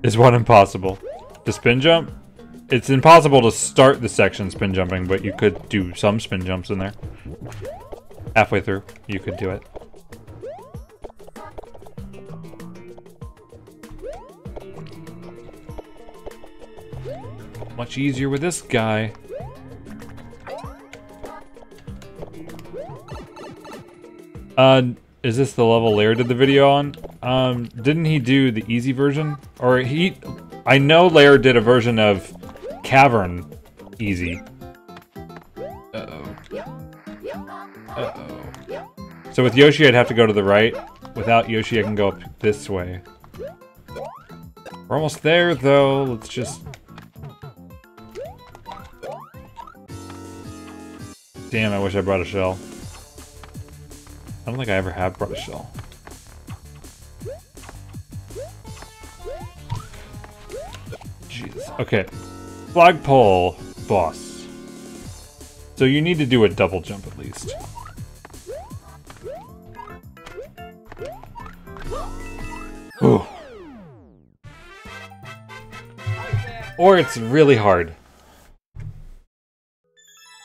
Is one impossible? The spin jump It's impossible to start the section spin jumping, but you could do some spin jumps in there. Halfway through, you could do it. Much easier with this guy. Is this the level Lair did the video on? Didn't he do the easy version? Or I know Lair did a version of Cavern easy. Uh-oh. Uh-oh. So with Yoshi, I'd have to go to the right. Without Yoshi, I can go up this way. We're almost there, though. Let's just... Damn, I wish I brought a shell. I don't think I ever have brought a shell. Jeez. Okay. Flagpole boss. So you need to do a double jump at least. Ooh. Or it's really hard.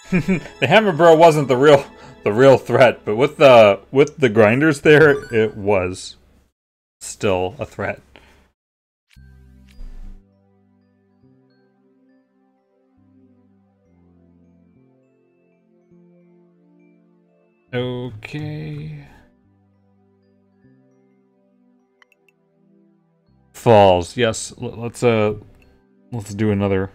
The Hammer Bro wasn't the real threat, but with the grinders there, it was still a threat. Okay. Falls. Yes, let's do another.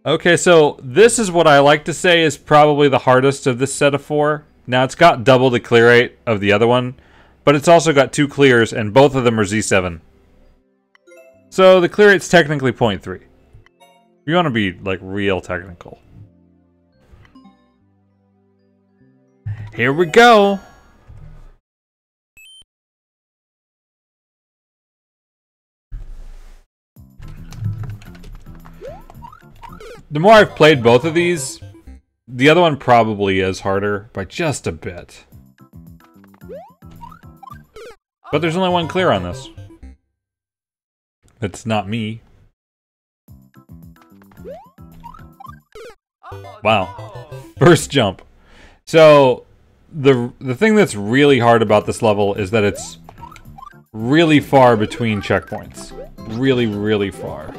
Okay, so this is what I like to say is probably the hardest of this set of 4. Now, it's got double the clear rate of the other one, but it's also got 2 clears, and both of them are Z7. So the clear rate's technically 0.3. You want to be, like, real technical. Here we go! The more I've played both of these, the other one probably is harder by just a bit. But there's only one clear on this. It's not me. Wow. First jump. So, the thing that's really hard about this level is that it's really far between checkpoints. Really, really far.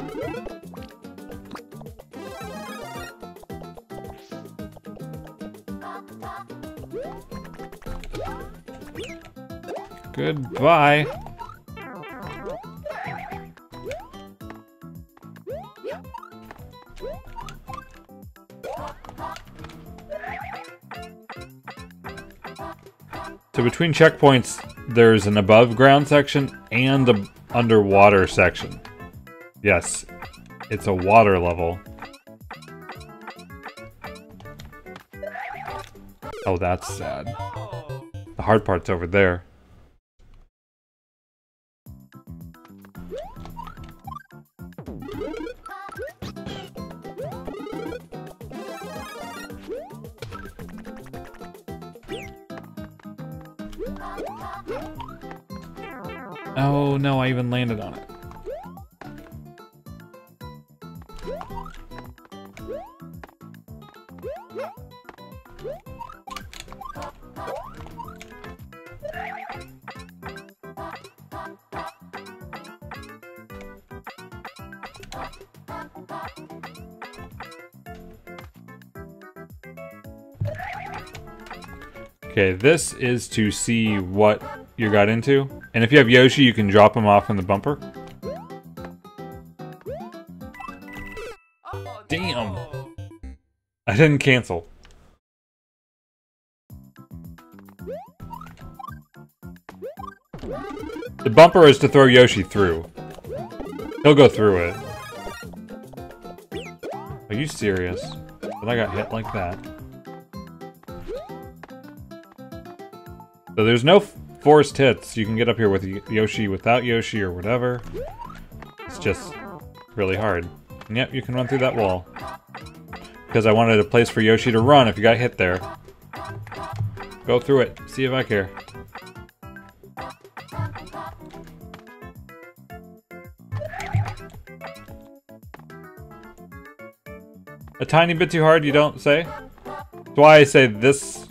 Goodbye. So between checkpoints, there's an above ground section and an underwater section. Yes, it's a water level. Oh, that's sad. The hard part's over there. Oh no, I even landed on it. Okay, this is to see what you got into. And if you have Yoshi, you can drop him off in the bumper. Damn! I didn't cancel. The bumper is to throw Yoshi through. He'll go through it. Are you serious? But I got hit like that. So there's no forced hits. You can get up here with Yoshi, without Yoshi, or whatever. It's just really hard. And yep, you can run through that wall. Because I wanted a place for Yoshi to run if you got hit there. Go through it. See if I care. A tiny bit too hard, you don't say? That's why I say this...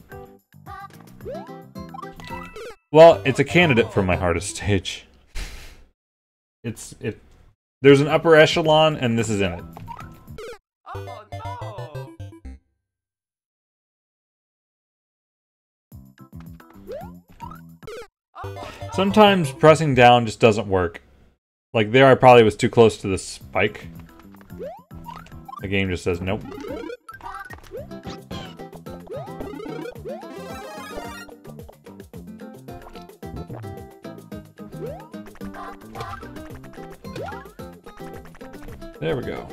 Well, it's a candidate for my hardest stage. There's an upper echelon, and this is in it. Oh no! Sometimes pressing down just doesn't work. Like there I probably was too close to the spike. The game just says nope. There we go.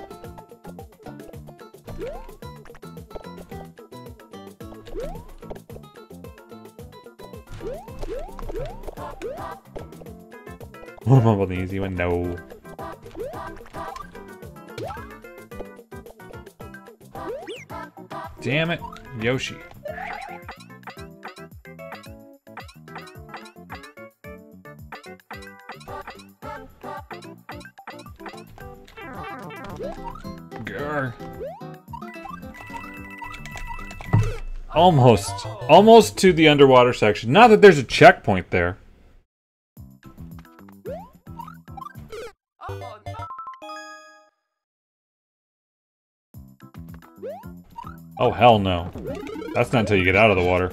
What about the easy one? No. Damn it, Yoshi. Grr. Almost to the underwater section. Not that there's a checkpoint there. Oh, hell no. That's not until you get out of the water.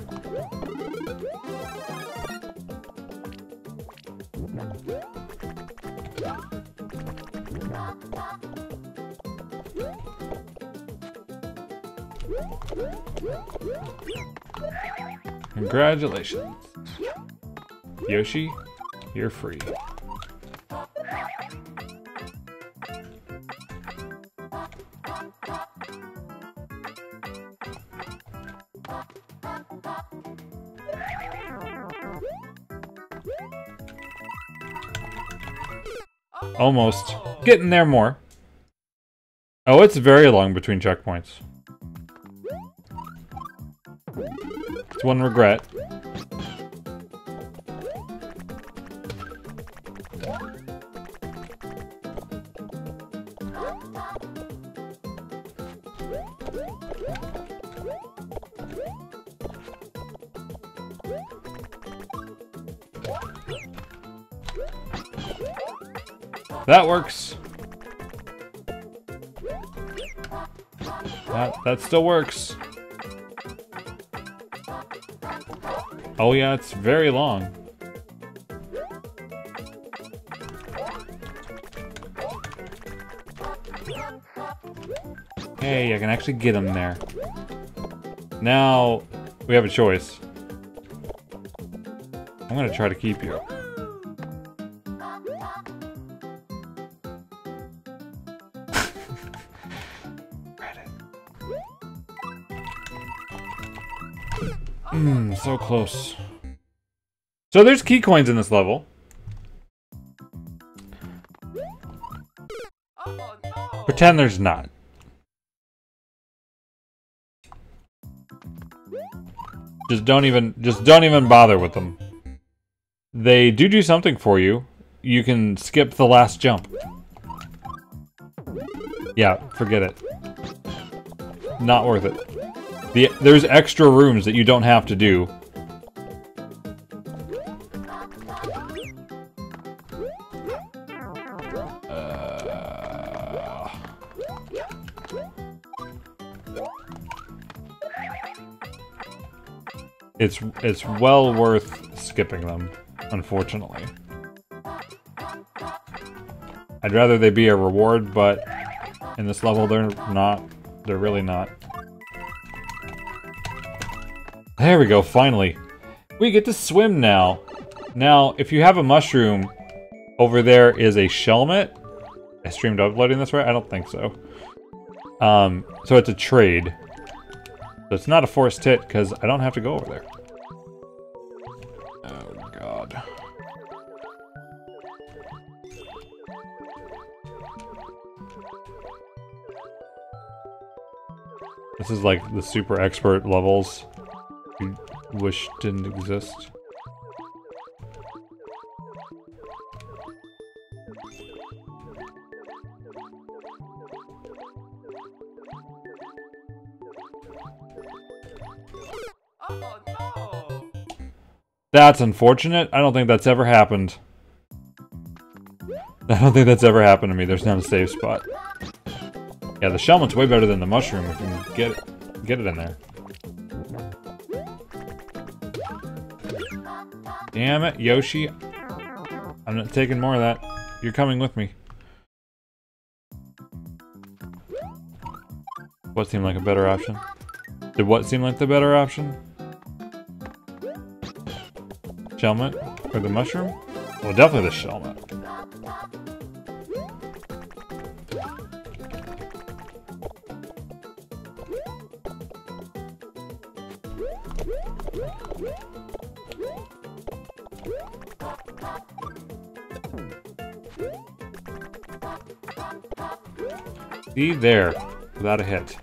Congratulations. Yoshi, you're free. Almost. Getting there more. Oh, it's very long between checkpoints. It's one regret. That works. That still works. Oh yeah, it's very long. Hey, I can actually get him there. Now, we have a choice. I'm gonna try to keep you. So close. So there's key coins in this level. Oh, no. Pretend there's not. Just don't even bother with them. They do something for you. You can skip the last jump. Yeah, forget it. Not worth it. There's extra rooms that you don't have to do. It's well worth skipping them, unfortunately. I'd rather they be a reward, but in this level they're not. They're really not. There we go, finally. We get to swim now. Now, if you have a mushroom, over there is a shelmet. I streamed uploading this right? I don't think so. So it's a trade. So it's not a forced hit, because I don't have to go over there. Oh, God. This is like the super expert levels you wish didn't exist. Oh no! That's unfortunate. I don't think that's ever happened. I don't think that's ever happened to me. There's not a safe spot. Yeah, the shellman's way better than the mushroom if you can get it in there. Damn it, Yoshi. I'm not taking more of that. You're coming with me. What seemed like a better option? Did what seem like the better option? Shellmet? Or the mushroom? Well, definitely the shellmet. See there, without a hit.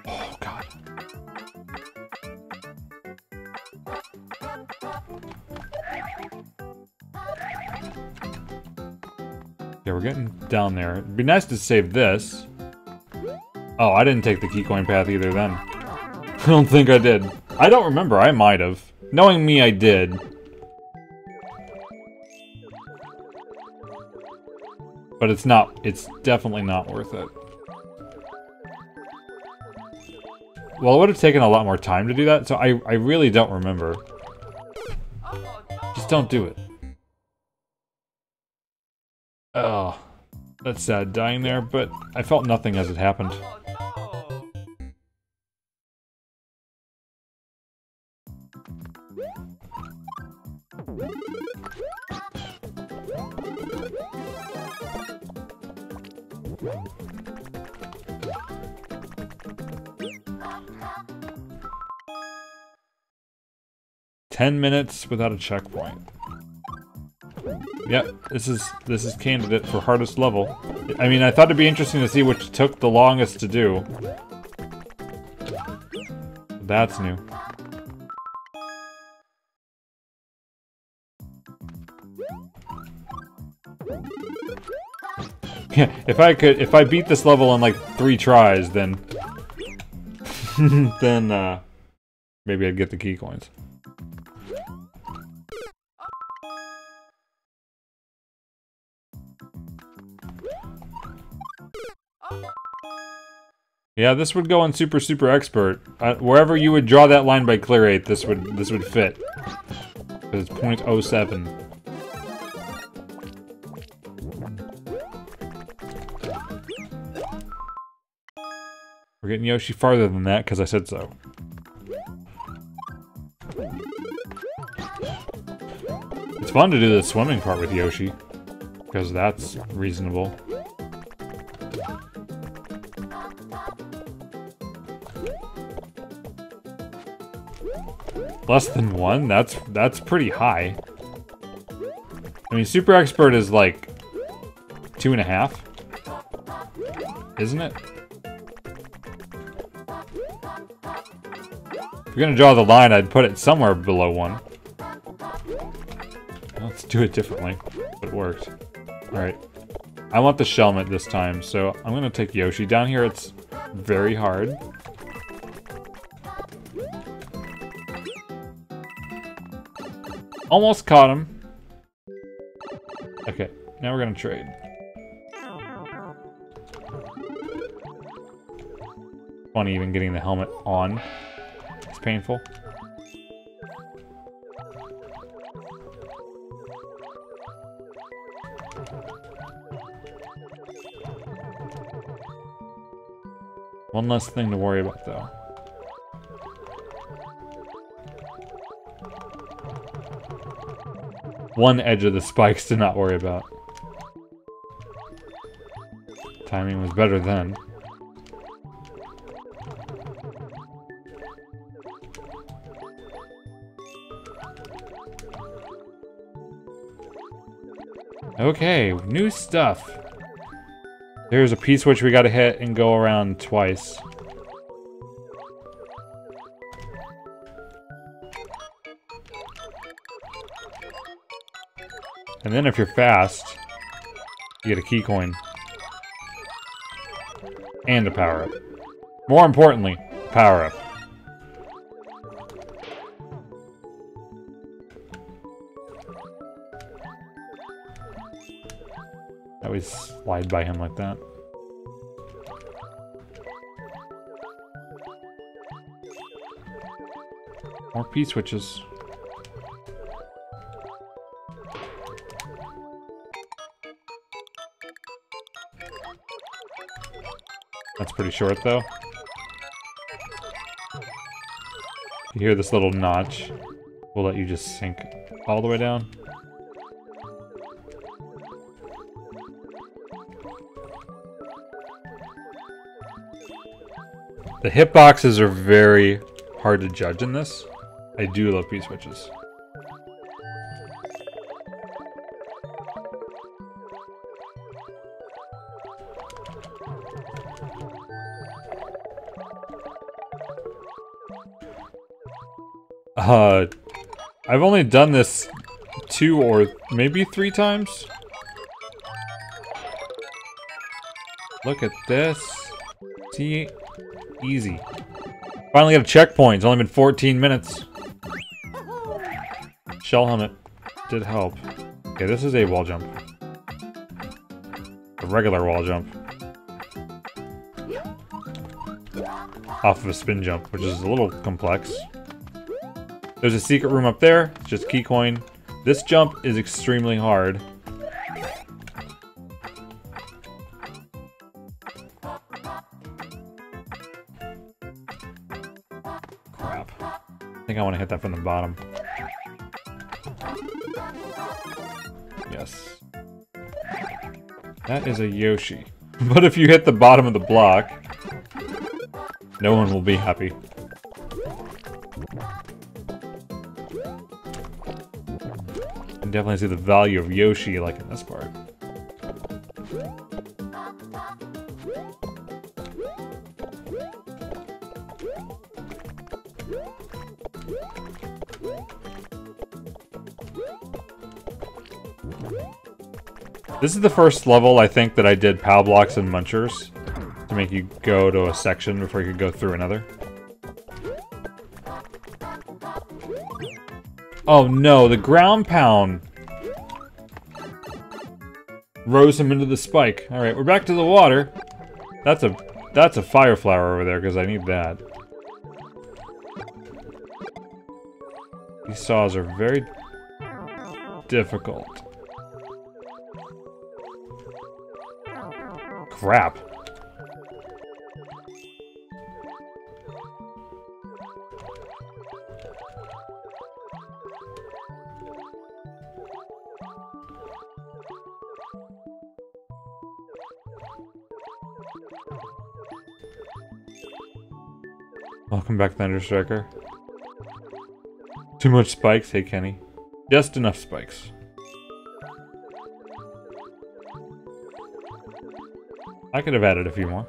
Oh god. Yeah, we're getting down there. It'd be nice to save this. Oh, I didn't take the key coin path either then. I don't think I did. I don't remember, I might have. Knowing me, I did. But it's definitely not worth it. Well, it would have taken a lot more time to do that, so I really don't remember. Oh no! Just don't do it. Oh, that's sad dying there, but I felt nothing as it happened. Oh no! 10 minutes without a checkpoint. Yep, this is candidate for hardest level. I mean, I thought it'd be interesting to see which took the longest to do. That's new. Yeah, if I beat this level in like 3 tries, then then maybe I'd get the key coins. Yeah, this would go on super expert. Wherever you would draw that line by clear 8, this would fit. Because it's 0.07. We're getting Yoshi farther than that because I said so. It's fun to do the swimming part with Yoshi, because that's reasonable. Less than 1? That's pretty high. I mean, super expert is like 2.5, isn't it? If you're gonna draw the line, I'd put it somewhere below 1. Let's do it differently, but it worked. Alright. I want the Shellmet this time, so I'm gonna take Yoshi. Down here it's very hard. Almost caught him. Okay, now we're gonna trade. Funny even getting the helmet on. It's painful. One less thing to worry about though. One edge of the spikes to not worry about. Timing was better then. Okay, new stuff. There's a piece which we gotta hit and go around twice. And then if you're fast, you get a key coin. And a power-up. More importantly, power-up. I always slide by him like that. More P-switches. That's pretty short, though. You hear this little notch. We'll let you just sink all the way down. The hitboxes are very hard to judge in this. I do love P-switches. I've only done this 2 or maybe 3 times. Look at this. See? Easy. Finally got a checkpoint. It's only been 14 minutes. Shell helmet did help. Okay, this is a wall jump. A regular wall jump. Off of a spin jump, which is a little complex. There's a secret room up there. It's just key coin. This jump is extremely hard. Crap. I think I want to hit that from the bottom. Yes. That is a Yoshi. But if you hit the bottom of the block, no one will be happy. You can definitely see the value of Yoshi, like in this part. This is the first level, I think, that I did POW blocks and munchers to make you go to a section before you could go through another. Oh no, the ground pound rose him into the spike. Alright, we're back to the water. That's a fire flower over there, because I need that. These saws are very difficult. Crap. Welcome back, Thunder Striker. Too much spikes? Hey, Kenny. Just enough spikes. I could have added a few more.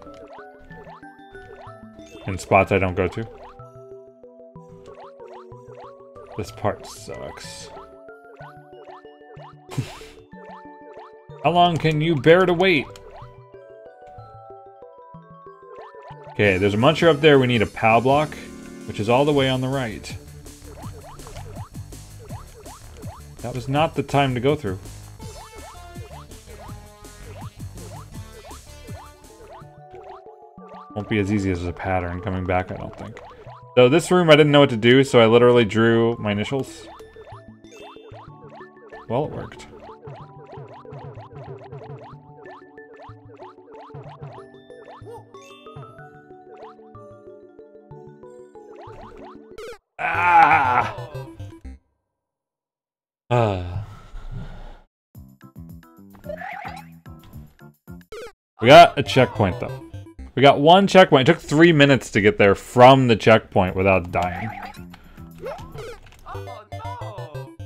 In spots I don't go to. This part sucks. How long can you bear to wait? Okay, there's a muncher up there. We need a POW block, which is all the way on the right. That was not the time to go through. Won't be as easy as a pattern coming back, I don't think. So this room I didn't know what to do, so I literally drew my initials. Well, it worked. Ah! We got a checkpoint, though. We got one checkpoint. It took 3 minutes to get there from the checkpoint without dying. Oh no!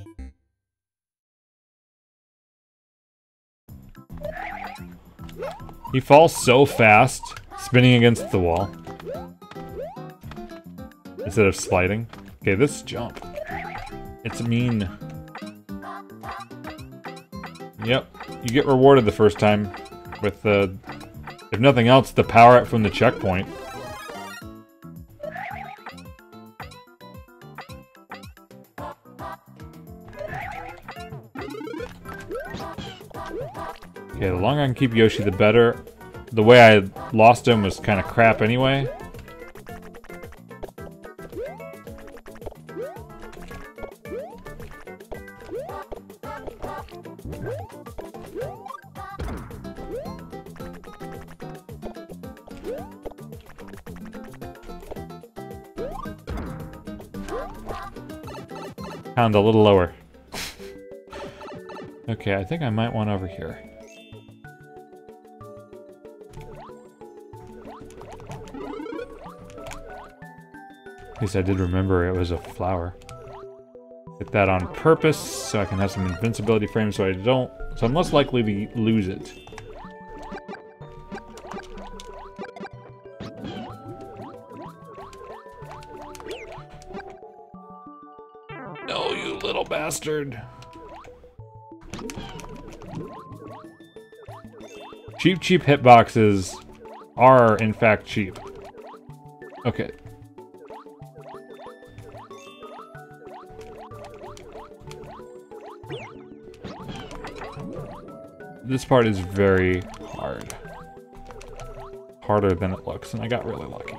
He falls so fast, spinning against the wall. Instead of sliding. Okay, this jump. It's mean. Yep, you get rewarded the first time with the If nothing else, the power up from the checkpoint. Okay, the longer I can keep Yoshi, the better. The way I lost him was kind of crap anyway. Pound a little lower. Okay, I think I might want over here. At least I did remember it was a flower. Get that on purpose so I can have some invincibility frames so I'm less likely to lose it. No, you little bastard. Cheap hitboxes are, in fact, cheap. Okay. This part is very hard. Harder than it looks, and I got really lucky.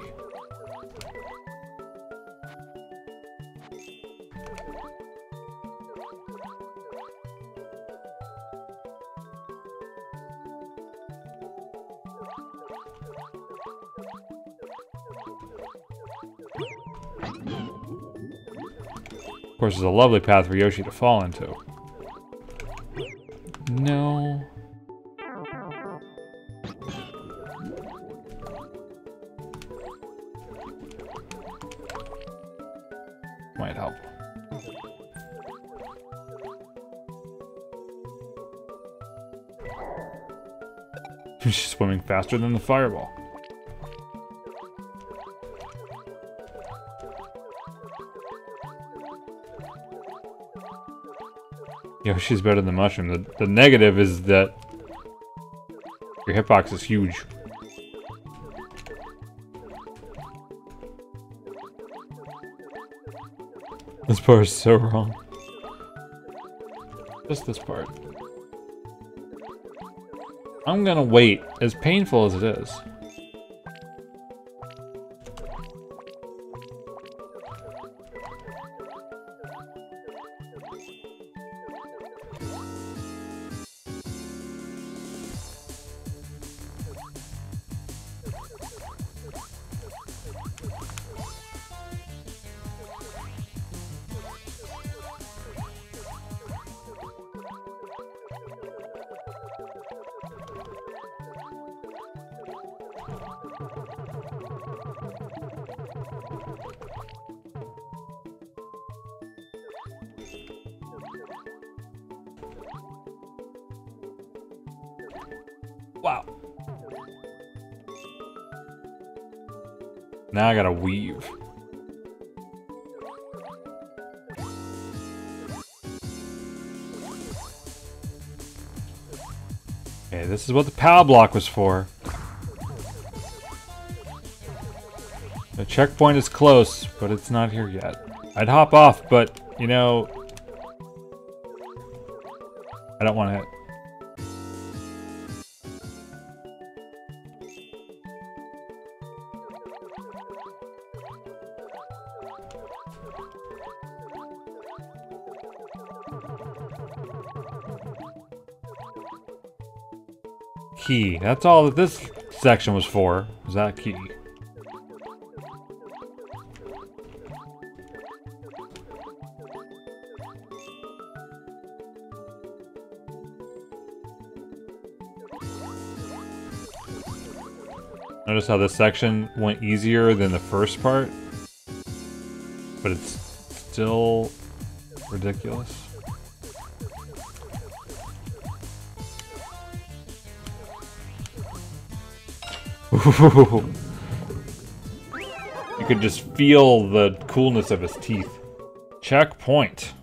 Of course, there's a lovely path for Yoshi to fall into. No. Might help. She's swimming faster than the fireball. Yoshi's better than Mushroom. The negative is that your hitbox is huge. This part is so wrong. Just this part. I'm gonna wait, as painful as it is. Wow. Now I gotta weave. Okay, this is what the POW block was for. The checkpoint is close, but it's not here yet. I'd hop off, but, you know... I don't want to hit. Key. That's all that this section was for, was that key. Notice how this section went easier than the first part, but it's still ridiculous. You could just feel the coolness of his teeth. Checkpoint.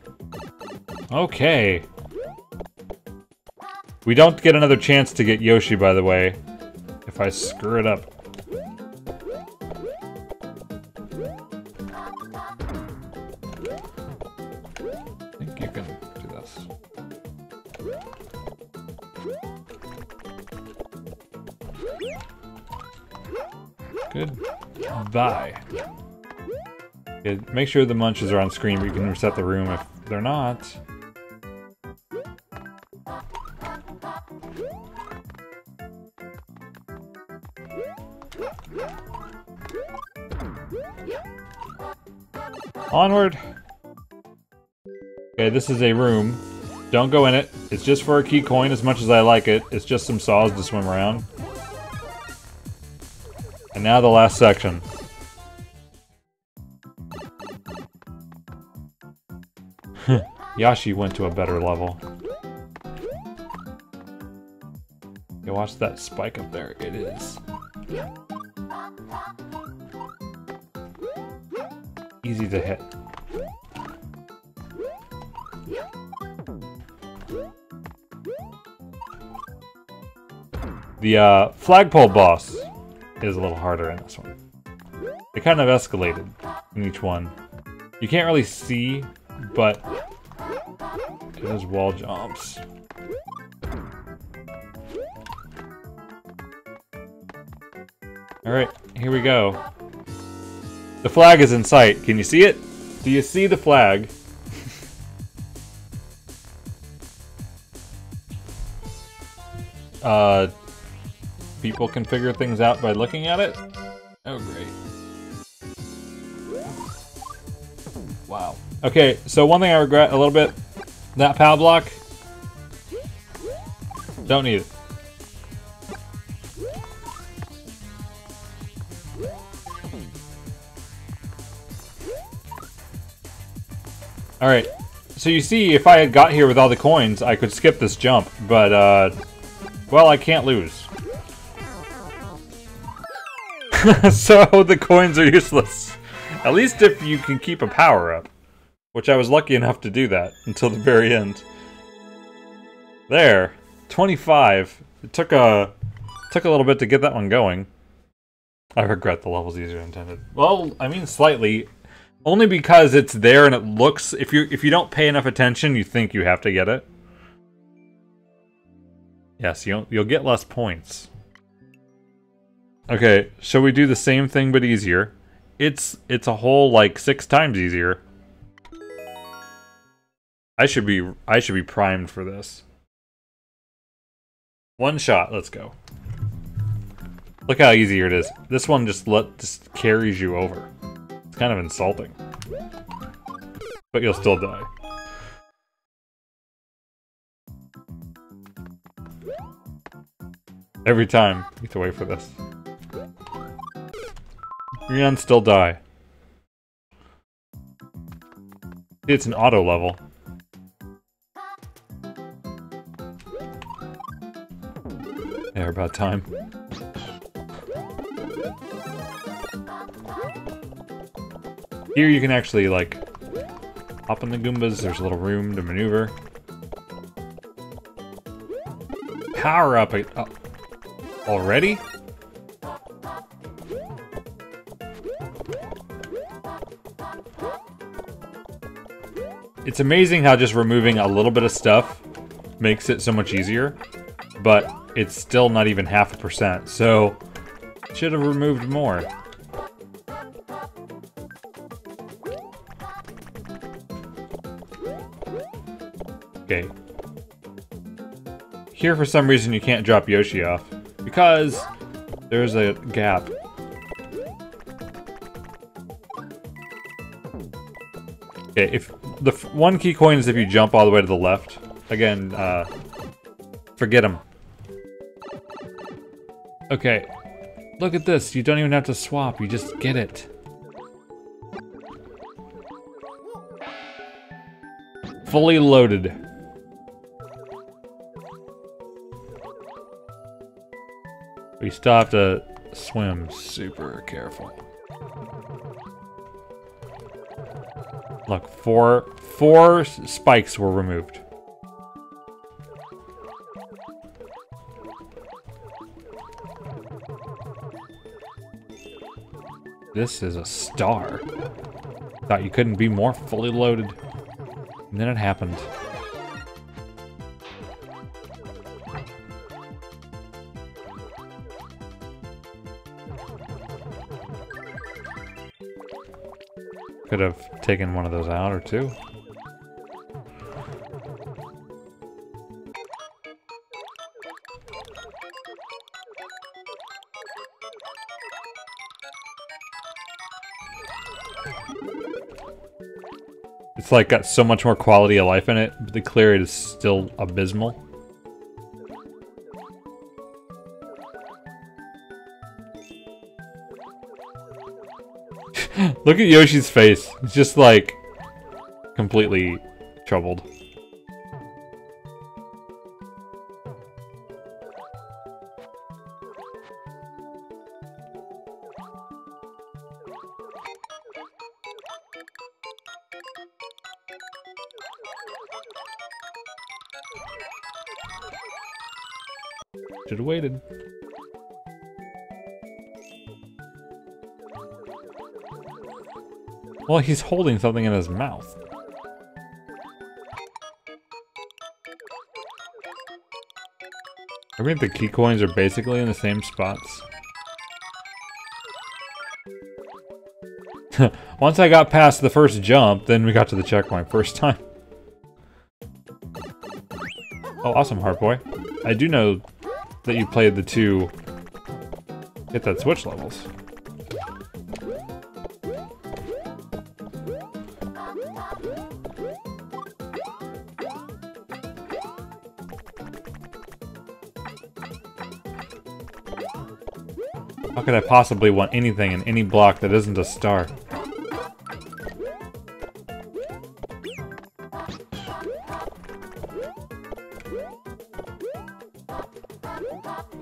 Okay. We don't get another chance to get Yoshi, by the way. If if I screw it up. I think you can do this. Goodbye. Okay, make sure the munches are on screen, but you can reset the room if they're not. Onward! Okay, this is a room. Don't go in it. It's just for a key coin as much as I like it. It's just some saws to swim around. And now the last section. Yashi went to a better level. You watch that spike up there. It is easy to hit. The flagpole boss is a little harder in this one. It kind of escalated in each one. You can't really see, but it is wall jumps. Alright, here we go. The flag is in sight. Can you see it? Do you see the flag? People can figure things out by looking at it? Oh, great. Wow. Okay, so one thing I regret a little bit, that POW block, don't need it. Alright, so you see, if I had got here with all the coins, I could skip this jump, but, well, I can't lose. So the coins are useless. At least if you can keep a power up. Which I was lucky enough to do that until the very end. There. 25. It took a little bit to get that one going. I regret the level's easier than intended. Well, I mean slightly. Only because it's there and it looks, if you don't pay enough attention, you think you have to get it. Yes, you'll get less points. Okay, shall we do the same thing but easier? It's a whole like 6 times easier. I should be primed for this. One shot, let's go. Look how easy it is. This one just carries you over. It's kind of insulting. But you'll still die. Every time, you have to wait for this. You're gonna still die. It's an auto level. Yeah, about time. Here you can actually, like, hop on the Goombas. There's a little room to maneuver. Power up already? It's amazing how just removing a little bit of stuff makes it so much easier, but it's still not even 0.5%, so should have removed more. Okay. Here, for some reason, you can't drop Yoshi off, because there's a gap. Okay, if the one key coin is if you jump all the way to the left. Again, forget him. Okay, look at this. You don't even have to swap. You just get it. Fully loaded. We still have to swim super careful. Look, four spikes were removed. This is a star. Thought you couldn't be more fully loaded. And then it happened. Could have taken one of those out or two. It's like got so much more quality of life in it, but the clear rate is still abysmal. Look at Yoshi's face. It's just like completely troubled. Should have waited. Well, he's holding something in his mouth. I think the key coins are basically in the same spots. Once I got past the first jump, then we got to the checkpoint first time. Oh, awesome, Heart Boy. I do know that you played the two Hit That Switch levels. How could I possibly want anything in any block that isn't a star?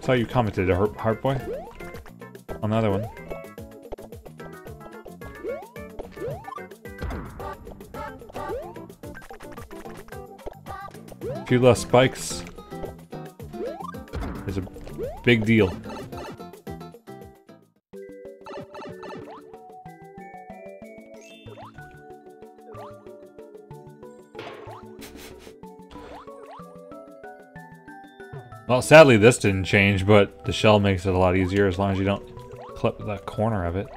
Saw you commented, Heart Boy, on the other one. A few less spikes is a big deal. Well, sadly this didn't change, but the shell makes it a lot easier as long as you don't clip the corner of it.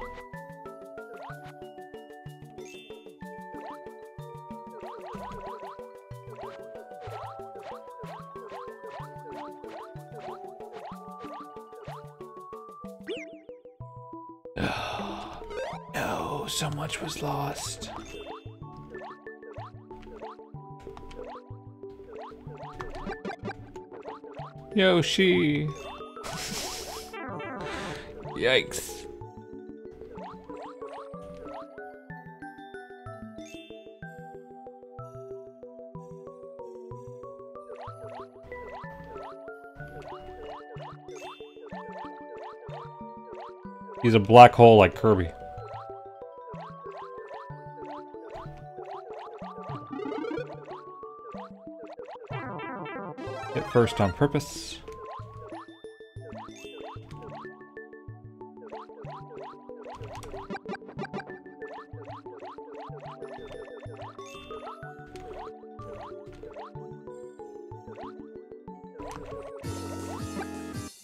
No, so much was lost. Yoshi! Yikes. He's a black hole like Kirby. Hit first on purpose.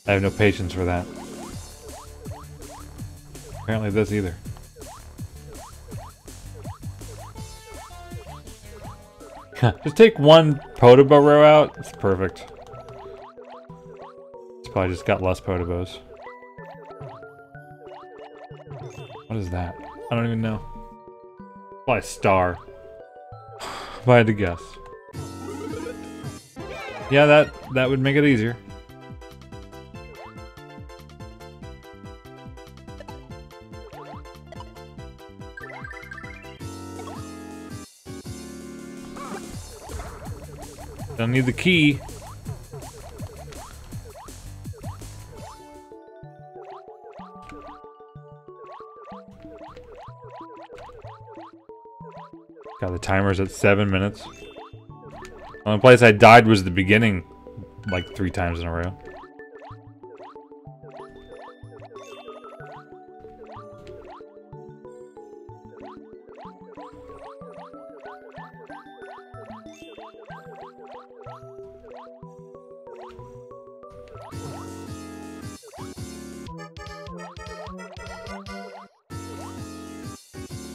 I have no patience for that. Apparently this either. Just take one Podobo row out. It's perfect. It's probably just got less Podobos. What is that? I don't even know. Probably a star. If I had to guess. Yeah, that would make it easier. Don't need the key. God, the timer's at 7 minutes. The only place I died was the beginning, like 3 times in a row.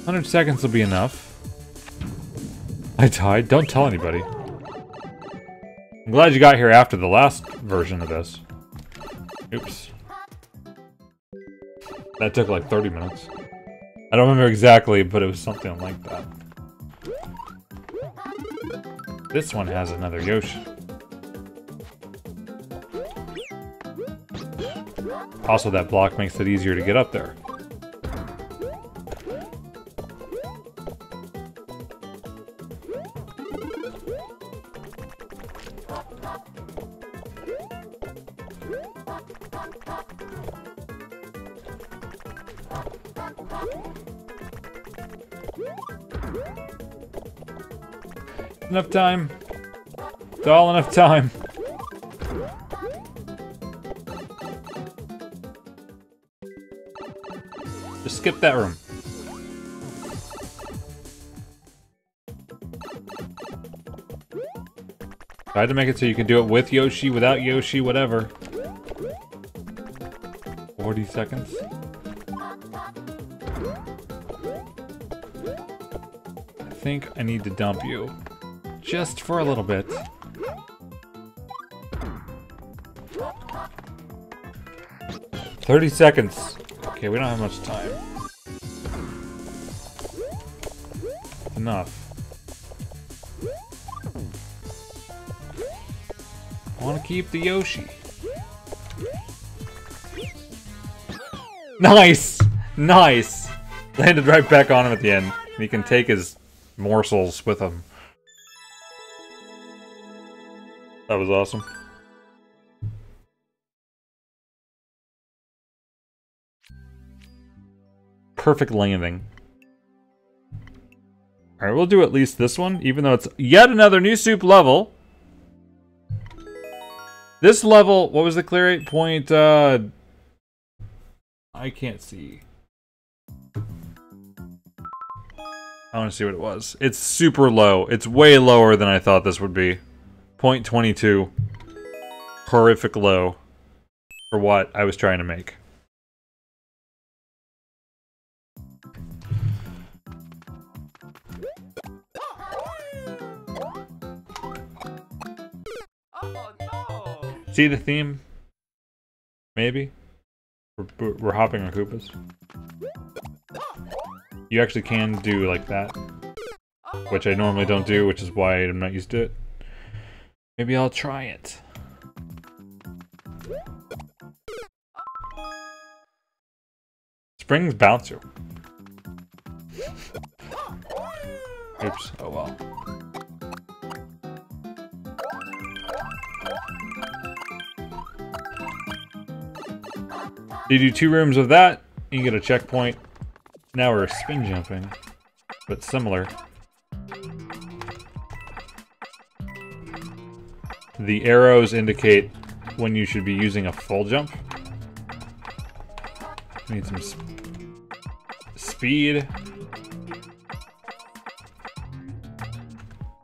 100 seconds will be enough. I died. Don't tell anybody. I'm glad you got here after the last version of this. Oops. That took like 30 minutes. I don't remember exactly, but it was something like that. This one has another Yoshi. Also, that block makes it easier to get up there. Enough time. It's all enough time. Just skip that room. Tried to make it so you can do it with Yoshi, without Yoshi, whatever. 40 seconds. I think I need to dump you. Just for a little bit. "30 seconds. Okay, we don't have much time. Enough. I want to keep the Yoshi. Nice! Nice! Landed right back on him at the end. He can take his morsels with him. That was awesome. Perfect landing. Alright, we'll do at least this one, even though it's yet another new soup level. This level, what was the clear rate? I can't see. I want to see what it was. It's super low. It's way lower than I thought this would be. 0.22. Horrific low for what I was trying to make. Oh no! See the theme? Maybe? We're hopping on Koopas. You actually can do like that, which I normally don't do, which is why I'm not used to it. Maybe I'll try it. Springs bounce you. Oops, oh well. You do 2 rooms of that, you get a checkpoint. Now we're spin jumping, but similar. The arrows indicate when you should be using a full jump. Need some speed.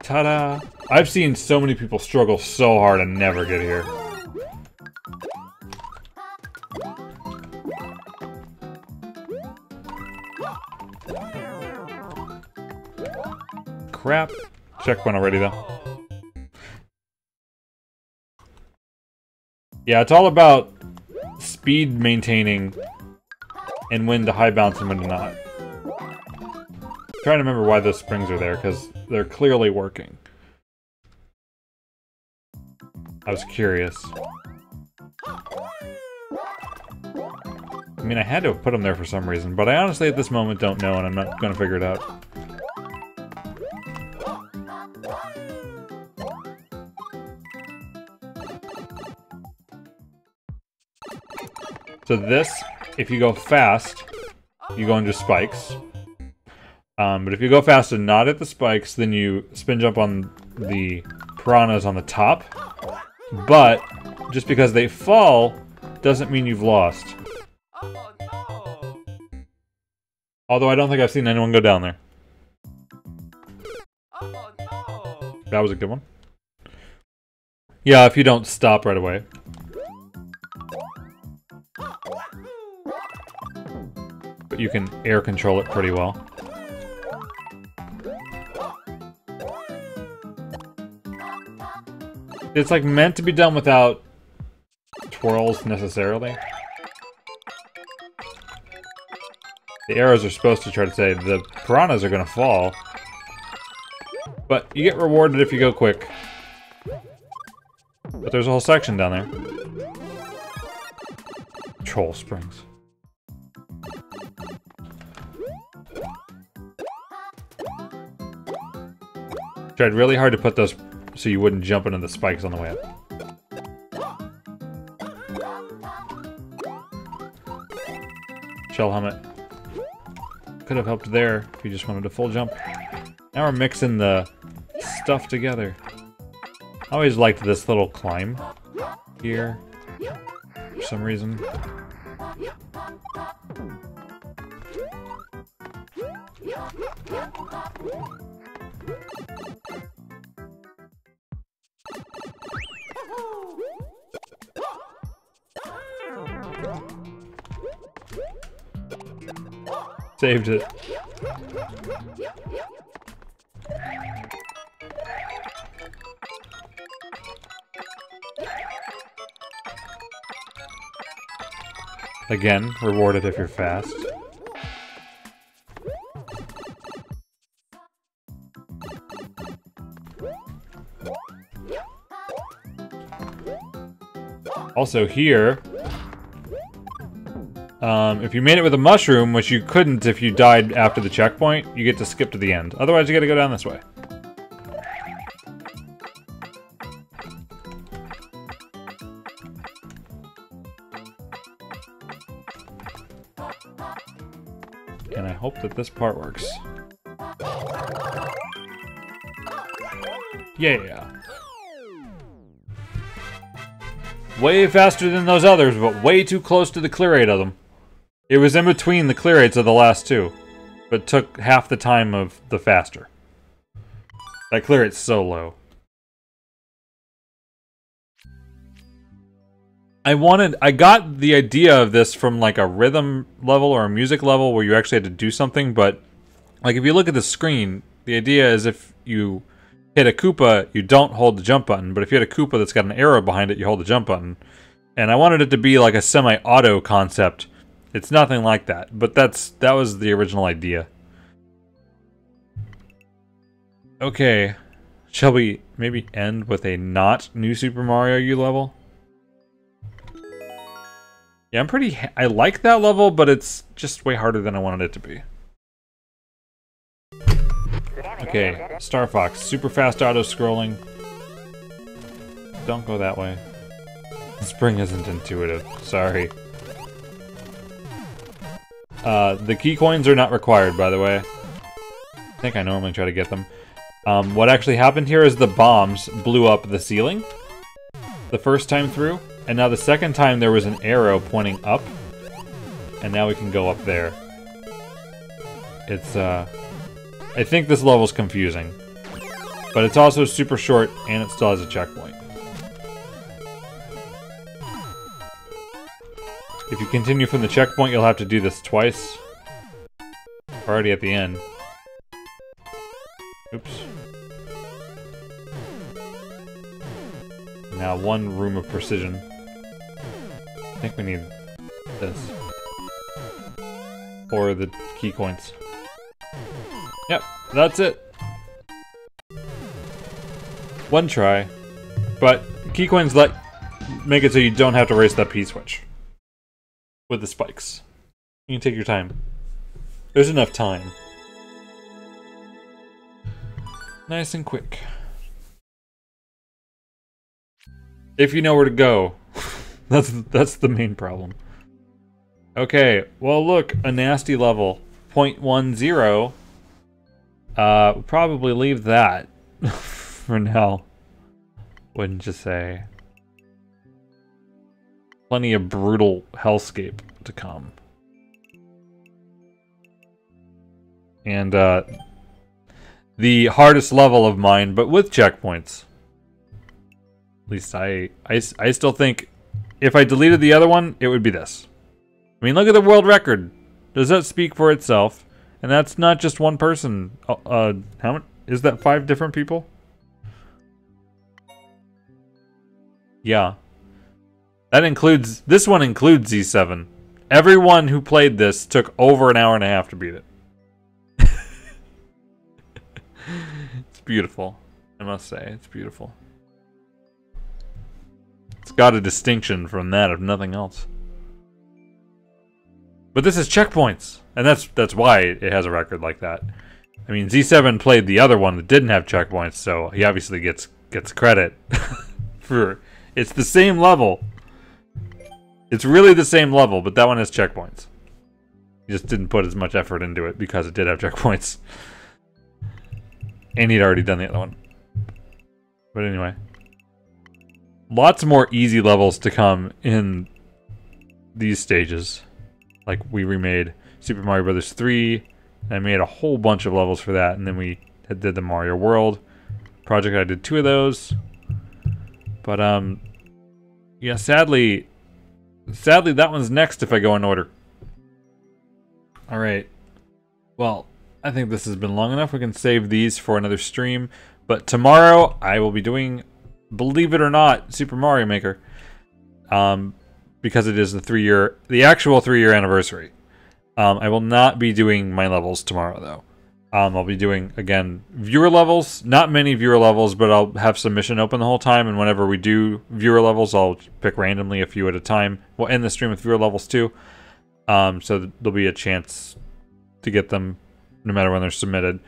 Ta-da! I've seen so many people struggle so hard and never get here. Crap. Checkpoint already, though. Yeah, it's all about speed maintaining and when to high bounce and when to not. I'm trying to remember why those springs are there, because they're clearly working. I was curious. I mean, I had to have put them there for some reason, but I honestly at this moment don't know, and I'm not going to figure it out. So this, if you go fast, you go into spikes. But if you go fast and not at the spikes, then you spin jump on the piranhas on the top. But just because they fall doesn't mean you've lost. Oh no! Although I don't think I've seen anyone go down there. Oh no! That was a good one. Yeah, if you don't stop right away. But you can air control it pretty well. It's like meant to be done without twirls necessarily. The arrows are supposed to try to say the piranhas are gonna fall. But you get rewarded if you go quick. But there's a whole section down there. Troll springs. Tried really hard to put those so you wouldn't jump into the spikes on the way up. Shell helmet. Could have helped there if you just wanted a full jump. Now we're mixing the stuff together. I always liked this little climb here for some reason. Saved it. Again, rewarded if you're fast. Also here, if you made it with a mushroom, which you couldn't if you died after the checkpoint, you get to skip to the end. Otherwise, you gotta go down this way. And I hope that this part works. Yeah. Way faster than those others, but way too close to the clear rate of them. It was in between the clear rates of the last two, but took half the time of the faster. That clear rate's so low. I got the idea of this from like a rhythm level or a music level where you actually had to do something, but like if you look at the screen, the idea is if you hit a Koopa, you don't hold the jump button, but if you hit a Koopa that's got an arrow behind it, you hold the jump button. And I wanted it to be like a semi-auto concept. It's nothing like that, but that was the original idea. Okay, shall we maybe end with a not New Super Mario U level? Yeah, I like that level, but it's just way harder than I wanted it to be. Okay, Star Fox, super fast auto-scrolling. Don't go that way. Spring isn't intuitive, sorry. The key coins are not required, by the way. I think I normally try to get them. What actually happened here is the bombs blew up the ceiling the first time through, and now the second time there was an arrow pointing up, and now we can go up there. It's, I think this level's confusing, but it's also super short, and it still has a checkpoint. If you continue from the checkpoint, you'll have to do this twice. Already at the end. Oops. Now one room of precision. I think we need this. Or the key coins. Yep, that's it. One try. But key coins make it so you don't have to race that P-switch. With the spikes. You can take your time. There's enough time. Nice and quick. If you know where to go. That's the main problem. Okay, well look, a nasty level. 0.10. We'll probably leave that for now. Wouldn't you say? Plenty of brutal hellscape to come. And the hardest level of mine, but with checkpoints. At least I still think if I deleted the other one, it would be this. I mean, look at the world record. Does that speak for itself? And that's not just one person. How many? Is that 5 different people? Yeah. That includes... This one includes Z7. Everyone who played this took over an hour and a half to beat it. It's beautiful. I must say, it's beautiful. It's got a distinction from that of nothing else. But this is checkpoints, and that's why it has a record like that. I mean, Z7 played the other one that didn't have checkpoints, so he obviously gets credit for... It's the same level. It's really the same level, but that one has checkpoints. He just didn't put as much effort into it because it did have checkpoints. And he'd already done the other one. But anyway. Lots more easy levels to come in these stages. Like, we remade Super Mario Bros. 3. And I made a whole bunch of levels for that. And then we did the Mario World project. I did 2 of those. But, yeah, sadly, that one's next if I go in order. Alright. Well, I think this has been long enough. We can save these for another stream. But tomorrow, I will be doing, believe it or not, Super Mario Maker. Because it is the actual 3-year anniversary. I will not be doing my levels tomorrow, though. I'll be doing, again, viewer levels. Not many viewer levels, but I'll have some mission open the whole time. And whenever we do viewer levels, I'll pick randomly a few at a time. We'll end the stream with viewer levels, too. So there'll be a chance to get them no matter when they're submitted.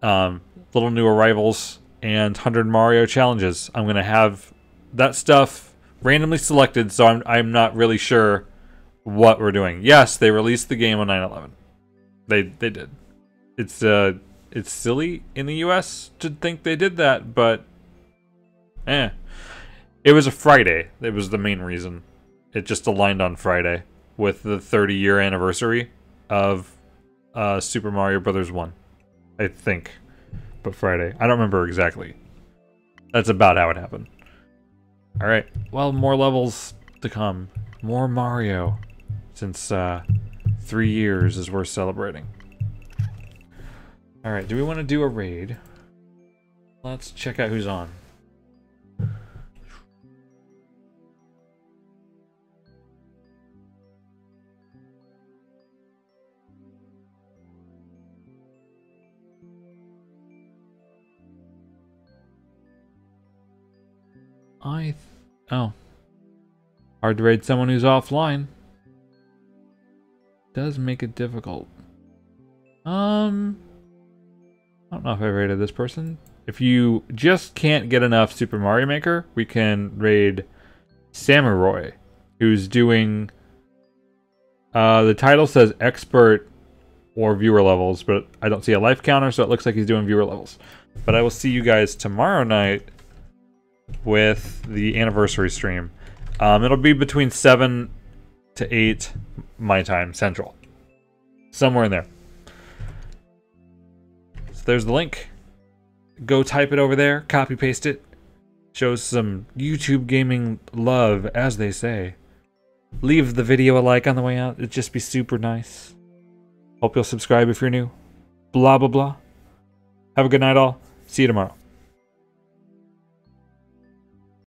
Little new arrivals and 100 Mario challenges. I'm going to have that stuff randomly selected, so I'm not really sure what we're doing. Yes, they released the game on 9/11. They did. It's silly in the US to think they did that, but it was a Friday. It was the main reason. It just aligned on Friday with the 30-year anniversary of Super Mario Bros. 1, I think. But Friday. I don't remember exactly. That's about how it happened. Alright. Well, more levels to come. More Mario. Since 3 years is worth celebrating. Alright, do we want to do a raid? Let's check out who's on. Oh. Hard to raid someone who's offline. Does make it difficult. I don't know if I raided this person. If you just can't get enough Super Mario Maker, we can raid Samurai, who's doing... the title says expert or viewer levels, but I don't see a life counter, so it looks like he's doing viewer levels. But I will see you guys tomorrow night with the anniversary stream. It'll be between 7 to 8 my time, Central. Somewhere in there. So there's the link. Go type it over there, copy paste it. Shows some YouTube gaming love, as they say. Leave the video a like on the way out. It'd just be super nice. Hope you'll subscribe if you're new. Blah, blah, blah. Have a good night, all. See you tomorrow.